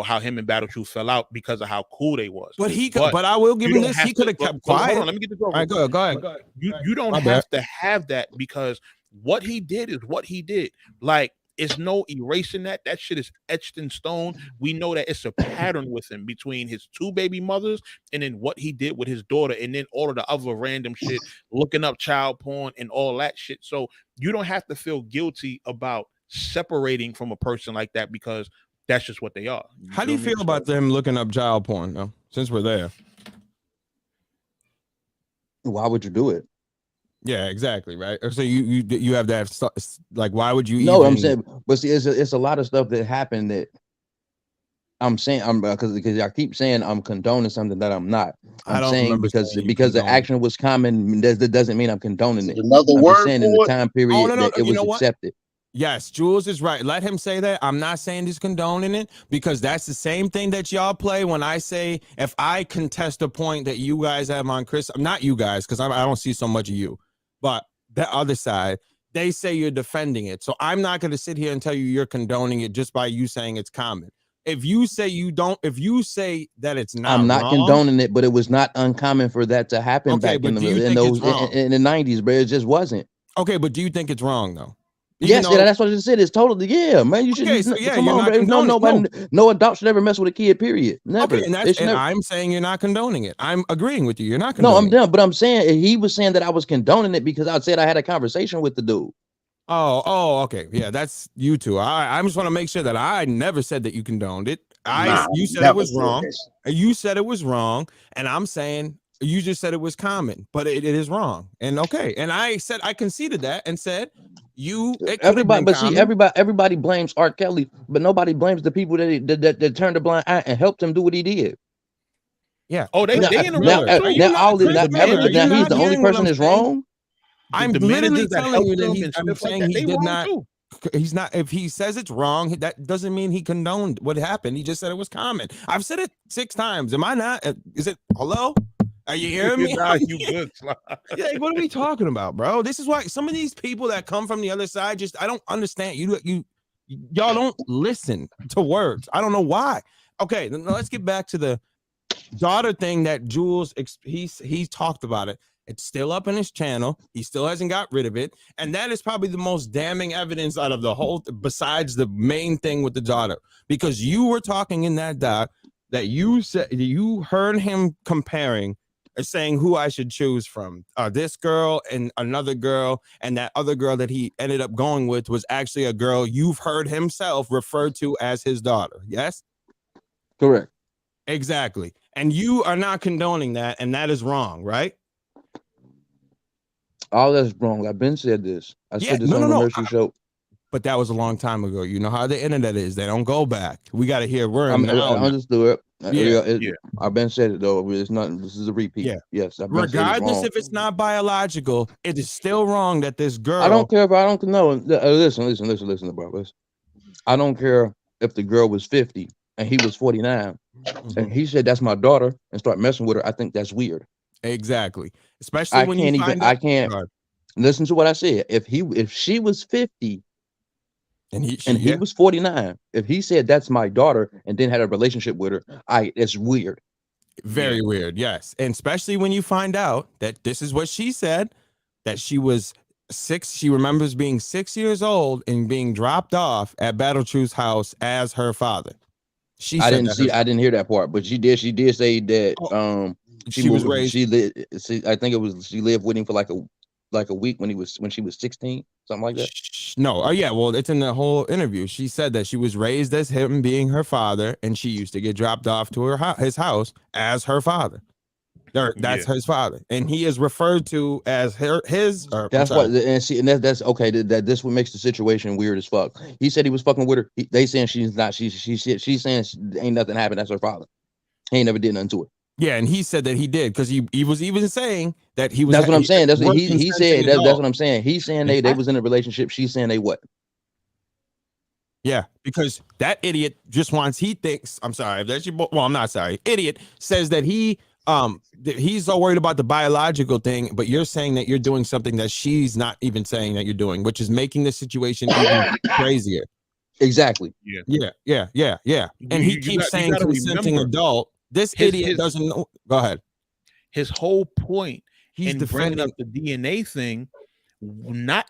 how him and Battle Truth fell out because of how cool they was. But I will give him this. He could have kept quiet. Hold on, let me get this over. All right, go ahead. You don't have to have that, because what he did is what he did. Like, it's no erasing that. That shit is etched in stone. We know that it's a pattern with him between his two baby mothers and then what he did with his daughter, and then all of the other random shit, looking up child porn and all that shit. So you don't have to feel guilty about separating from a person like that, because that's just what they are. How do you feel about them looking up child porn, though, since we're there? Why would you do it? Yeah, exactly, right. So you have that, like, why would you? No, I'm saying, but see, it's a lot of stuff that happened that I'm saying because I keep saying I'm condoning something that I'm not. I'm saying because the action was common, that doesn't mean I'm condoning it. Another word saying in the time period that it was accepted. Yes, Jules is right. Let him say that. I'm not saying he's condoning it, because that's the same thing that y'all play when I say, if I contest a point that you guys have on Chris, not you guys, because I don't see so much of you, but the other side, they say you're defending it. So I'm not going to sit here and tell you you're condoning it just by you saying it's common. If you say you don't, if you say that it's not, I'm not wrong, condoning it, but it was not uncommon for that to happen Okay, back but in do you the think it's those wrong? in the 90s, bro. It just wasn't. Okay, but do you think it's wrong though? Yes, yeah, that's what I just said. It's totally, yeah, man. You should, Okay, so yeah, come you're on, not bro. No, condoning. nobody, no adult should ever mess with a kid. Period. Never. Okay, and I'm saying you're not condoning it. I'm agreeing with you. You're not condoning. No, I'm done. But I'm saying he was saying that I was condoning it because I said I had a conversation with the dude. Oh, okay, yeah, that's you two. I just want to make sure that I never said that you condoned it. You said it was wrong. You said it was wrong, and I'm saying you just said it was common, but it is wrong. And okay, and I said I conceded that and said everybody, but see, everybody blames R. Kelly, but nobody blames the people that turned a blind eye and helped him do what he did. Yeah. Oh, they in the now he's the only person that's wrong. I'm literally telling you that I'm saying he did not. He's not. If he says it's wrong, that doesn't mean he condoned what happened. He just said it was common. I've said it 6 times. Am I not? Is it? Hello? Are you hearing me? Nah, you good. Yeah, what are we talking about, bro? This is why some of these people that come from the other side I don't understand. Y'all don't listen to words. I don't know why. Okay, let's get back to the daughter thing that Jules he talked about it. It's still up in his channel. He still hasn't got rid of it. And that is probably the most damning evidence out of the whole, besides the main thing with the daughter. Because you were talking in that doc that you said you heard him comparing or saying who I should choose from. This girl and another girl, and that other girl that he ended up going with was actually a girl you've heard himself refer to as his daughter. Yes? Correct. Exactly. And you are not condoning that, and that is wrong, right? All that's wrong. I've been said this. I said this on the Mercy show. But that was a long time ago. You know how the internet is. They don't go back. We got to hear word now. I understood it. Yeah. I've been said it though. It's not. This is a repeat. Yeah. Yes. Regardless if it's not biological, it is still wrong that this girl. I don't care if I don't know. Listen, bro. I don't care if the girl was 50 and he was 49, and he said that's my daughter and start messing with her. I think that's weird. Exactly. Especially when you find out. I can't listen to what I said. If she was 50 and he was 49, if he said that's my daughter and then had a relationship with her, it's weird. Very weird. Yes. And especially when you find out that this is what she said, that she was 6. She remembers being 6 years old and being dropped off at Battle Truth's house as her father. I didn't hear that part, but she did say that she was raised. I think it was she lived with him for like a week when she was 16, something like that. No, yeah, well, it's in the whole interview. She said that she was raised as him being her father, and she used to get dropped off to his house as her father. That's his father, and he is referred to as his. That's what, and that's okay. That this what makes the situation weird as fuck. He said he was fucking with her. They saying she's not. She's saying ain't nothing happened. That's her father. He ain't never did nothing to her. Yeah, and he said that he did because he was even saying that he was. That's what I'm saying. That's what he said. That's what I'm saying. He's saying they was in a relationship. She's saying they what? Yeah, because that idiot just wants. He thinks. I'm sorry. That's your. Well, I'm not sorry. Idiot says that he's so worried about the biological thing, but you're saying that you're doing something that she's not even saying that you're doing, which is making the situation even crazier. Exactly. Yeah. And he keeps saying consenting adult. This idiot doesn't know. Go ahead. His whole point in bringing up the DNA thing,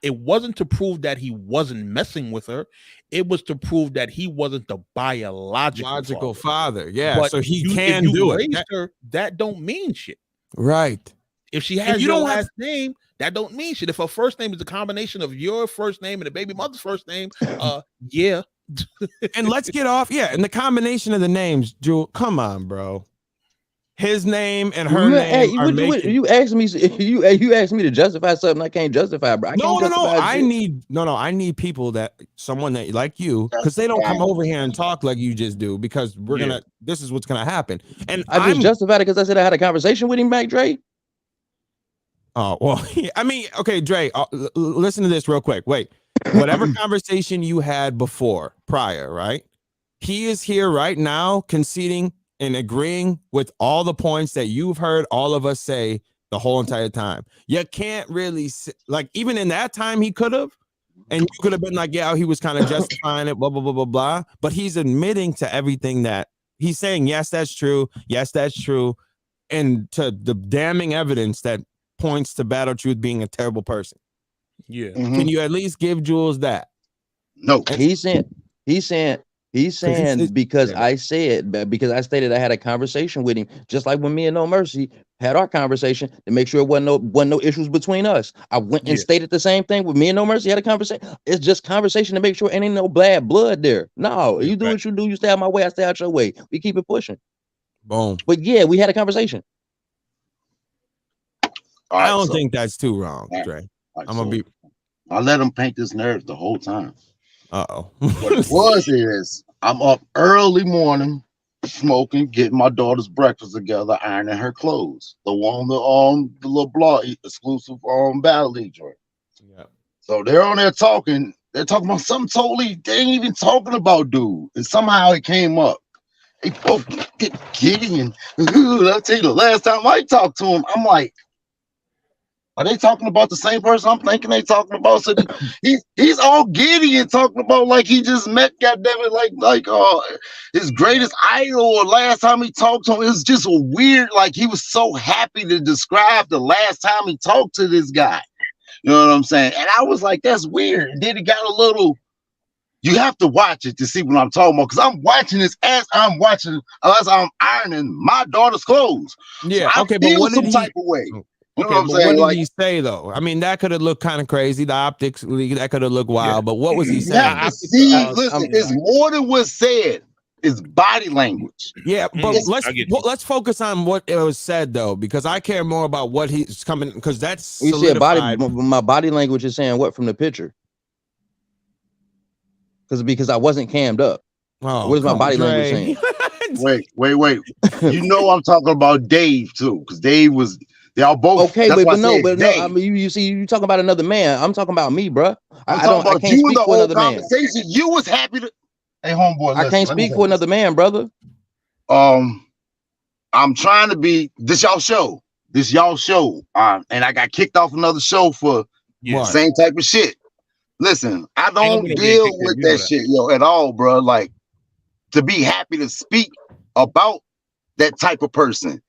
it wasn't to prove that he wasn't messing with her. It was to prove that he wasn't the biological father. Yeah, but so he can do it. That don't mean shit. Right. If she has your last name, that don't mean shit. If her first name is a combination of your first name and the baby mother's first name, yeah. And let's get off. Yeah, and the combination of the names, Jewel. Come on, bro. His name and her name. You asked me. You asked me to justify something I can't justify, bro. No. I need people someone that like you, because they don't come over here and talk like you just do. Because this is what's gonna happen. And I just justified it because I said I had a conversation with him back, Dre. Oh well, I mean, okay, Dre. Listen to this real quick. Wait. whatever conversation you had before, prior, right? He is here right now conceding and agreeing with all the points that you've heard all of us say the whole entire time. You can't really, like, even in that time, he could have, and you could have been like, yeah, he was kind of justifying it, blah, blah, blah, blah, blah. But he's admitting to everything that he's saying, yes, that's true. Yes, that's true. And to the damning evidence that points to Battle Truth being a terrible person. Yeah. Can you at least give Jules that? No. He's saying because I stated I had a conversation with him, just like when me and No Mercy had our conversation to make sure it wasn't no issues between us. I went and stated the same thing with me and No Mercy had a conversation. It's just conversation to make sure ain't no bad blood there. No, you do what you do. You stay out my way, I stay out your way. We keep it pushing. Boom. But yeah, we had a conversation. I don't think that's too wrong, Dre. I'm gonna be. I let him paint this narrative the whole time. What it was is I'm up early morning, smoking, getting my daughter's breakfast together, ironing her clothes. The one the little blog exclusive Battle League joint. Yeah. So they're on there talking. They're talking about something totally. They ain't even talking about dude. And somehow it came up. They both get giddy and I'll tell you the last time I talked to him, I'm like, are they talking about the same person I'm thinking they talking about? So he's all giddy and talking about like he just met, goddammit, like his greatest idol, or last time he talked to him. It was just a weird, like he was so happy to describe the last time he talked to this guy. You know what I'm saying? And I was like, that's weird. And then it got a little, you have to watch it to see what I'm talking about, because I'm watching this as I'm ironing my daughter's clothes. Yeah, so okay, but what did type of way. You know okay, what I'm but saying? what did he say though? I mean, that could have looked kind of crazy. The optics, that could have looked wild. But what was he saying? You have to see, listen, it's more than what's said. It's body language. Yeah, but let's focus on what it was said though, because I care more about what he's coming, because that's You said my body language is saying what from the picture? Because I wasn't cammed up. Oh, what is my body language saying? Wait. You know I'm talking about Dave too, because Dave was. They all both. Okay, but no. I mean, you see, you talking about another man. I'm talking about me, bro. I can't speak for another man. You was happy to. Hey, homeboy, I can't speak for another man, brother. I'm trying to be this y'all show, and I got kicked off another show for same type of shit. Listen, I don't deal with that shit, at all, bro. Like, to be happy to speak about that type of person.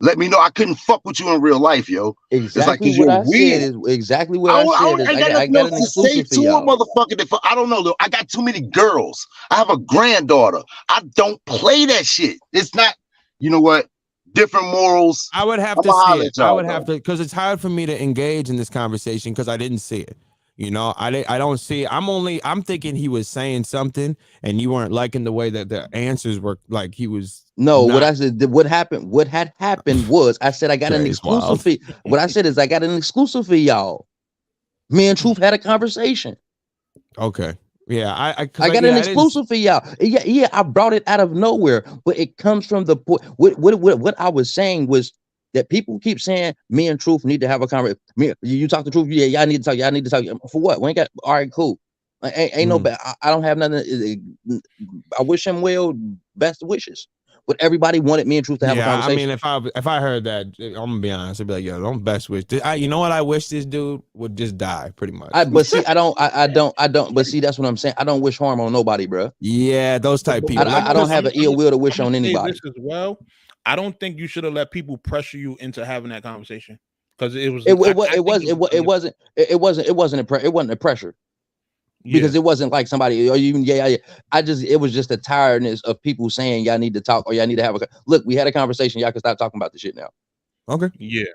Let me know I couldn't fuck with you in real life, yo. Exactly what I said is exactly what I said. I got an exclusive for y'all. Motherfucker, I don't know though. I got too many girls. I have a granddaughter. I don't play that shit. It's not. You know what? Different morals. I would have to see it. I would have to, because it's hard for me to engage in this conversation because I didn't see it. You know, I don't see it. I'm thinking he was saying something and you weren't liking the way that the answers were, like he was. No, what I said, what had happened was I said I got an exclusive fee. What I said is I got an exclusive for y'all. Me and Truth had a conversation. Okay. Yeah, I got an exclusive for y'all. Yeah, I brought it out of nowhere, but it comes from the point. What I was saying was that people keep saying me and Truth need to have a conversation. You talk to Truth, yeah, y'all need to talk. Y'all need to talk for what? We ain't got. All right, cool. Ain't no bad. I don't have nothing. I wish him well. Best wishes. But everybody wanted me and Truth to have a conversation. I mean, if I heard that, I'm gonna be honest. I'd be like, yo, don't best wish. You know what? I wish this dude would just die, pretty much. But see, I don't. But see, that's what I'm saying. I don't wish harm on nobody, bro. Yeah, those type people. I don't have an ill will to wish on anybody. This as well. I don't think you should have let people pressure you into having that conversation, because it wasn't a pressure. Because it wasn't like somebody or even it was just a tiredness of people saying y'all need to talk or y'all need to have a look. We had a conversation. Y'all can stop talking about the shit now. Okay. Yeah.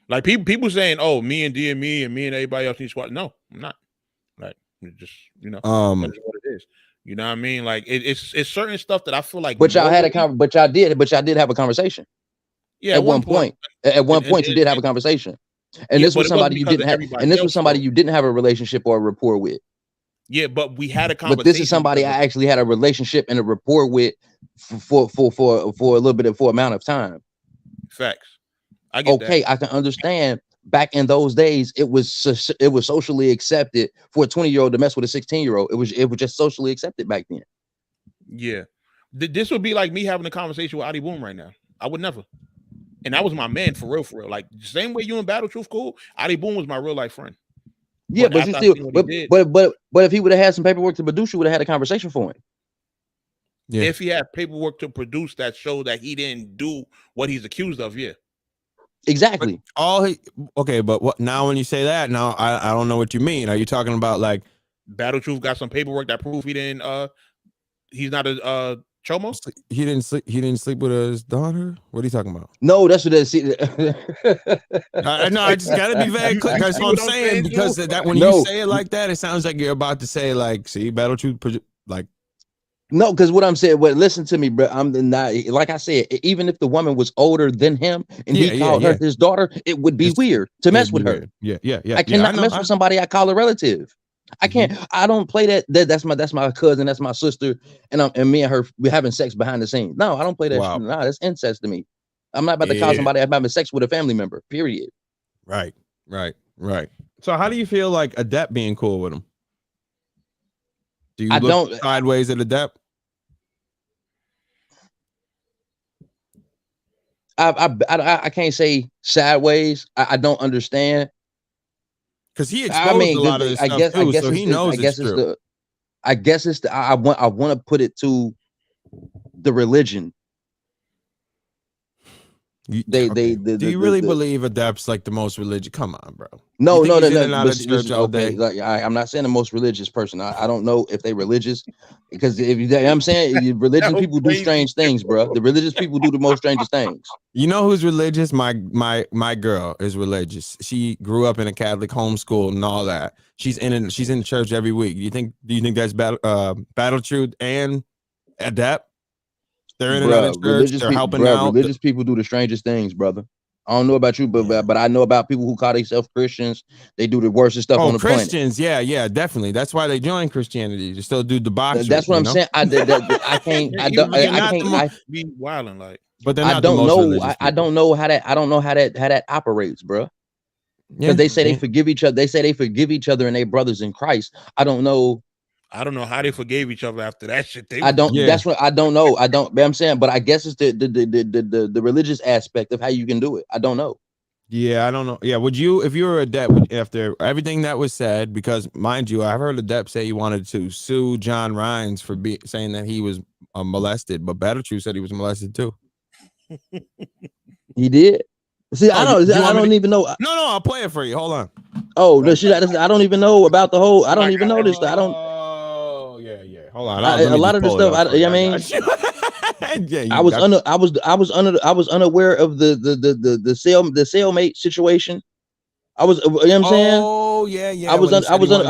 Like people saying, oh, me and D and me and everybody else needs to. No, I'm not. Like, just that's what it is. You know what I mean? Like it's certain stuff that I feel like. But y'all had but y'all did have a conversation. Yeah. At one point. At one point, you did have a conversation. And this was somebody you didn't have, and this was somebody you didn't have a relationship or a rapport with. Yeah, but we had a conversation. But this is somebody I actually had a relationship and a rapport with for a little bit for amount of time. Facts. I get that. I can understand back in those days, it was socially accepted for a 20-year-old to mess with a 16-year-old. It was just socially accepted back then. Yeah. This would be like me having a conversation with Adi Boom right now. I would never. And that was my man for real, for real. Like the same way you and Battle Truth cool, Adi Boom was my real life friend. Yeah, but you still, but if he would have had some paperwork to produce, you would have had a conversation for him. Yeah. If he had paperwork to produce that showed that he didn't do what he's accused of, yeah. Exactly. But what now when you say that, now I don't know what you mean. Are you talking about like Battle Truth got some paperwork that prove he didn't he's not a chomo? He didn't sleep with his daughter? What are you talking about? No, that's what they see. No, I just gotta be very clear. That's what I'm saying, because that when you say it like that, it sounds like you're about to say like, see, Battle Truth, like. No, because what I'm saying, listen to me, bro. I'm not, like I said, even if the woman was older than him and he called her his daughter, it would be weird to mess with her. Yeah. I cannot mess with somebody I call a relative. I can't. I don't play that. That's my cousin. That's my sister, and me and her we're having sex behind the scenes. No, I don't play that. Wow. Nah, that's incest to me. I'm not about to call somebody I'm having sex with a family member. Period. Right. So how do you feel like Adept being cool with him? Do you look sideways at Adept? I can't say sideways. I don't understand. Because he exposed a lot of this stuff too, so he knows it's true. I guess it's the I want to put it to the religion. Do you really believe Adept's like the most religious? Come on, bro. No. Okay, like, I'm not saying the most religious person. I don't know if they religious, because if I'm saying religious people do strange things, bro. The religious people do the most strangest things. You know who's religious? My girl is religious. She grew up in a Catholic homeschool and all that. She's in church every week. Do you think that's Battle Truth and Adept? They're in another church. They're helping out. Religious people do the strangest things, brother. I don't know about you, but I know about people who call themselves Christians. They do the worst stuff on the Christians, planet. Yeah, definitely. That's why they join Christianity. They still do debauchery. That's what I'm saying. I can't. I be wilding like. But they're not I don't know. I don't know how that operates, bro. Because they say they forgive each other. They say they forgive each other and they brothers in Christ. I don't know how they forgave each other after that shit. That's what I don't know. But I'm saying, but I guess it's the religious aspect of how you can do it. I don't know. Yeah, I don't know. Yeah, would you, if you were Adept, after everything that was said, because mind you, I've heard Adept say he wanted to sue John Rhines for saying that he was molested, but Battle Truth said he was molested too. He did. See, I don't even know. No, I'll play it for you. Hold on. Oh, no, shit, I don't even know about the whole. I don't even know this. I don't. Oh, yeah. Hold on. A lot of the stuff. I mean, I was unaware of the cellmate situation. I was, you know what I'm saying? Oh, yeah. I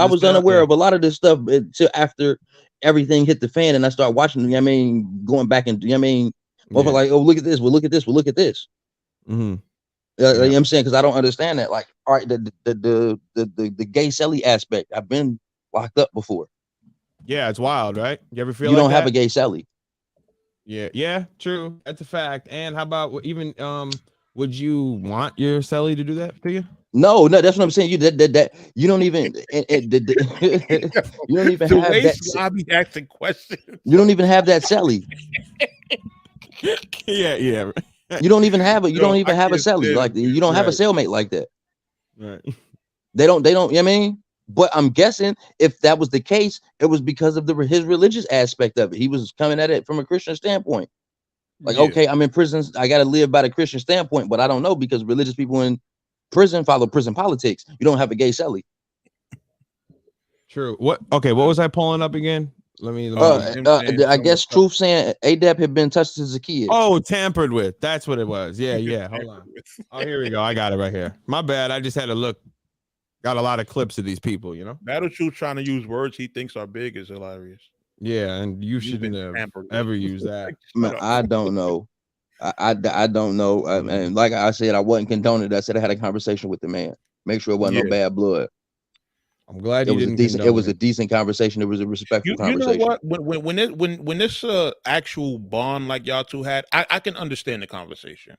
was unaware of a lot of this stuff until after everything hit the fan and I started watching. You know what I mean, going back and, you know what I mean, like, oh, look at this. Well, look at this. Well, look at this. Mm-hmm. You know what I'm saying? Because I don't understand that. Like, all right, the gay celly aspect. I've been locked up before. Yeah, it's wild, right? You ever feel you like don't that? have a gay celly? Yeah, true. That's a fact. And how about even would you want your celly to do that to you? No, that's what I'm saying. You that you don't even you don't even have that. I'll be asking questions. You don't even have that celly. Yeah. You don't even have a celly like that. You don't have a cellmate like that. Right. They don't, you know what I mean? But I'm guessing if that was the case, it was because of his religious aspect of it. He was coming at it from a Christian standpoint. Like, okay, I'm in prison. I got to live by the Christian standpoint, but I don't know because religious people in prison follow prison politics. You don't have a gay celly. True. What was I pulling up again? Let me I guess Truth saying Adept had been touched as a kid. Oh, tampered with. That's what it was. Yeah. Hold on. Oh, here we go. I got it right here. My bad. I just had to look. Got a lot of clips of these people, you know. Battle Truth trying to use words he thinks are big is hilarious. Yeah, and you shouldn't have ever used that. Man, I don't know. I don't know. And like I said, I wasn't condoning it. I said I had a conversation with the man. Make sure it wasn't no bad blood. I'm glad it was a decent conversation. It was a respectful conversation. You know what? When this actual bond like y'all two had, I can understand the conversation.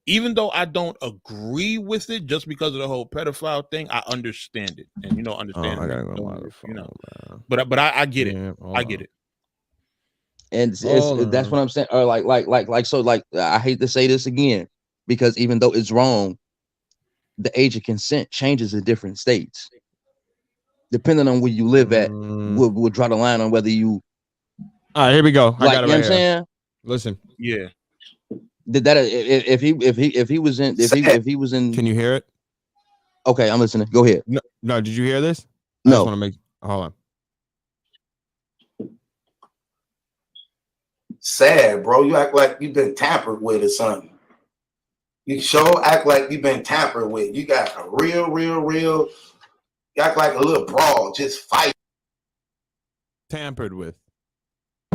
even though I don't agree with it, just because of the whole pedophile thing, I understand it, and understand. I gotta go on the phone, man. But I get it. Yeah, I get it. And that's what I'm saying. Or like I hate to say this again, because even though it's wrong, the age of consent changes in different states. Depending on where you live at, we'll draw the line on whether you. All right, here we go. I got it right here. Saying? Listen. Yeah. Did that if he was in? Can you hear it? Okay, I'm listening. Go ahead. No. Did you hear this? No. I just want to make. Hold on. Sad, bro. You act like you've been tampered with or something. You sure act like you've been tampered with. You got a real. You act like a little brawl, just fight. Tampered with.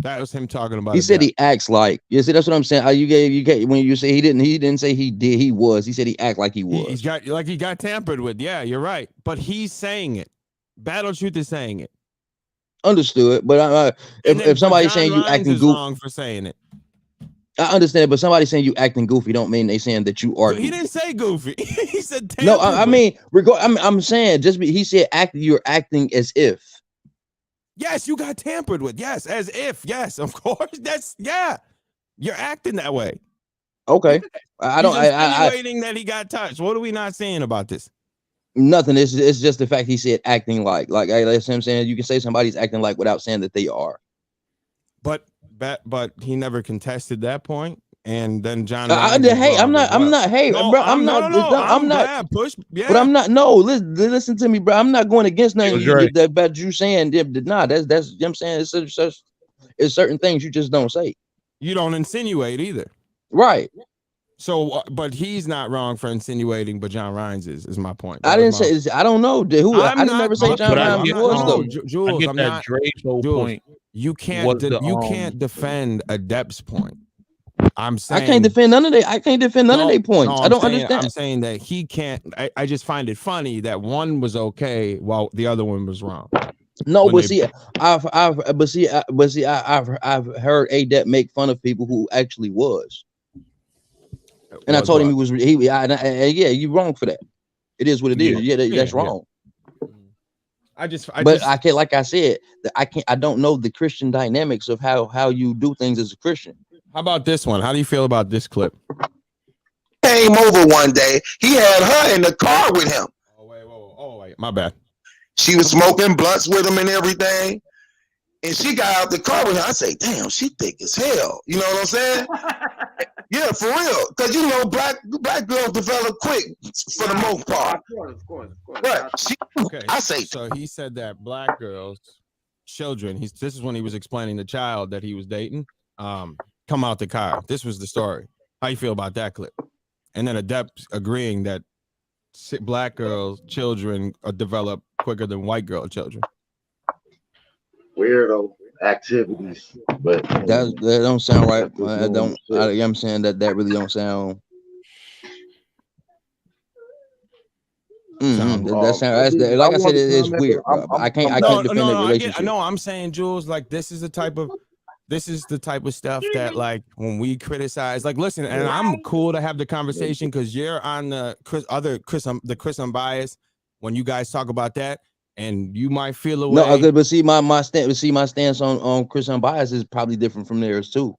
That was him talking about. He said he acts like. You see, that's what I'm saying. You get when you say he didn't say he did. He was. He said he act like he was. He got tampered with. Yeah, you're right. But he's saying it. Battle Truth is saying it. Understood. But if somebody's saying you acting goofy, wrong for saying it. I understand. But somebody saying you acting goofy don't mean they saying that you are. He didn't say goofy. He said tampered. No. I mean, I'm saying he said you're acting as if. Yes, you got tampered with. Yes, as if. Yes, of course. You're acting that way. Okay. I insinuating that he got touched. What are we not saying about this? Nothing. It's just the fact he said acting like. That's what I'm saying. You can say somebody's acting like without saying that they are. But he never contested that point. And then John. Hey, I'm not. Hey, no, bro. I'm not. I'm not. Bad, push. Yeah. But I'm not. No, listen to me, bro. I'm not going against nothing that you saying. Nah, that's. You know what I'm saying it's certain things you just don't say. You don't insinuate either. Right. So, but he's not wrong for insinuating, but John Rhines is my point. I didn't say. I don't know who. I didn't never say John Rhines was though. Jules, I get that Dre's whole point. You can't defend Adept's point. I'm saying I can't defend none of their points. I don't understand. I'm saying that he can't. I just find it funny that one was okay while the other one was wrong. No, but see, I've heard Adept make fun of people who actually was, and I told him yeah, you wrong for that. It is what it is. Yeah, that's wrong. I can't, like I said, I don't know the Christian dynamics of how you do things as a Christian. How about this one? How do you feel about this clip? Came over one day. He had her in the car with him. Oh wait, my bad. She was smoking blunts with him and everything. And she got out the car with him. I say, damn, she thick as hell. You know what I'm saying? Yeah, for real. Because black girls develop quick for the most part. Of course. Right. I say so he said that black girls, children, this is when he was explaining the child that he was dating. Come out the car. This was the story. How you feel about that clip? And then Adept agreeing that black girls, children develop quicker than white girl children. Weirdo activities, but that don't sound right. I'm saying that really don't sound. That sounds like I said, it's weird. I can't defend the relationship. No, I'm saying, Jules, like this is the type of stuff that, like, when we criticize, like, listen, and I'm cool to have the conversation because you're on the Chris Unbiased when you guys talk about that, and you might feel away. No, but see my stance on Chris Unbiased is probably different from theirs too.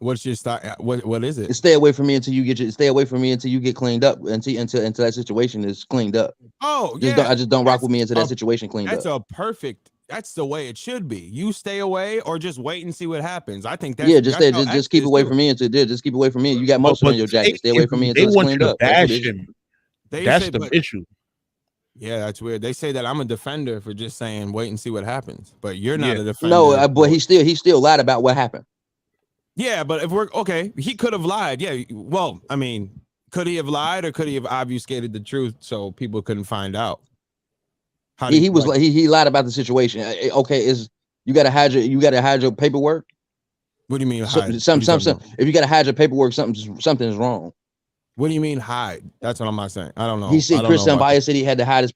What's your style? What is it? Stay away from me until you get cleaned up until that situation is cleaned up. Oh, yeah. I just don't rock with me until that situation cleaned up. That's the way it should be. You stay away or just wait and see what happens. I think just keep away from me until just keep away from me. You got most on your jacket. Stay away from me until it's cleaned up. That's the issue. Yeah, that's weird. They say that I'm a defender for just saying wait and see what happens, but you're not a defender. No, but he still lied about what happened. Yeah, but if we're okay, he could have lied. Yeah, well, I mean, could he have lied or could he have obfuscated the truth so people couldn't find out? He lied about the situation. Okay, you gotta hide your paperwork. What do you mean hide? If you gotta hide your paperwork, something is wrong. What do you mean hide? That's what I'm not saying. I don't know. He said Chris Unbiased said he had to hide his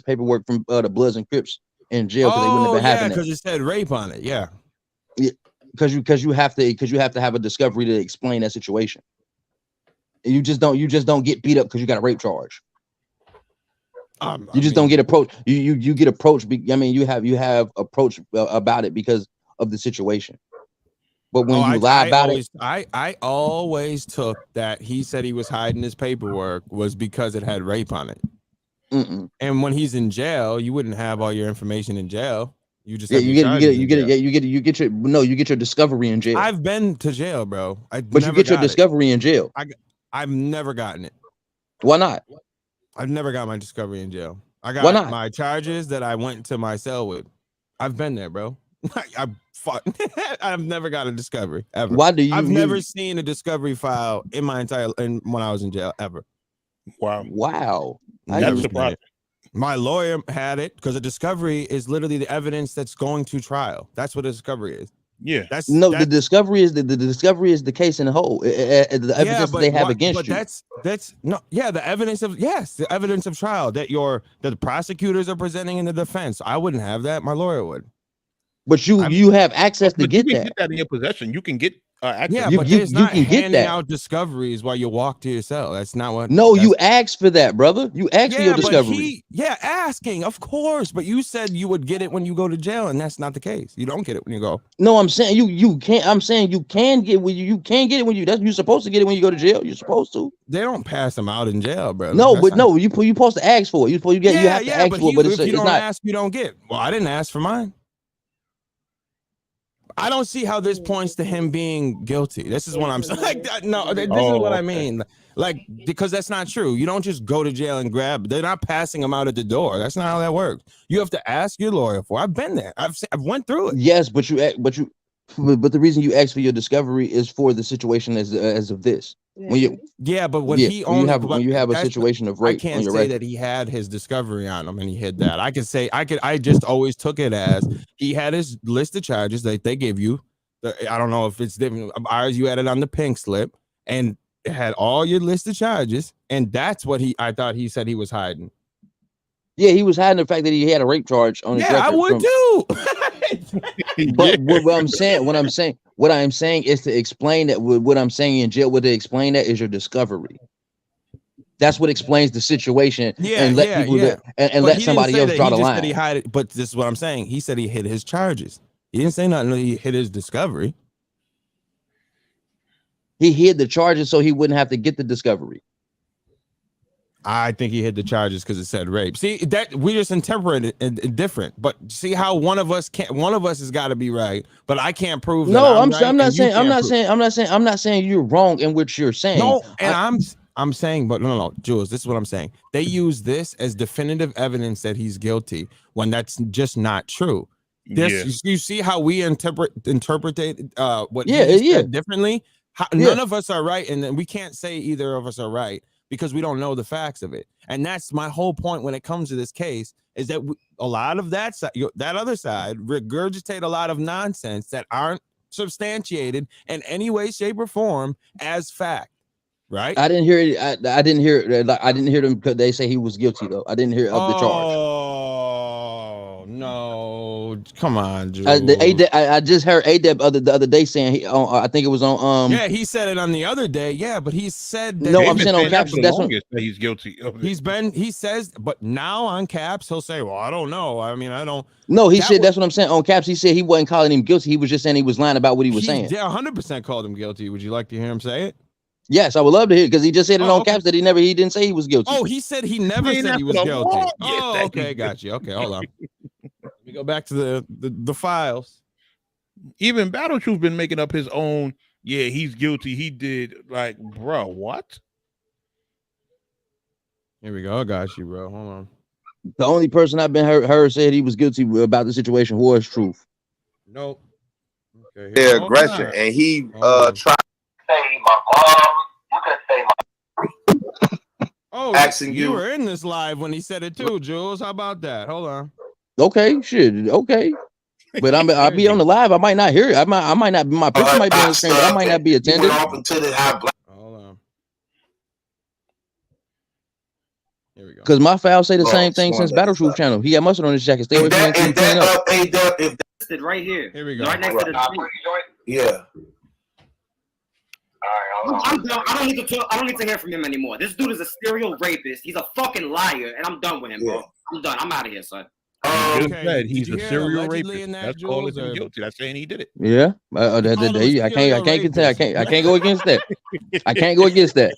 paperwork from the Bloods and Crips in jail because they wouldn't have been having it. Because it said rape on it. Yeah. Because you have to have a discovery to explain that situation. You just don't get beat up because you got a rape charge. You just I don't mean, get approached. You get approached. I mean, you have approached about it because of the situation. But when you lie about it, I always took that he said he was hiding his paperwork was because it had rape on it. And when he's in jail, you wouldn't have all your information in jail. You just have you get your discovery in jail. I've been to jail, bro. But you get your discovery in jail. I've never gotten it. Why not? I've never got my discovery in jail. I Why got not? my charges that I went to my cell with. I've been there, bro. I fought. I've never got a discovery ever. Why do you? I've never seen a discovery file in my entire when I was in jail ever. Wow. That's surprising. My lawyer had it because a discovery is literally the evidence that's going to trial. That's what a discovery is. Yeah, the discovery is the discovery is the case in the whole. The evidence that they have against you. That's no, yeah, the evidence of the evidence of trial that the prosecutors are presenting in the defense. I wouldn't have that. My lawyer would. But you have access to get that. Get that in your possession. You can get access. Yeah, you, but you, there's you not can get that. out discoveries while you walk to your cell. That's not what. No, you asked for that, brother. You asked for your discovery. Asking, of course. But you said you would get it when you go to jail, and that's not the case. You don't get it when you go. No, I'm saying you can't. I'm saying you can get when you can get it when you. That's you're supposed to get it when you go to jail. You're supposed to. They don't pass them out in jail, bro. No, but no, you're supposed to ask for it. You have to ask for it. But if you don't not. Ask, you don't get. Well, I didn't ask for mine. I don't see how this points to him being guilty. This is what I'm saying. Like, no, this is what I mean. Like, because that's not true. You don't just go to jail and grab. They're not passing them out at the door. That's not how that works. You have to ask your lawyer for. I've been there. I've went through it. Yes, but the reason you ask for your discovery is for the situation as of this. When you when you have a situation of rape, I can't say that he had his discovery on him and he hid that. I just always took it as he had his list of charges that they give you. I don't know if it's different. Ours, you had it on the pink slip and it had all your list of charges, and that's what I thought he said he was hiding. Yeah, he was hiding the fact that he had a rape charge on his record. I would too. But what I'm saying is to explain that what I'm saying in jail. What to explain that is your discovery. That's what explains the situation. And let people and let somebody else draw the line. He hid it, but this is what I'm saying. He said he hid his charges. He didn't say nothing. He hid his discovery. He hid the charges so he wouldn't have to get the discovery. I think he hid the charges because it said rape. See, that we just interpret it different. But see how one of us has got to be right, but I can't prove. No, I'm not saying you're wrong in what you're saying. No, and I'm saying, but no, Jules, this is what I'm saying. They use this as definitive evidence that he's guilty when that's just not true. You see how we interpret what he said differently. None of us are right, and then we can't say either of us are right because we don't know the facts of it. And that's my whole point when it comes to this case is that a lot of that other side regurgitate a lot of nonsense that aren't substantiated in any way, shape, or form as fact. Right? I didn't hear it. I didn't hear it. I didn't hear them because they say he was guilty though. I didn't hear of the charge. Oh no! Come on, Jules. I just heard ADEP the other day saying I think it was on. Yeah, he said it on the other day. Yeah, but he said that. No, I'm saying on Caps. That's what he's guilty. He says, but now on Caps he'll say, "Well, I don't know. I mean, I don't." No, he said that's what I'm saying on Caps. He said he wasn't calling him guilty. He was just saying he was lying about what he was saying. Yeah, 100% called him guilty. Would you like to hear him say it? Yes, I would love to hear because he just said it on Caps that he didn't say he was guilty. Oh, he said he never said he was guilty. Oh, okay, got you. Okay, hold on. Let me go back to the files. Even Battle Truth been making up his own. Yeah, he's guilty. He did. Like, bro, what? Here we go. I got you, bro. Hold on. The only person I've been heard said he was guilty about the situation was Truth. Nope. Okay. Their aggression, and he tried. Say my mom, you can say my. Oh, asking you were in this live when he said it too, Jules. How about that? Hold on. Okay, shit. Okay, but I'll be on the live. I might not hear it. I might not. My picture might be on the screen. But I might not be attending. Hold on. Here we go. Because my file say the same thing since Battle Truth channel. He got mustard on his jacket. Stay away from him. Right here. Here we go. Right next to the street. Yeah. All right, I'm done. I don't need to talk. I don't need to hear from him anymore. This dude is a serial rapist. He's a fucking liar, and I'm done with him, bro. I'm done. I'm out of here, son. Just Okay, said did he's you a hear serial allegedly rapist. in that, That's calling Jules, him or- guilty. That's saying he did it. Yeah, called him a I serial can't rapist. go against that. I can't go against that.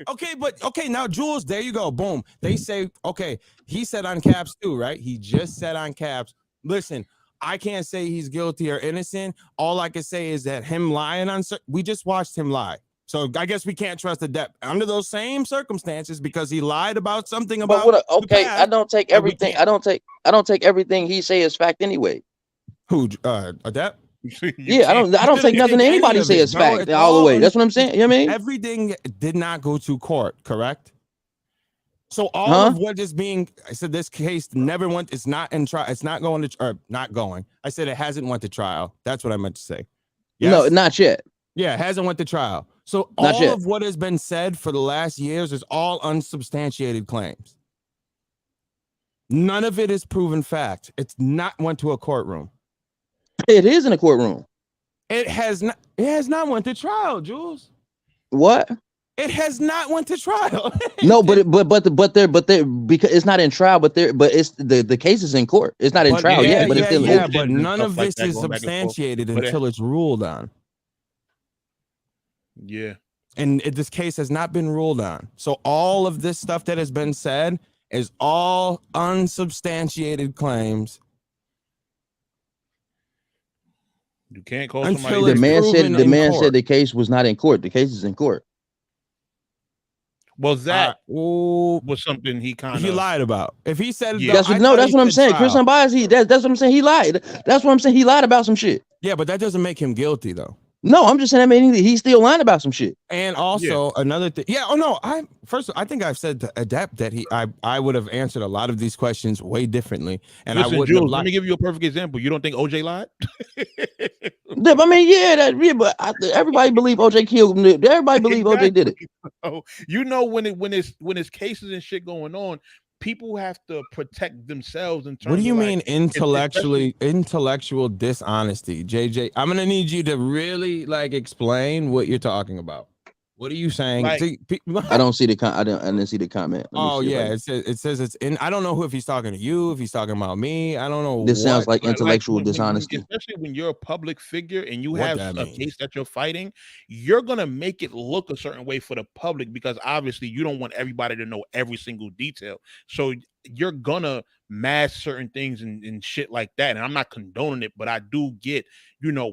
Okay, now Jules, there you go. Boom. They say, okay, he said on Caps too, right? He just said on Caps, listen, I can't say he's guilty or innocent. All I can say is that him lying on, we just watched him lie. So I guess we can't trust the depth under those same circumstances because he lied about something about. But what? the Okay, past, I don't take and we everything. can't- I don't take everything he say as fact anyway. Who? Adept? Yeah, I don't take nothing anybody say as fact all the way. That's what I'm saying. You know what I mean? Everything did not go to court, correct? So all of what is being, I said this case never went, it's not in trial, it's not going to, or not going. I said it hasn't went to trial. That's what I meant to say. Yes? No, not yet. Yeah, it hasn't went to trial. So Not all yet. of what has been said for the last years is all unsubstantiated claims. None of it is proven fact. It's not went to a courtroom. It is in a courtroom. It has not went to trial, Jules. What? It has not went to trial. No, but because it's not in trial, but it's the case is in court. It's not in trial yet, but it's still in court. but none of like this that is going back and forth. substantiated But until it's ruled on. Yeah. And this case has not been ruled on. So all of this stuff that has been said is all unsubstantiated claims. You can't call Until somebody. it's The man court. said the case was not in court. The case is in court. Well, that was was something he kind of lied about. If he said Yeah. That's what I'm saying. Chris Unbiased, that's what I'm saying. He lied. That's what I'm saying. He lied about some shit. Yeah, but that doesn't make him guilty though. No, I'm just saying. I mean, he's still lying about some shit. And also another thing. Yeah. Oh no. I think I've said to Adept that I would have answered a lot of these questions way differently. And Listen, I wouldn't have Jules, let me give you a perfect example. You don't think OJ lied? I mean, but everybody believe OJ killed him. Everybody believe OJ did it. Oh, you know, when it's cases and shit going on, people have to protect themselves in terms What do you of, mean like, intellectual dishonesty? JJ, I'm gonna need you to really explain what you're talking about. What are you saying? Like, I don't see the I didn't see the comment. Oh yeah, it says it's in. I don't know if he's talking to you, if he's talking about me. I don't know. This sounds like But, intellectual when dishonesty. especially when you're a public figure and you What have that a means. case that you're fighting, you're gonna make it look a certain way for the public because obviously you don't want everybody to know every single detail. So you're gonna mask certain things and shit like that. And I'm not condoning it, but I do get,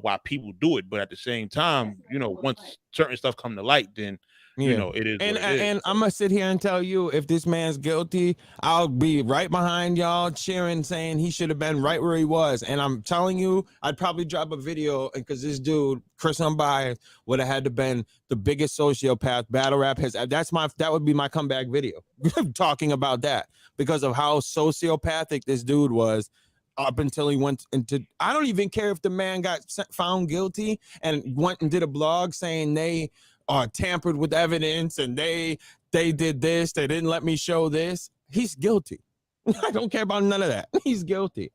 why people do it. But at the same time, once certain stuff come to light, then it is. And I'm gonna sit here and tell you, if this man's guilty, I'll be right behind y'all cheering, saying he should have been right where he was. And I'm telling you, I'd probably drop a video because this dude, Chris Unbiased, would have had to been the biggest sociopath battle rap has. That would be my comeback video, talking about that because of how sociopathic this dude was. Up until he went into, I don't even care if the man got found guilty and went and did a blog saying they tampered with evidence and they did this, they didn't let me show this. He's guilty. I don't care about none of that. He's guilty.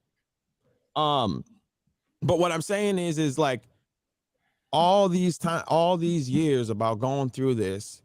But what I'm saying is like all these years about going through this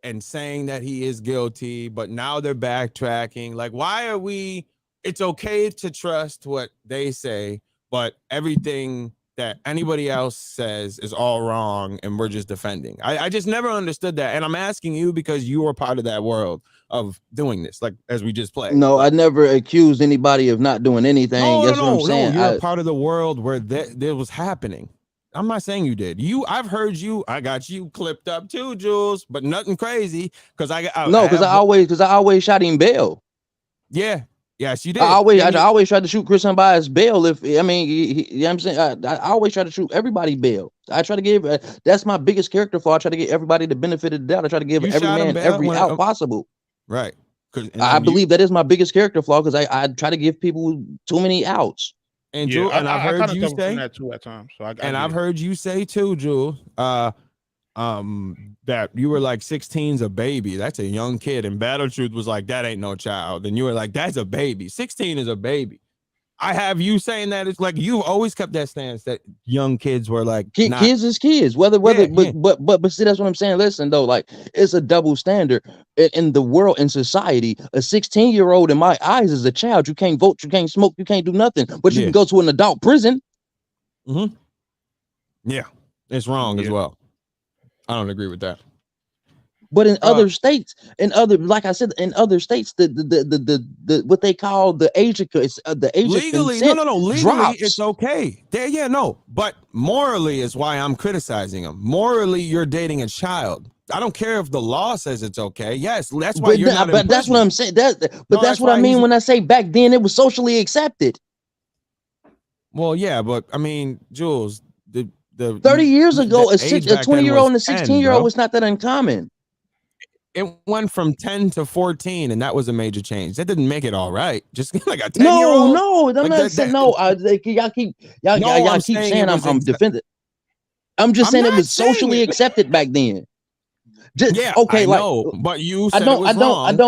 and saying that he is guilty, but now they're backtracking. Like, why are we? It's okay to trust what they say, but everything that anybody else says is all wrong and we're just defending. I just never understood that. And I'm asking you because you were part of that world of doing this, like as we just played. No, I never accused anybody of not doing anything. That's what I'm saying. You're a part of the world where that was happening. I'm not saying you did. I've heard you. I got you clipped up too, Jules, but nothing crazy. Because I always shot him bail. Yeah. Yes, you did. I always tried to shoot Chris Unbiased bail. You know what I'm saying? I always try to shoot everybody bail. I try to give, that's my biggest character flaw. I try to get everybody the benefit of the doubt. I try to give every man every out possible. Right. I believe that is my biggest character flaw because I try to give people too many outs. And Jules, and I've heard you say that too at times. So I've heard you say too, Jules, that you were like 16's a baby. That's a young kid. And Battle Truth was like, that ain't no child. And you were like, that's a baby. 16 is a baby. I have you saying that it's like you've always kept that stance that young kids were like Kids is kids, whether but see, that's what I'm saying. Listen though, like it's a double standard in the world, in society. A 16-year-old in my eyes is a child. You can't vote, you can't smoke, you can't do nothing, but you can go to an adult prison. Yeah, it's wrong as well. I don't agree with that. But in other states, like I said, in other states, the what they call the age of legally, consent legally drops. it's okay. But morally is why I'm criticizing them. Morally, you're dating a child. I don't care if the law says it's okay. Yes, that's why you're not. But that's what I'm saying. That's what I mean when I say back then it was socially accepted. Well, yeah, but I mean, Jules, the 30 years ago, a 20-year-old and a 16-year-old was not that uncommon. It went from 10 to 14, and that was a major change. That didn't make it all right. Just like a 10-year-old. No, I'm not saying no. Y'all keep saying I'm defending. I'm just saying it was socially accepted back then. Okay, but you said it was wrong.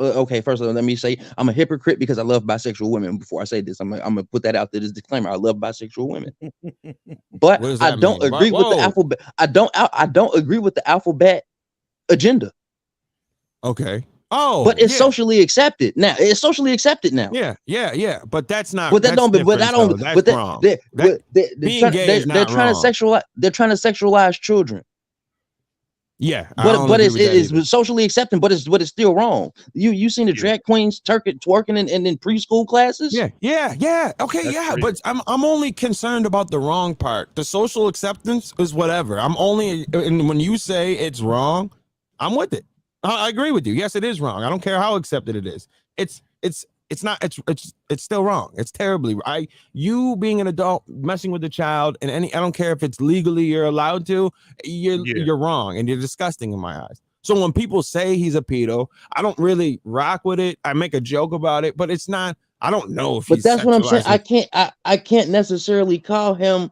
Okay, first of all, let me say I'm a hypocrite because I love bisexual women. Before I say this, I'm gonna put that out there, this disclaimer. I love bisexual women, but I don't agree with the alphabet. I don't agree with the alphabet agenda. Okay. But it's socially accepted now. It's socially accepted now. Yeah. But that's not. But that don't. But I don't. That's but wrong. They're trying to sexualize. They're trying to sexualize children. Yeah. But it's socially accepted. But it's still wrong. You seen the drag queens twerking in preschool classes? Yeah. Okay. That's but I'm only concerned about the wrong part. The social acceptance is whatever. And when you say it's wrong, I'm with it. I agree with you. Yes, it is wrong. I don't care how accepted it is. It's still wrong. It's terribly. You being an adult messing with a child and I don't care if it's legally you're allowed to. You're wrong and you're disgusting in my eyes. So when people say he's a pedo, I don't really rock with it. I make a joke about it, but it's not. I don't know if. But that's what I'm saying. I can't necessarily call him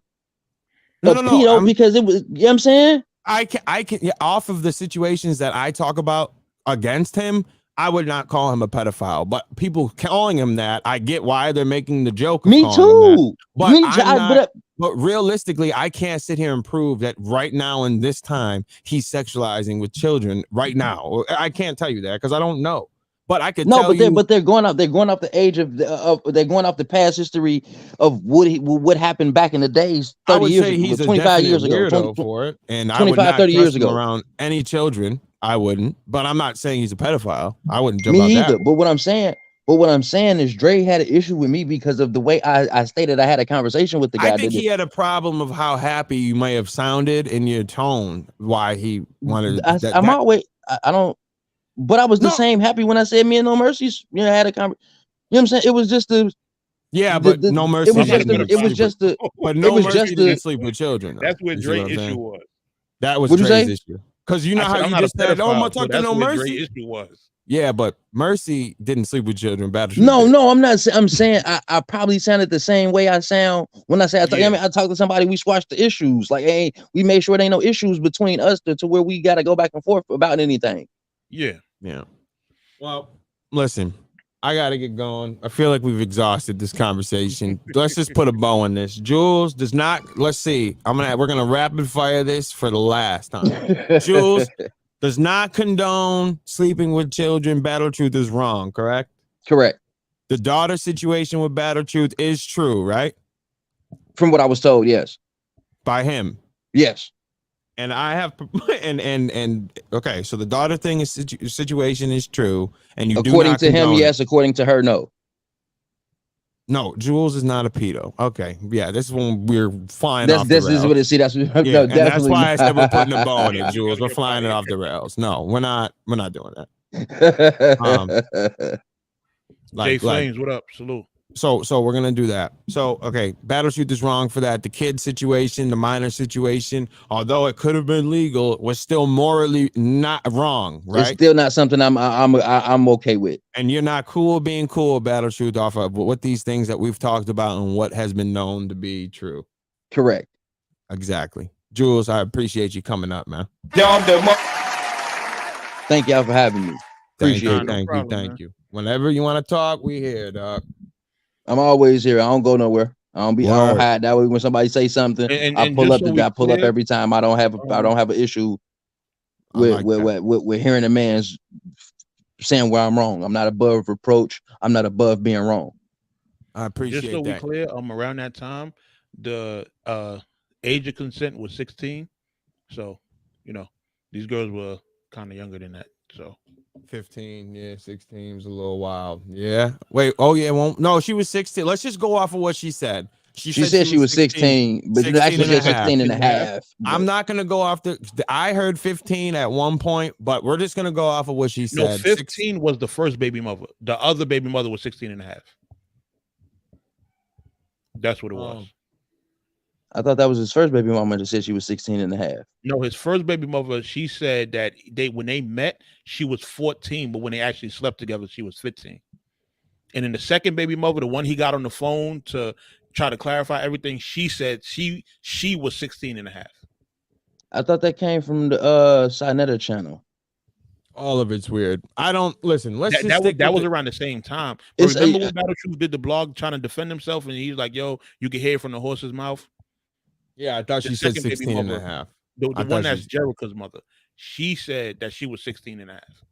a pedo because it was. You know what I'm saying? I can off of the situations that I talk about against him, I would not call him a pedophile. But people calling him that, I get why they're making the joke. Me too. But realistically, I can't sit here and prove that right now in this time he's sexualizing with children right now. I can't tell you that because I don't know. But I could tell you. But they're going off the age of they're going off the past history of what happened back in the days 30 years ago, he's 25 years ago, for it, and 25, 30 years ago around any children. I wouldn't, but I'm not saying he's a pedophile. I wouldn't jump me out either. that. But what I'm saying is Dre had an issue with me because of the way I stated I had a conversation with the guy. I think he had a problem of how happy you may have sounded in your tone. Why he wanted. I don't. But I was the same happy when I said me and No Mercy's, had a conversation. You know what I'm saying? It was just the. But No Mercy. But No Mercy didn't sleep with children. That's what Dre's issue was. That was Dre's issue. Because you know how you just said, "Oh, I'm gonna talk to No Mercy." Dre's issue was. Yeah, but Mercy didn't sleep with children. No, I'm not. I'm saying I probably sounded the same way I sound when I say I talk to somebody. We squashed the issues. Like, hey, we made sure there ain't no issues between us to where we got to go back and forth about anything. Yeah. Well, listen, I gotta get going. I feel like we've exhausted this conversation. Let's just put a bow on this. Jules does not. Let's see. We're gonna rapid fire this for the last time. Jules does not condone sleeping with children. Battle Truth is wrong. Correct. The daughter situation with Battle Truth is true, right? From what I was told, yes. By him. Yes. And I have okay, so the daughter thing is situation is true, and you according to him, yes. According to her, no. No, Jules is not a pedo. Okay, yeah, this is when we're flying off the rails. This is what it. See, that's no, and that's why I said we're putting a bow on it, Jules. We're flying it off the rails. No, we're not doing that. Jay Flames, what up? Salute. So we're gonna do that. So okay, Battle Truth is wrong for that. The kid situation, the minor situation, although it could have been legal, was still morally not wrong, right? It's still not something I'm okay with. And you're not cool being cool, Battle Truth, off of what these things that we've talked about and what has been known to be true. Correct. Exactly. Jules, I appreciate you coming up, man. Thank y'all for having me. Appreciate it. Thank you. Whenever you want to talk, we here, dog. I'm always here. I don't go nowhere. I don't hide. That way, when somebody say something, I pull up. I pull up every time. I don't have an issue with hearing a man's saying where I'm wrong. I'm not above reproach. I'm not above being wrong. I appreciate Just so that. we clear, around that time, the age of consent was 16. So, these girls were kind of younger than that. So 15, yeah, 16 was a little wild. Yeah. Wait, oh yeah, no, she was 16. Let's just go off of what she said. She said she was 16, but 16 actually said 16 and a half. I'm not gonna go off I heard 15 at one point, but we're just gonna go off of what she said. No, 15 was the first baby mother. The other baby mother was 16 and a half. That's what it was. I thought that was his first baby mama that said she was 16 and a half. No, his first baby mother, she said that when they met, she was 14, but when they actually slept together, she was 15. And then the second baby mother, the one he got on the phone to try to clarify everything, she said she was 16 and a half. I thought that came from the Sinetta channel. All of it's weird. I don't listen. That was around the same time. But remember when Battle Truth did the blog trying to defend himself, and he's like, "Yo, you can hear it from the horse's mouth." Yeah, I thought she said 16 and a half. The one that's Jericho's mother. She said that she was 16 and a half.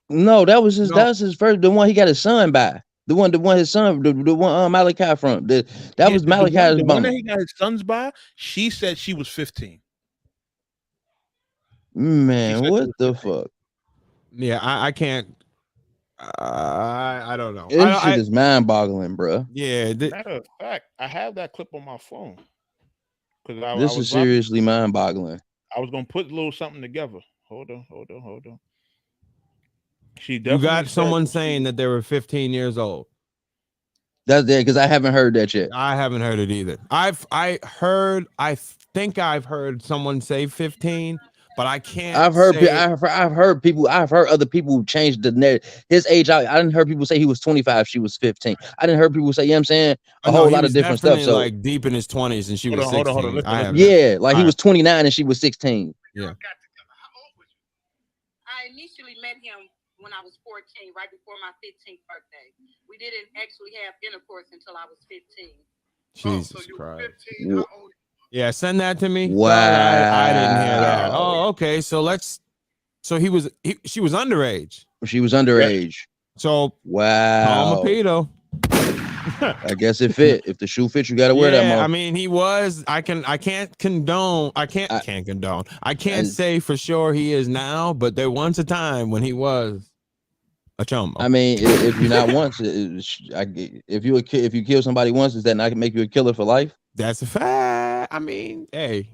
No, that was his first, the one he got his son by. The one his son, the one Malachi from. That was Malachi's the one that he got his sons by, she said she was 15. Man, what the fuck? Yeah, I can't. I don't know. This shit is mind-boggling, bro. Yeah. Matter of fact, I have that clip on my phone. This is seriously mind-boggling. I was gonna put a little something together. Hold on. You got someone saying that they were 15 years old. That's there because I haven't heard that yet. I haven't heard it either. I think I've heard someone say 15. But I can't. I've heard other people change the net. His age. I didn't heard people say he was 25. She was 15. I didn't heard people say, you know what I'm saying, a whole lot of different stuff. So like deep in his 20s, and she was 16. Hold on. Yeah, like he was 29 and she was 16. Yeah. I initially met him when I was 14, right before my 15th birthday. We didn't actually have intercourse until I was 15. Jesus Christ. Yeah, send that to me. Wow. I didn't hear that. Oh, okay. So she was underage. She was underage. So wow. Call him a pedo. I guess it fit. If the shoe fits, you gotta wear that. I mean, he was. I can't condone. I can't say for sure he is now, but there once a time when he was a chumbo. I mean, if you're not once, if you kill somebody once, does that not make you a killer for life? That's a fact. I mean, hey,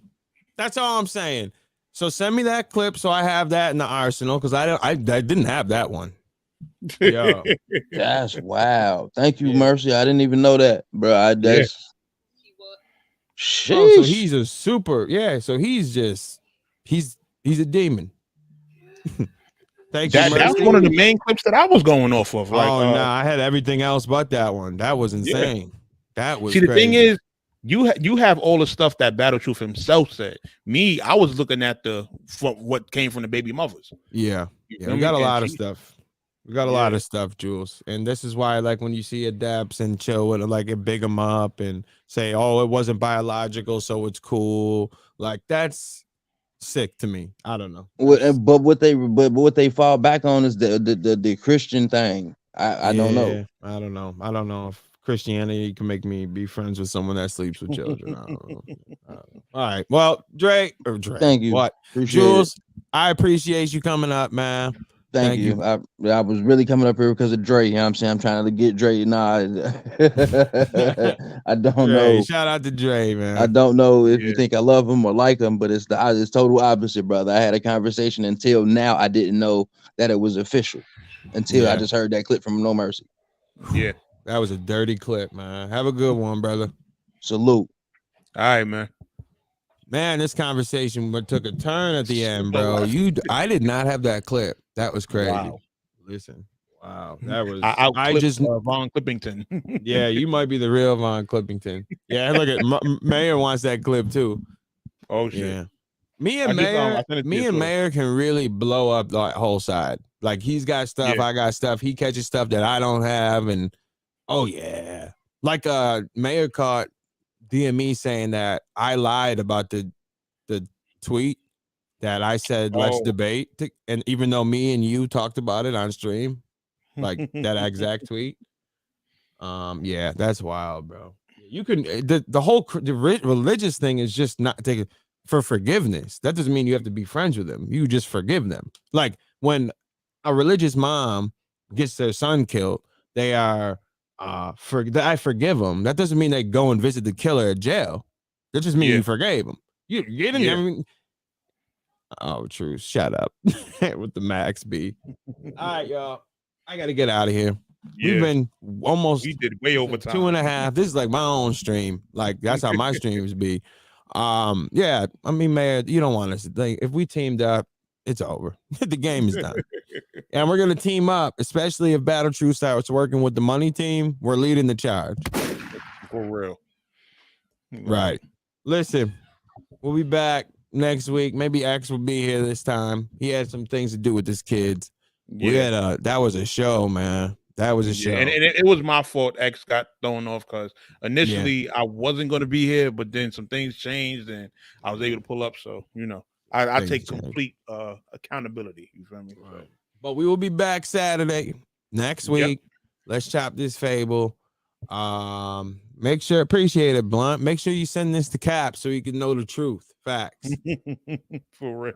that's all I'm saying. So send me that clip so I have that in the arsenal because I didn't have that one. Yo, that's wow. Thank you, Mercy. I didn't even know that, bro. So he's a super. Yeah. So he's a demon. Thank you. That's one of the main clips that I was going off of. Like, I had everything else but that one. That was insane. That was. See, the thing is, you have all the stuff that Battle Truth himself said. Me, I was looking at from what came from the baby mothers. Yeah. We got a lot of stuff. We got a lot of stuff, Jules. And this is why, like, when you see Adapts and Chill with like big them up and say, "Oh, it wasn't biological, so it's cool." Like, that's sick to me. I don't know. But what they fall back on is the Christian thing. I don't know. I don't know. I don't know if Christianity can make me be friends with someone that sleeps with children. I don't know. All right. Well, Dre. Thank you. What? Jules, I appreciate you coming up, man. Thank you. I was really coming up here because of Dre. You know what I'm saying? I'm trying to get Dre. Nah, I don't know. Shout out to Dre, man. I don't know if you think I love him or like him, but it's total opposite, brother. I had a conversation until now. I didn't know that it was official until I just heard that clip from No Mercy. Yeah. That was a dirty clip, man. Have a good one, brother. Salute. All right, man. Man, this conversation took a turn at the end, bro. I did not have that clip. That was crazy. Wow. Listen, wow, that was. I just Von Clippington. Yeah, you might be the real Von Clippington. Yeah, look at Mayor wants that clip too. Oh shit. Yeah. Me and Mayor can really blow up the whole side. Like he's got stuff, I got stuff. He catches stuff that I don't have, and oh yeah, like Mayor caught DME saying that I lied about the tweet that I said let's debate, and even though me and you talked about it on stream, like that exact tweet. Yeah, that's wild, bro. You can the whole religious thing is just not taking for forgiveness. That doesn't mean you have to be friends with them. You just forgive them. Like when a religious mom gets their son killed, they are I forgive them. That doesn't mean they go and visit the killer at jail. That just means you forgave them. You didn't. Oh, true. Shut up with the Max B. All right, y'all. I got to get out of here. We've been we did way over time. 2.5. This is like my own stream. Like that's how my streams be. Yeah, I mean, man, you don't want us to think if we teamed up, it's over. The game is done. And we're gonna team up, especially if Battle True starts working with the money team. We're leading the charge. For real. Right. Listen, we'll be back next week. Maybe X will be here this time. He had some things to do with his kids. We had that was a show, man. That was a show. And it was my fault. X got thrown off because initially I wasn't going to be here, but then some things changed and I was able to pull up. So, you know, I take complete accountability. You feel me? Right. But we will be back Saturday next week. Let's chop this Fable. Make sure, appreciate it, Blunt. Make sure you send this to Cap so he can know the truth. Facts. For real.